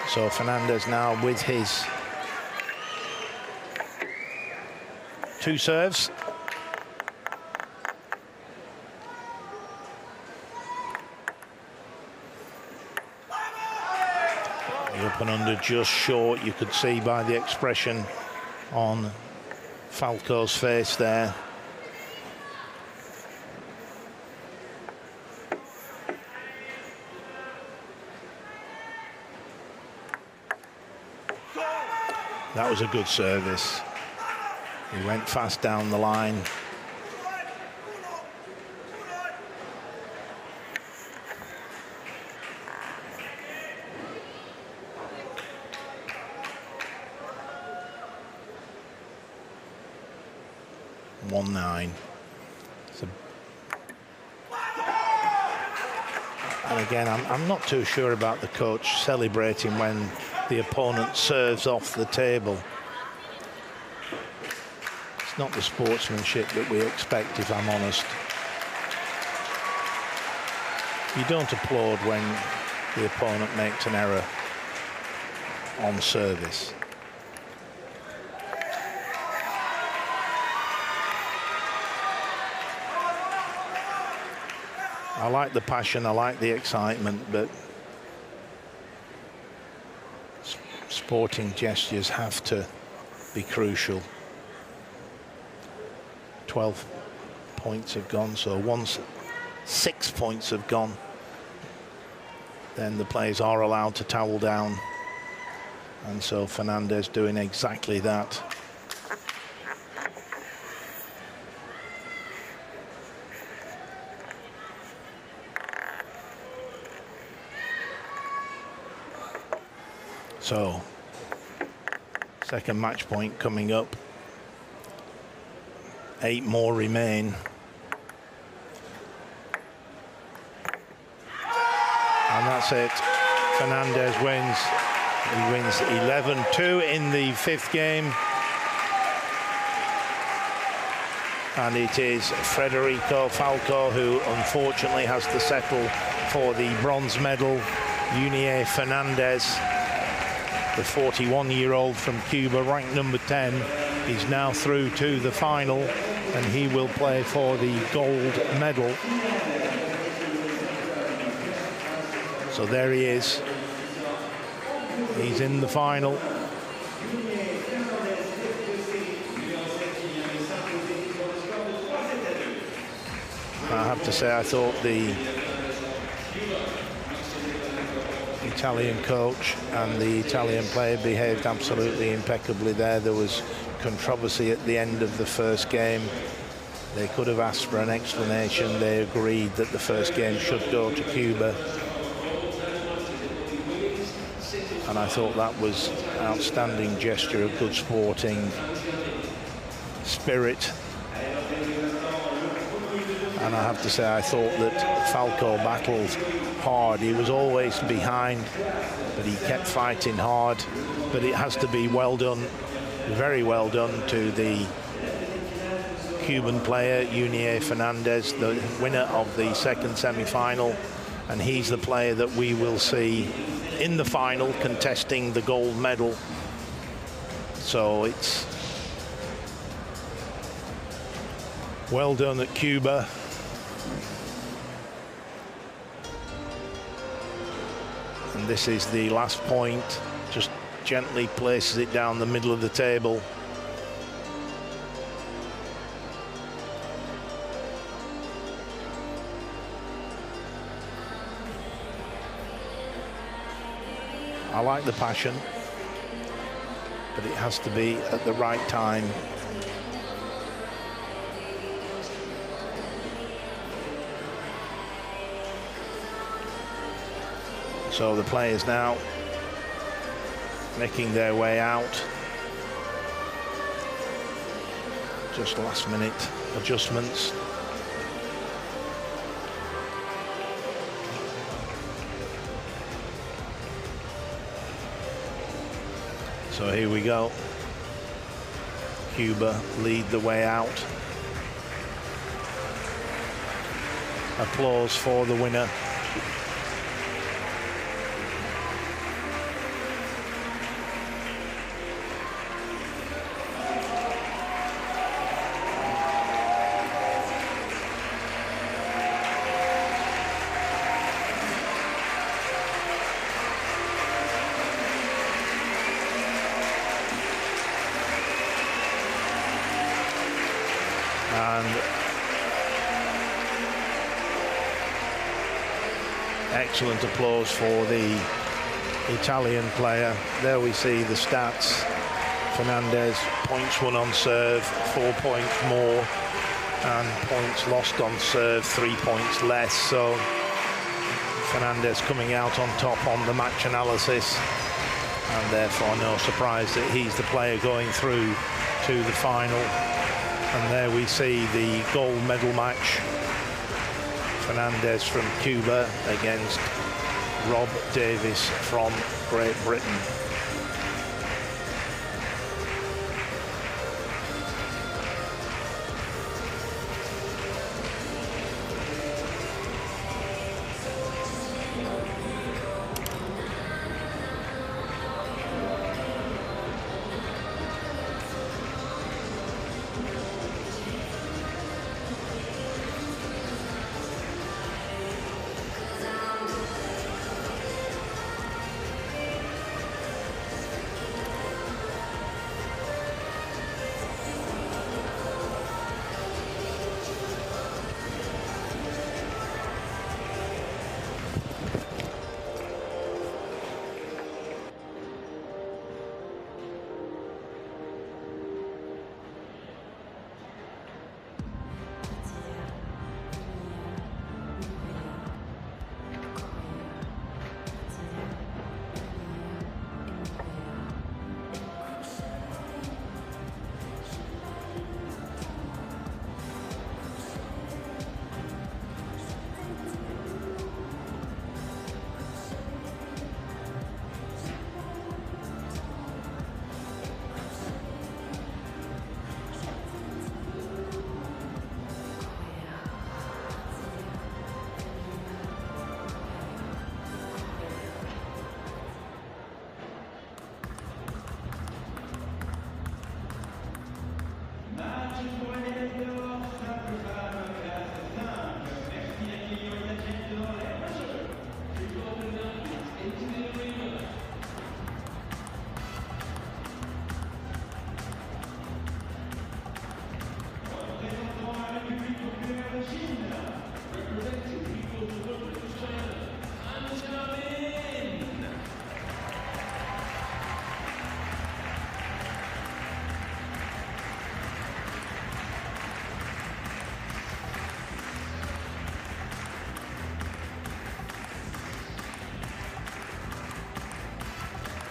So Fernandez now with his 2 serves. The up and under just short. You could see by the expression on Falco's face there. That was a good service. He went fast down the line. (1-9). And again, I'm not too sure about the coach celebrating when the opponent serves off the table. It's not the sportsmanship that we expect, if I'm honest. You don't applaud when the opponent makes an error on service. I like the passion, I like the excitement, but sporting gestures have to be crucial. 12 points have gone, so once 6 points have gone, then the players are allowed to towel down. And so Fernandez doing exactly that. So, second match point coming up. 8 more remain. And that's it. Fernandez wins. He wins 11-2 in the 5th game. And it is Federico Falco who unfortunately has to settle for the bronze medal. Junior Fernandez, the 41-year-old from Cuba, ranked number 10, is now through to the final, and he will play for the gold medal. So there he is. He's in the final. I have to say, I thought the Italian coach and the Italian player behaved absolutely impeccably there. There was controversy at the end of the first game. They could have asked for an explanation. They agreed that the first game should go to Cuba. And I thought that was an outstanding gesture of good sporting spirit. And I have to say, I thought that Falco battled hard. He was always behind, but he kept fighting hard. But it has to be well done, very well done to the Cuban player, Junior Fernandez, the winner of the second semi-final. And he's the player that we will see in the final contesting the gold medal. So it's well done at Cuba. And this is the last point, just gently places it down the middle of the table. I like the passion, but it has to be at the right time. So the players now making their way out. Just last minute adjustments. So here we go. Cuba lead the way out. Applause for the winner. And excellent applause for the Italian player. There we see the stats. Fernandez, points won on serve, 4 points more, and points lost on serve, 3 points less. So Fernandez coming out on top on the match analysis, and therefore no surprise that he's the player going through to the final. And there we see the gold medal match. Fernandez from Cuba against Rob Davis from Great Britain.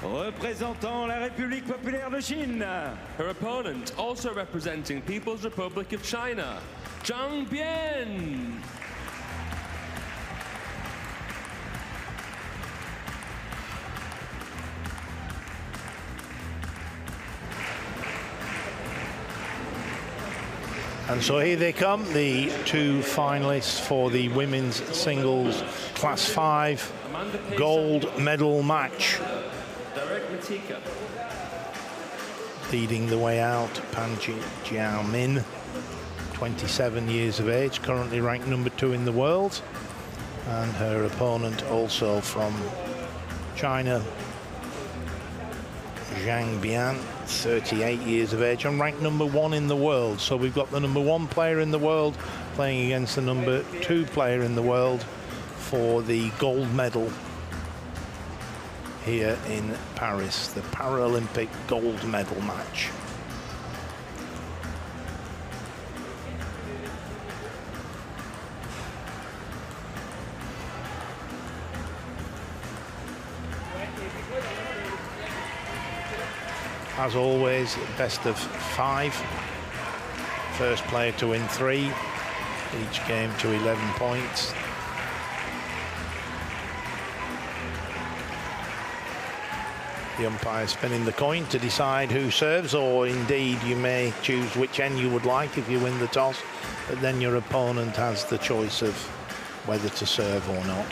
Représentant la République populaire de Chine. Her opponent, also representing People's Republic of China, Zhang Bian. And so here they come, the two finalists for the women's singles class 5 gold medal match. Leading the way out, Pan Jiao Min, 27 years of age, currently ranked number 2 in the world. And her opponent also from China, Zhang Bian, 38 years of age and ranked #1 in the world. So we've got the #1 player in the world playing against the #2 player in the world for the gold medal here in Paris, the Paralympic gold medal match. As always, best of 5. First player to win 3. Each game to 11 points. The umpire spinning the coin to decide who serves, or indeed you may choose which end you would like if you win the toss, but then your opponent has the choice of whether to serve or not.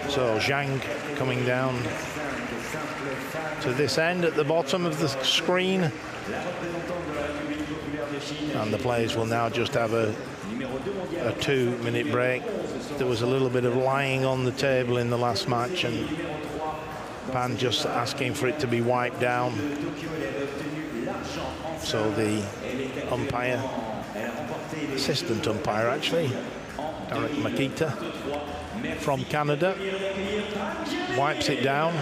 So Zhang coming down to this end at the bottom of the screen, and the players will now just have a 2-minute break. There was a little bit of lying on the table in the last match, and Pan just asking for it to be wiped down. So the umpire, assistant umpire actually, Derek Makita from Canada, wipes it down.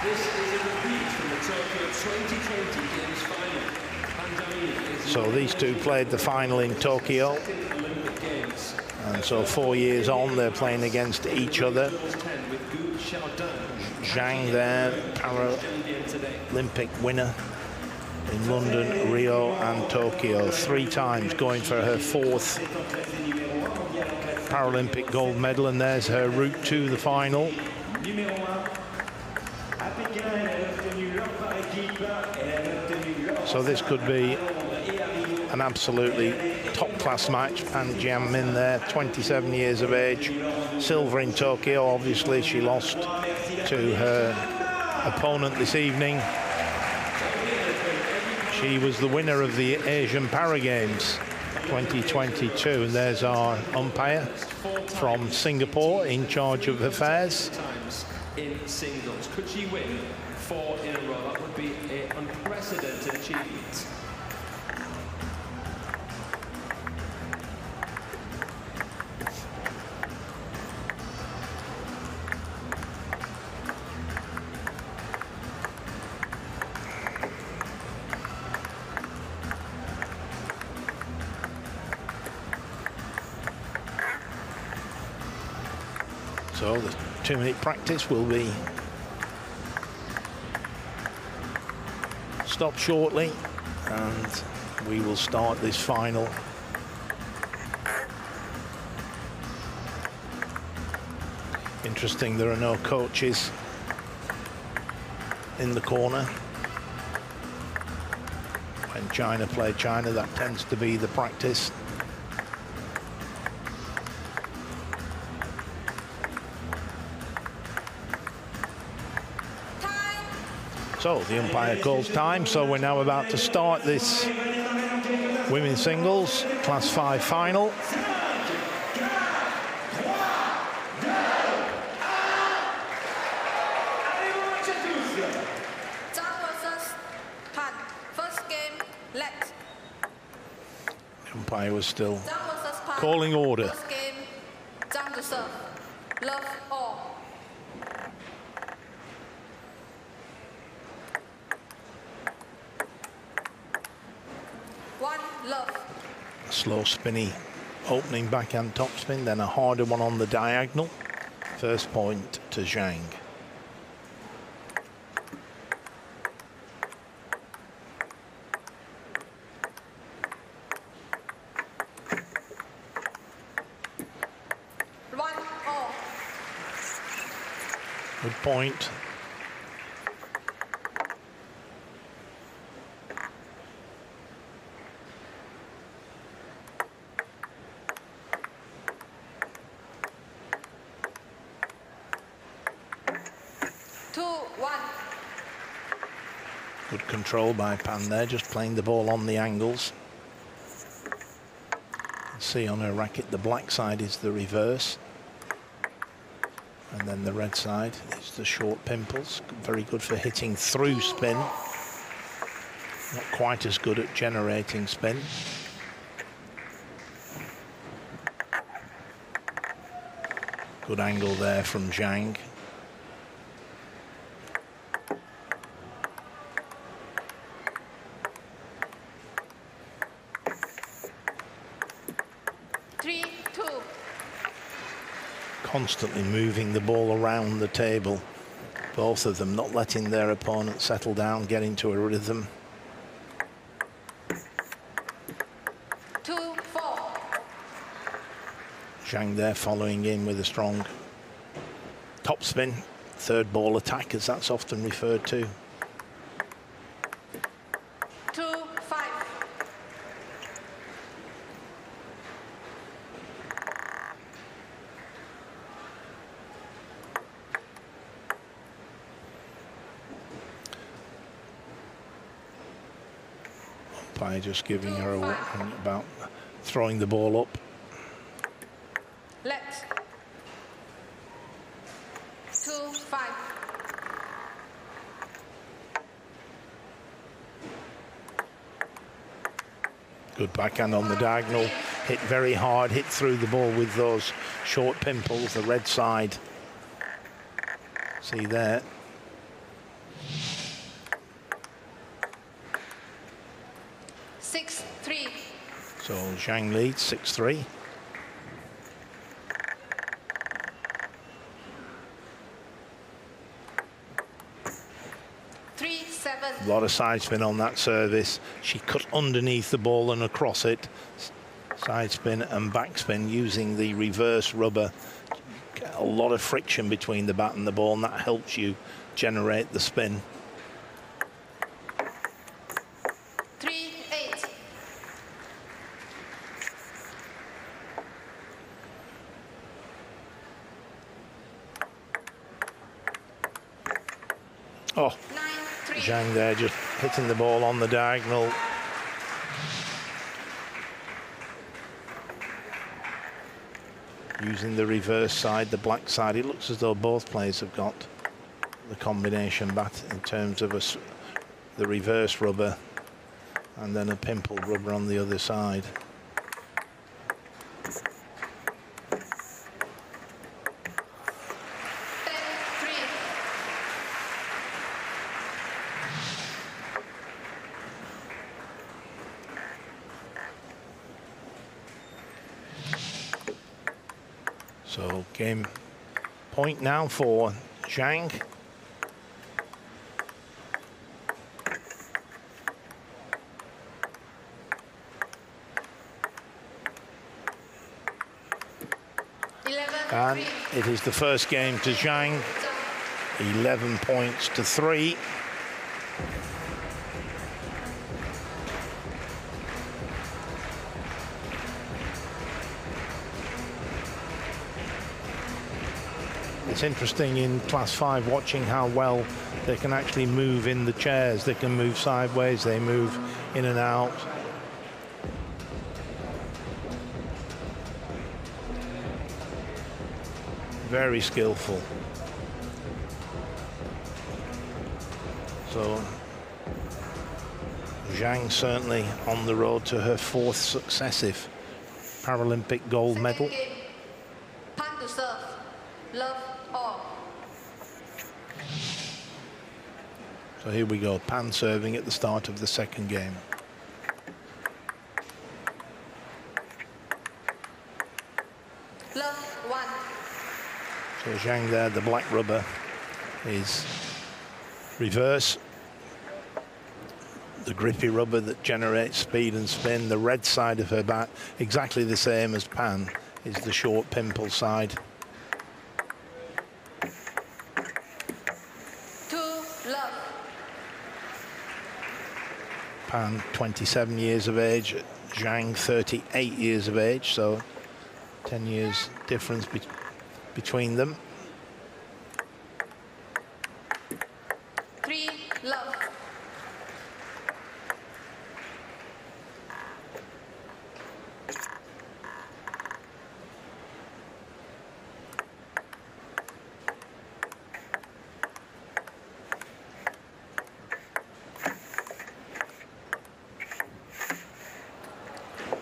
This is a repeat from the Tokyo 2020 Games final. So these two played the final in Tokyo, and so 4 years on they're playing against each other. Zhang there, Paralympic winner in London, Rio and Tokyo, 3 times, going for her 4th Paralympic gold medal, and there's her route to the final. So this could be an absolutely top-class match. Pan Jianmin there, 27 years of age, silver in Tokyo. Obviously she lost to her opponent this evening. She was the winner of the Asian Para Games 2022, and there's our umpire from Singapore in charge of affairs. In singles, could she win 4 in a row? That would be an unprecedented achievement. So the 2-minute practice will be stopped shortly, and we will start this final. Interesting, there are no coaches in the corner. When China play China, that tends to be the practice. So the umpire calls time, so we're now about to start this women's singles class 5 final. The umpire was still calling order. Love all. A slow spinny opening backhand topspin, then a harder one on the diagonal. First point to Zhang. Good point. Good control by Pan there, just playing the ball on the angles. See on her racket, the black side is the reverse. And then the red side is the short pimples. Very good for hitting through spin. Not quite as good at generating spin. Good angle there from Zhang. Constantly moving the ball around the table. Both of them not letting their opponent settle down, get into a rhythm. 2-4. Zhang there following in with a strong topspin. Third ball attack, as that's often referred to. 2-5. By just giving her a warning about throwing the ball up. Let. 2-5. Good backhand on the diagonal. Hit very hard, hit through the ball with those short pimples, the red side. See there. So Zhang leads 6-3. A lot of side spin on that service. She cut underneath the ball and across it. Side spin and backspin using the reverse rubber. Get a lot of friction between the bat and the ball, and that helps you generate the spin. 3-8. Oh, Zhang there just hitting the ball on the diagonal. Using the reverse side, the black side. It looks as though both players have got the combination bat in terms of the reverse rubber and then a pimple rubber on the other side. So game point now for Zhang. And it is the first game to Zhang. 11 points to 3. It's interesting in Class 5 watching how well they can actually move in the chairs. They can move sideways, they move in and out. Very skillful. So Zhang certainly on the road to her 4th successive Paralympic gold medal. Pan to serve. Love all. So here we go, Pan serving at the start of the second game. Love 1. So Zhang there, the black rubber is reverse. The grippy rubber that generates speed and spin. The red side of her bat, exactly the same as Pan, is the short pimple side. 2 love. Pan 27 years of age, Zhang 38 years of age, so 10 years difference between them. 3 love.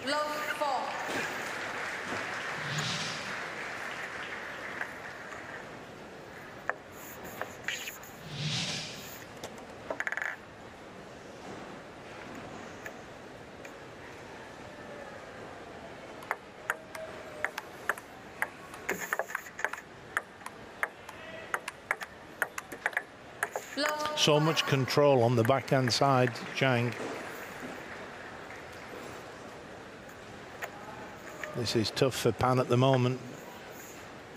love 4. So much control on the backhand side, Zhang. This is tough for Pan at the moment.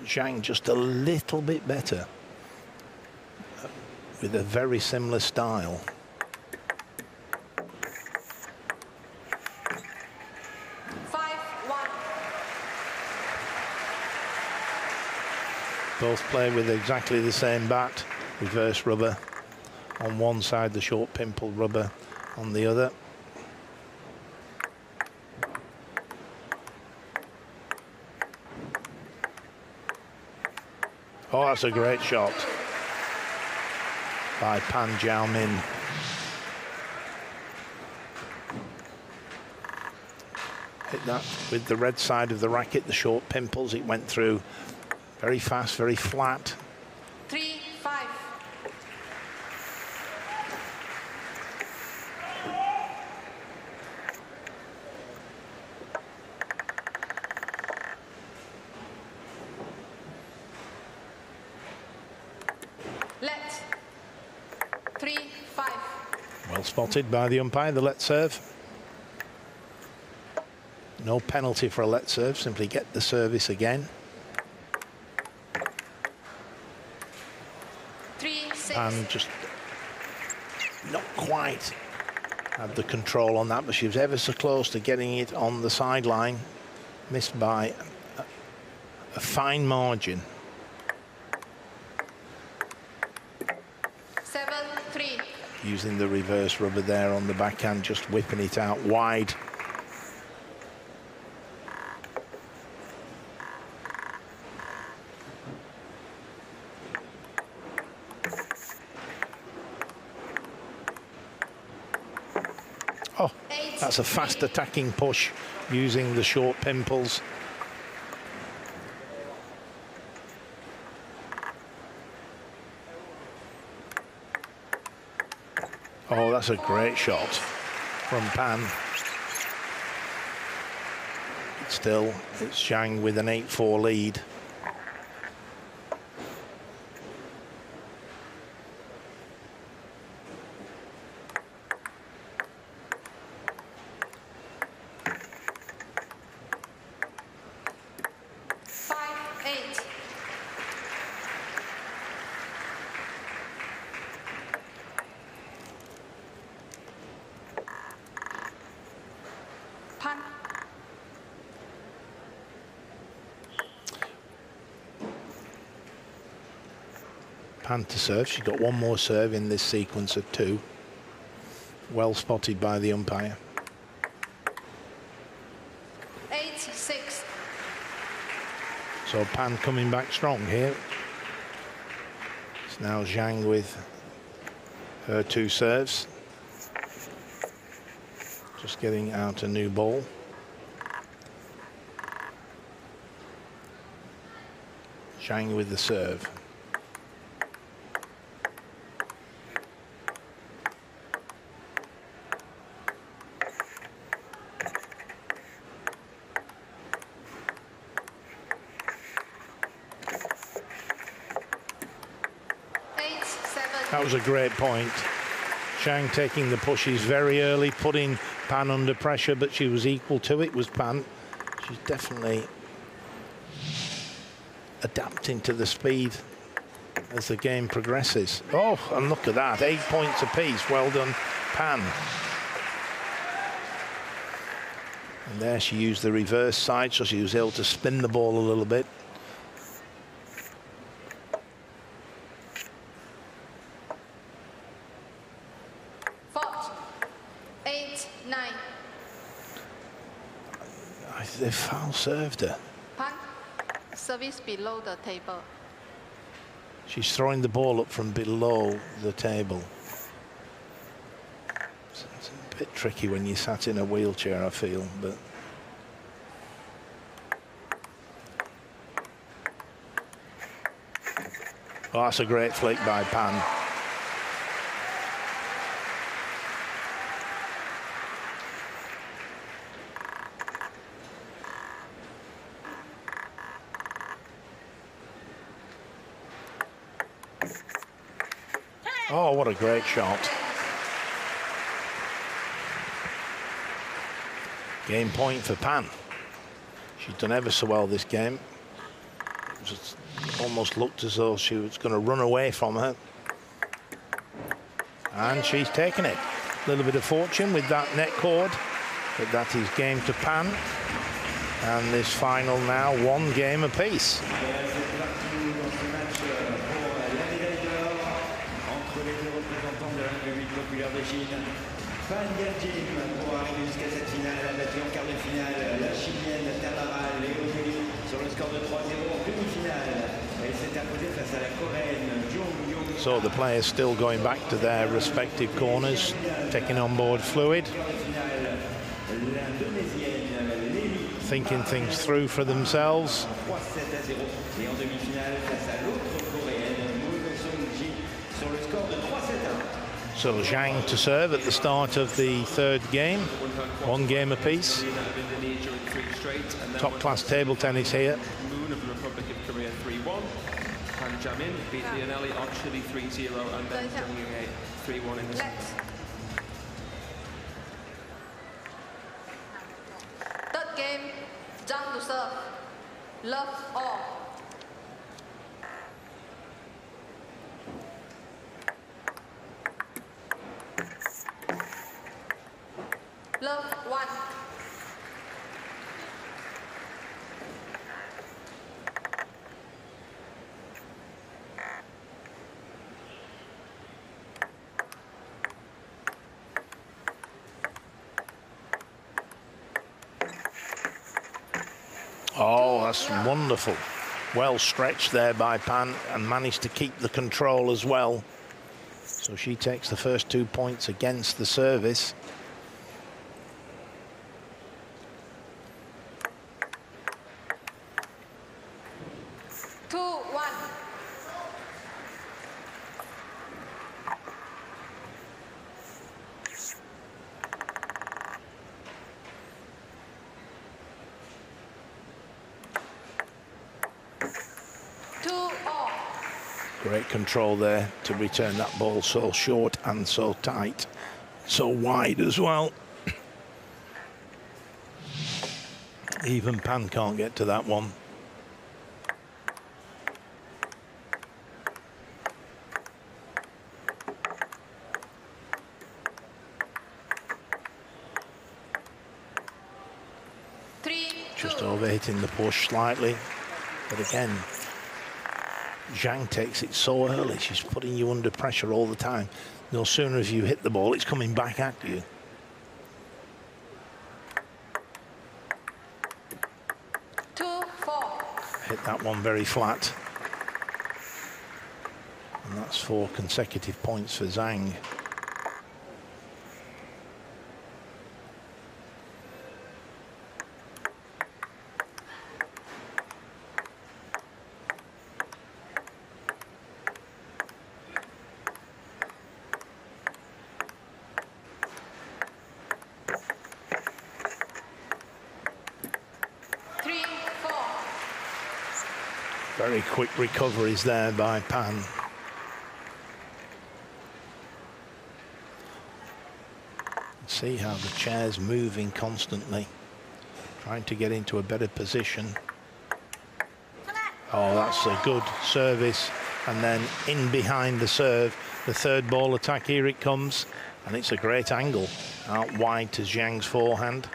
Zhang just a little bit better with a very similar style. Both play with exactly the same bat, reverse rubber on one side, the short pimple rubber on the other. Oh, that's a great shot by Pan Jiaomin. Hit that with the red side of the racket, the short pimples. It went through very fast, very flat. 3-5. Let. 3-5. Well spotted by the umpire, the let serve. No penalty for a let serve, simply get the service again. 3-6. And just not quite had the control on that, but she was ever so close to getting it on the sideline. Missed by a fine margin. 7-3. Using the reverse rubber there on the backhand, just whipping it out wide. Oh, that's a fast attacking push using the short pimples. Oh, that's a great shot from Pan. Still, it's Zhang with an 8-4 lead. Pan to serve. She's got one more serve in this sequence of 2. Well spotted by the umpire. 8-6. So Pan coming back strong here. It's now Zhang with her 2 serves. Just getting out a new ball. Zhang with the serve. That was a great point. Zhang taking the pushes very early, putting Pan under pressure, but she was equal to it, was Pan. She's definitely adapting to the speed as the game progresses. Oh, and look at that, 8 points apiece. Well done, Pan. And there she used the reverse side, so she was able to spin the ball a little bit. They foul served her. Pan, service below the table. She's throwing the ball up from below the table. It's a bit tricky when you sat in a wheelchair, I feel, but Oh, that's a great flick by Pan. Oh, what a great shot. Game point for Pan. She's done ever so well this game. Just almost looked as though she was going to run away from her. And she's taken it. A little bit of fortune with that net cord, but that is game to Pan. And this final now, 1 game apiece. Pour arriver jusqu'à cette finale, battue en quart de finale, la chilienne Tamara Leonelli sur le score de 3-0 en demi-finale. Et c'est imposé face à la coréenne Jung. So the players still going back to their respective corners, taking on board fluid, thinking things through for themselves. Et en demi-finale face à l'autre coréenne Mono-Sung-ji sur le score de 3-7-1. So Zhang to serve at the start of the 3rd game, 1 game apiece. Top class table tennis here. Moon of the Republic of Korea 3-1. Han Jamin beat Leonelli on Chile 3-0 and then Zhang Ying 3-1 in the second. Third game, Zhang to serve. Love all. Love 1. Oh, that's wonderful. Well stretched there by Pan and managed to keep the control as well. So she takes the first 2 points against the service. Great control there to return that ball so short and so tight, so wide as well. Even Pan can't get to that one. Just over hitting the push slightly, but again, Zhang takes it so early. She's putting you under pressure all the time. No sooner as you hit the ball, it's coming back at you. Hit that one very flat. And that's 4 consecutive points for Zhang. Very quick recoveries there by Pan. See how the chair's moving constantly, trying to get into a better position. Oh, that's a good service. And then in behind the serve, the 3rd ball attack, here it comes. And it's a great angle out wide to Zhang's forehand.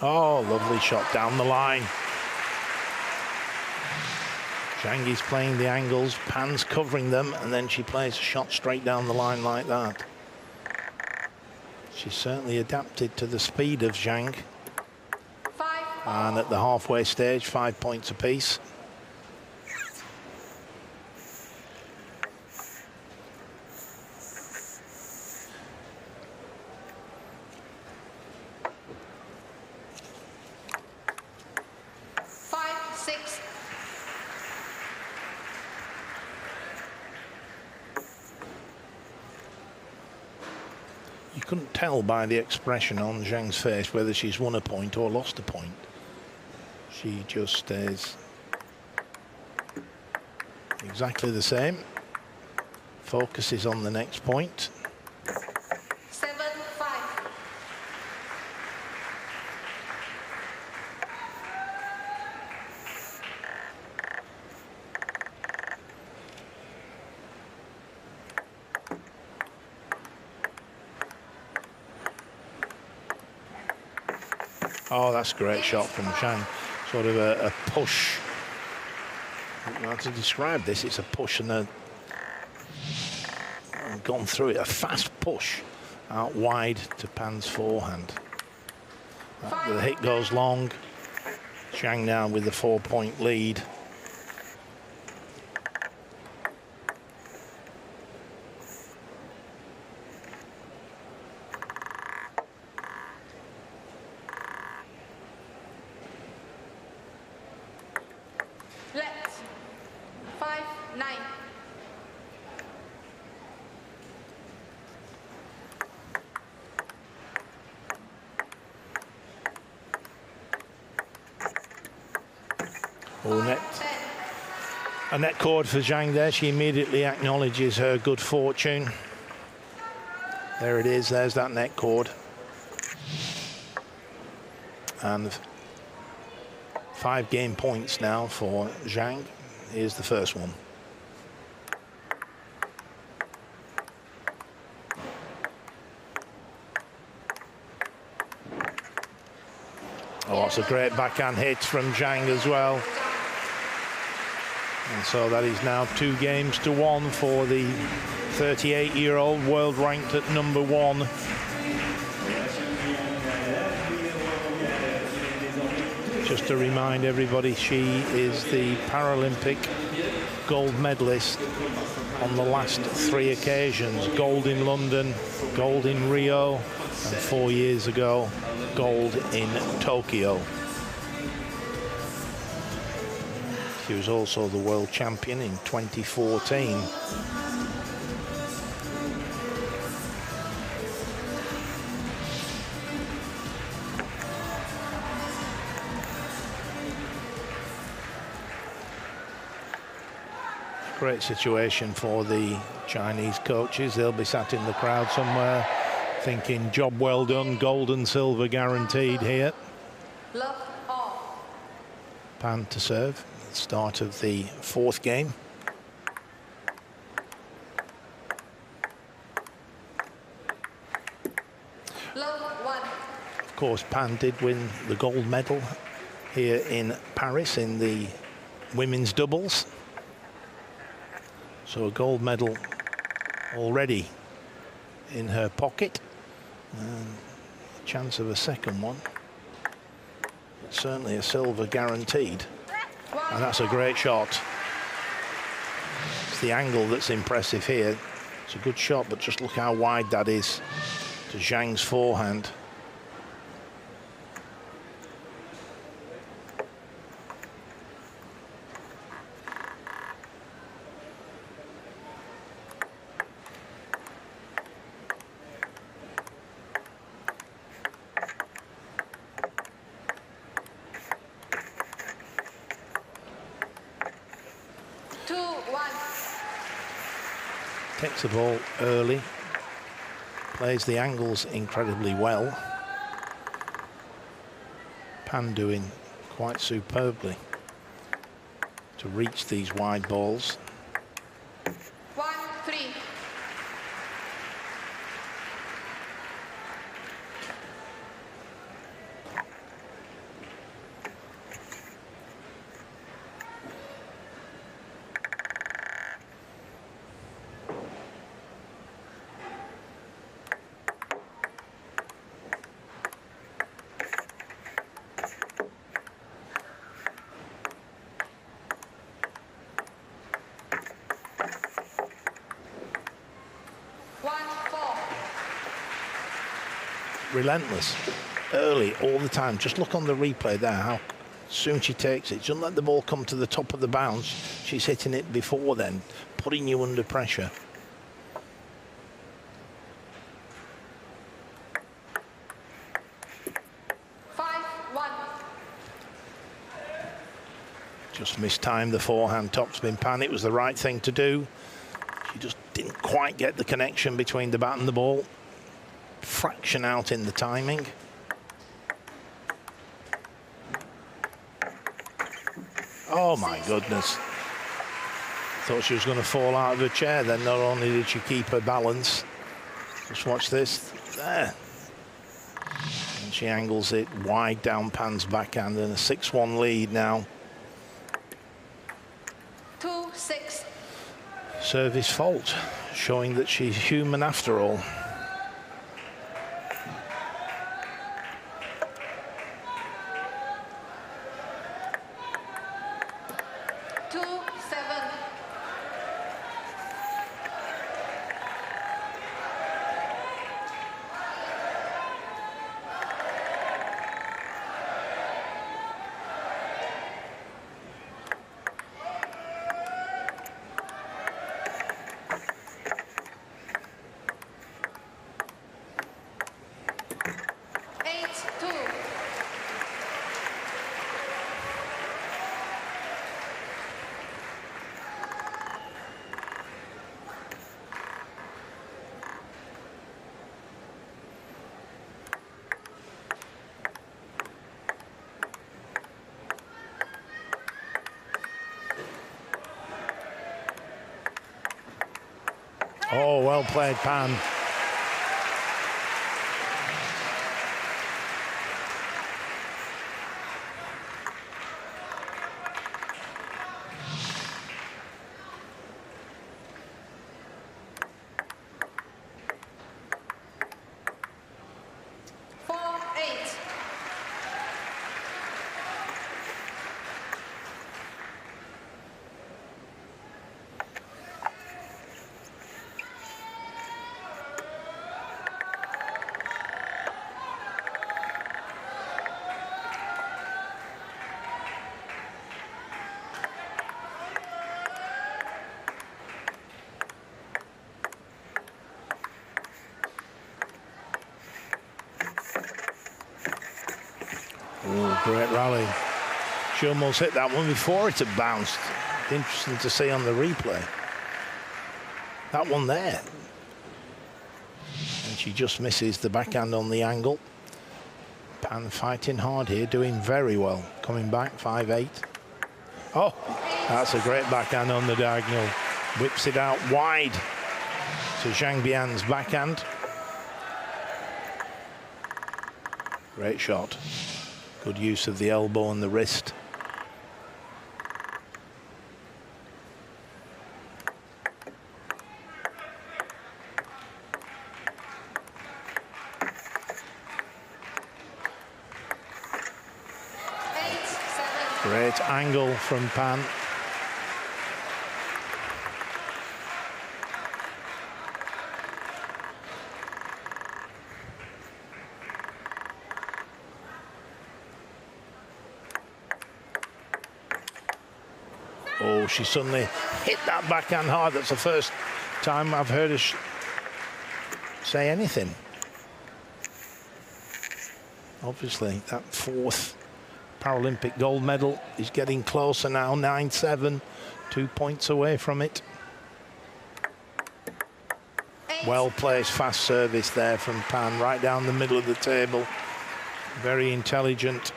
Oh, lovely shot down the line. Zhang is playing the angles, Pan's covering them, and then she plays a shot straight down the line like that. She's certainly adapted to the speed of Zhang. And at the halfway stage, 5 points apiece. couldn't tell by the expression on Zhang's face whether she's won a point or lost a point. She just stays exactly the same. Focuses on the next point. 7-5. Oh, that's a great shot from Zhang. Sort of a push. I don't know how to describe this. It's a push and a gone through it. A fast push out wide to Pan's forehand. The hit goes long. Zhang now with the 4-point lead. Left. 5-9. Oh, a net cord for Zhang there. She immediately acknowledges her good fortune. There it is. There's that net cord. And 5 game points now for Zhang. Here's the first one. Oh, it's a great backhand hit from Zhang as well. And so that is now 2 games to 1 for the 38-year-old, world ranked at #1. Just to remind everybody, she is the Paralympic gold medalist on the last 3 occasions. Gold in London, gold in Rio, and 4 years ago, gold in Tokyo. She was also the world champion in 2014. Great situation for the Chinese coaches. They'll be sat in the crowd somewhere thinking, job well done, gold and silver guaranteed here. Love all. Pan to serve. Start of the 4th game. Love 1. Of course, Pan did win the gold medal here in Paris in the women's doubles. So a gold medal already in her pocket. And a chance of a second one. But certainly a silver guaranteed. And that's a great shot. It's the angle that's impressive here. It's a good shot, but just look how wide that is to Zhang's forehand. Takes the ball early, plays the angles incredibly well. Pan doing quite superbly to reach these wide balls. 1-3. Relentless, early, all the time. Just look on the replay there, how soon she takes it. She doesn't let the ball come to the top of the bounce. She's hitting it before then, putting you under pressure. Just mistimed the forehand topspin Pan. It was the right thing to do. She just didn't quite get the connection between the bat and the ball. Fraction out in the timing. Oh my goodness. Thought she was going to fall out of her chair. Then not only did she keep her balance, just watch this. There. And she angles it wide down Pan's backhand, and a 6-1 lead now. 2-6. Service fault, showing that she's human after all. Oh, well played, Pan. Oh, great rally. She almost hit that one before it had bounced. Interesting to see on the replay. That one there. And she just misses the backhand on the angle. Pan fighting hard here, doing very well. Coming back, 5-8. Oh, that's a great backhand on the diagonal. Whips it out wide to Zhang Bian's backhand. Great shot. Good use of the elbow and the wrist. Great angle from Pan. Oh, she suddenly hit that backhand hard. That's the first time I've heard her say anything. Obviously, that fourth Paralympic gold medal is getting closer now, 9-7, 2 points away from it. Well-placed fast service there from Pan, right down the middle of the table. Very intelligent.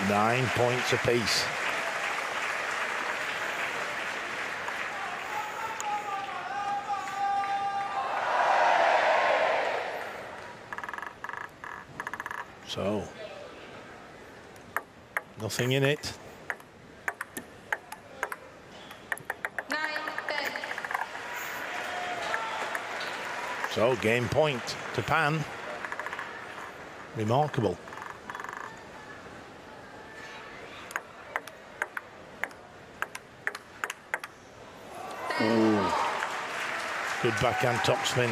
Nine points apiece. So, nothing in it. 9-10. So, game point to Pan. Remarkable. Ooh. Good backhand topspin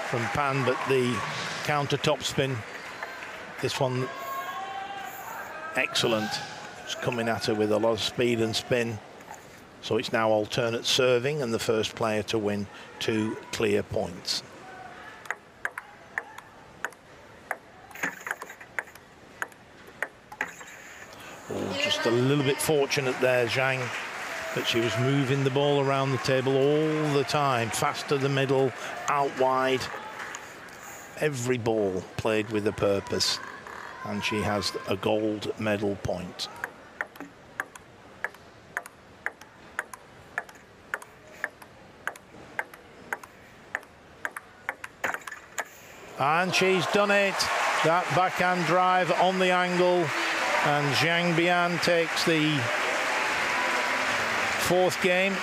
from Pan, but the counter topspin, this one, excellent. It's coming at her with a lot of speed and spin. So it's now alternate serving, and the first player to win 2 clear points. Oh, just a little bit fortunate there, Zhang, but she was moving the ball around the table all the time. Fast to the middle, out wide. Every ball played with a purpose, and she has a gold medal point. And she's done it. That backhand drive on the angle, and Zhang Bian takes the 4th game.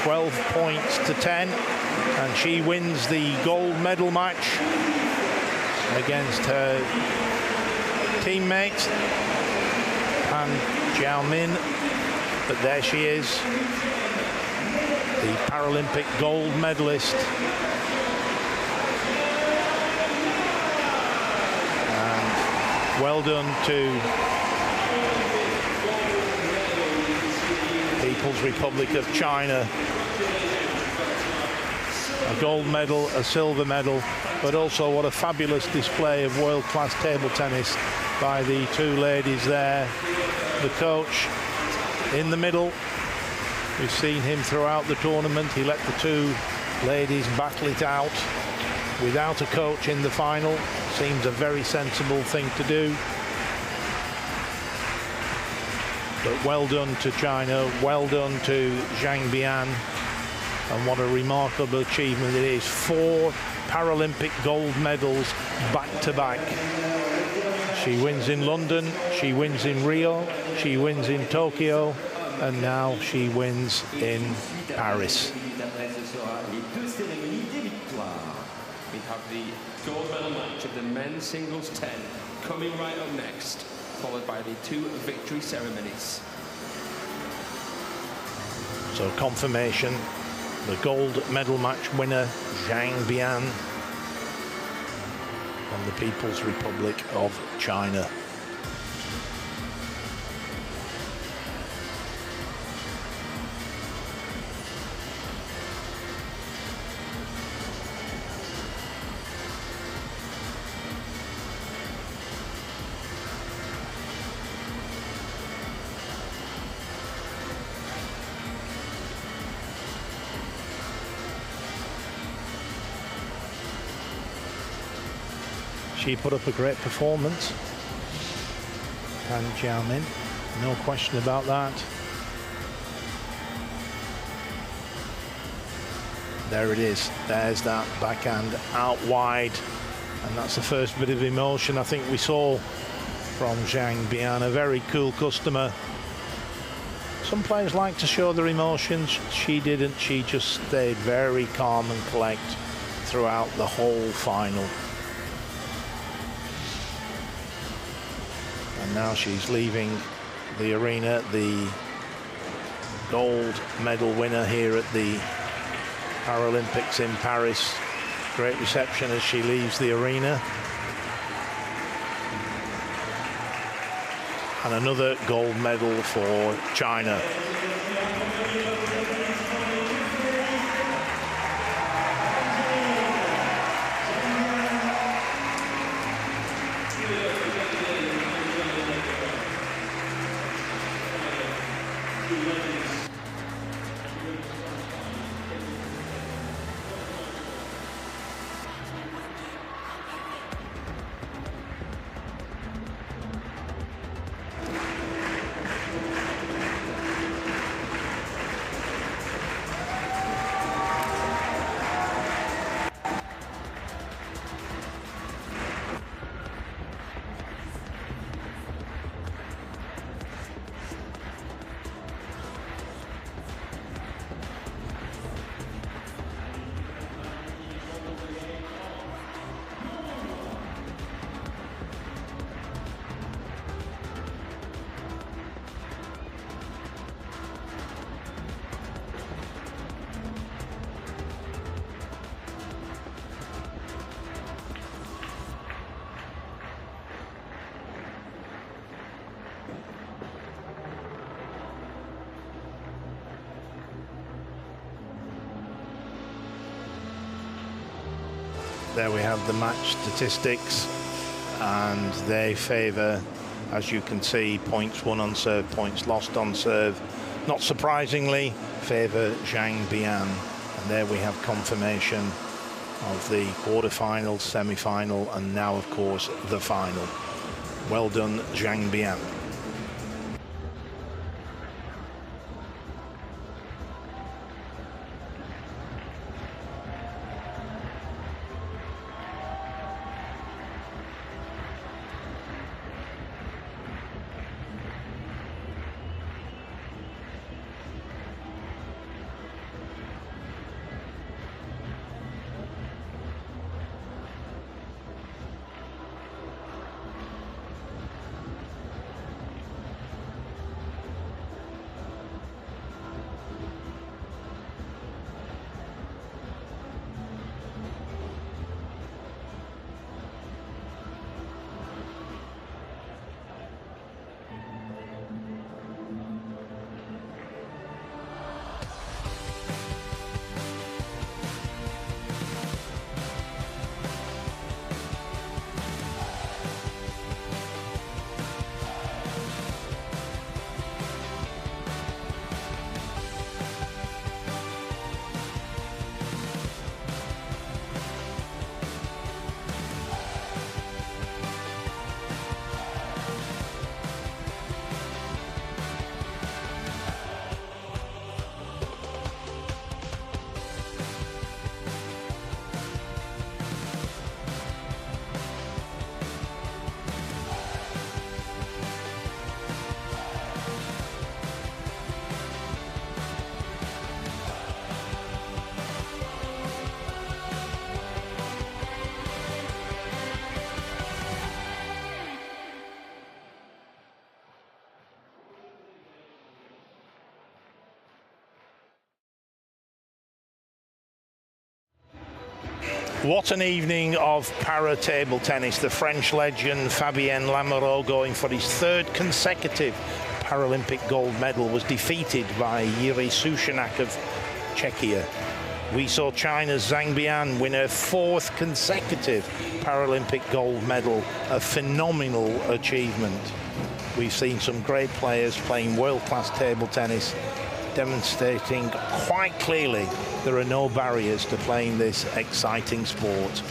12 points to 10, and she wins the gold medal match against her teammate Han Jiaomin. But there she is, the Paralympic gold medalist. And well done to People's Republic of China. A gold medal, a silver medal, but also what a fabulous display of world-class table tennis by the 2 ladies there. The coach in the middle, we've seen him throughout the tournament. He let the 2 ladies battle it out without a coach in the final. Seems a very sensible thing to do. But well done to China, well done to Zhang Bian, and what a remarkable achievement it is. 4 Paralympic gold medals back to back. She wins in London, she wins in Rio, she wins in Tokyo, and now she wins in Paris. We have the gold medal match of the men's singles 10 coming right up next, followed by the 2 victory ceremonies. So confirmation, the gold medal match winner, Zhang Bian, from the People's Republic of China. She put up a great performance, Han Jiaomin, no question about that. There it is, there's that backhand out wide, and that's the first bit of emotion I think we saw from Zhang Bian, a very cool customer. Some players like to show their emotions, she didn't, she just stayed very calm and collect throughout the whole final. And now she's leaving the arena, the gold medal winner here at the Paralympics in Paris. Great reception as she leaves the arena. And another gold medal for China. There we have the match statistics, and they favour, as you can see, points won on serve, points lost on serve. Not surprisingly, favour Zhang Bian. And there we have confirmation of the quarter-final, semi-final, and now, of course, the final. Well done, Zhang Bian. What an evening of para table tennis. The French legend Fabien Lamoureux, going for his third consecutive Paralympic gold medal, was defeated by Yuri Sushanak of Czechia. We saw China's Zhang Bian win her fourth consecutive Paralympic gold medal, a phenomenal achievement. We've seen some great players playing world-class table tennis, demonstrating quite clearly there are no barriers to playing this exciting sport.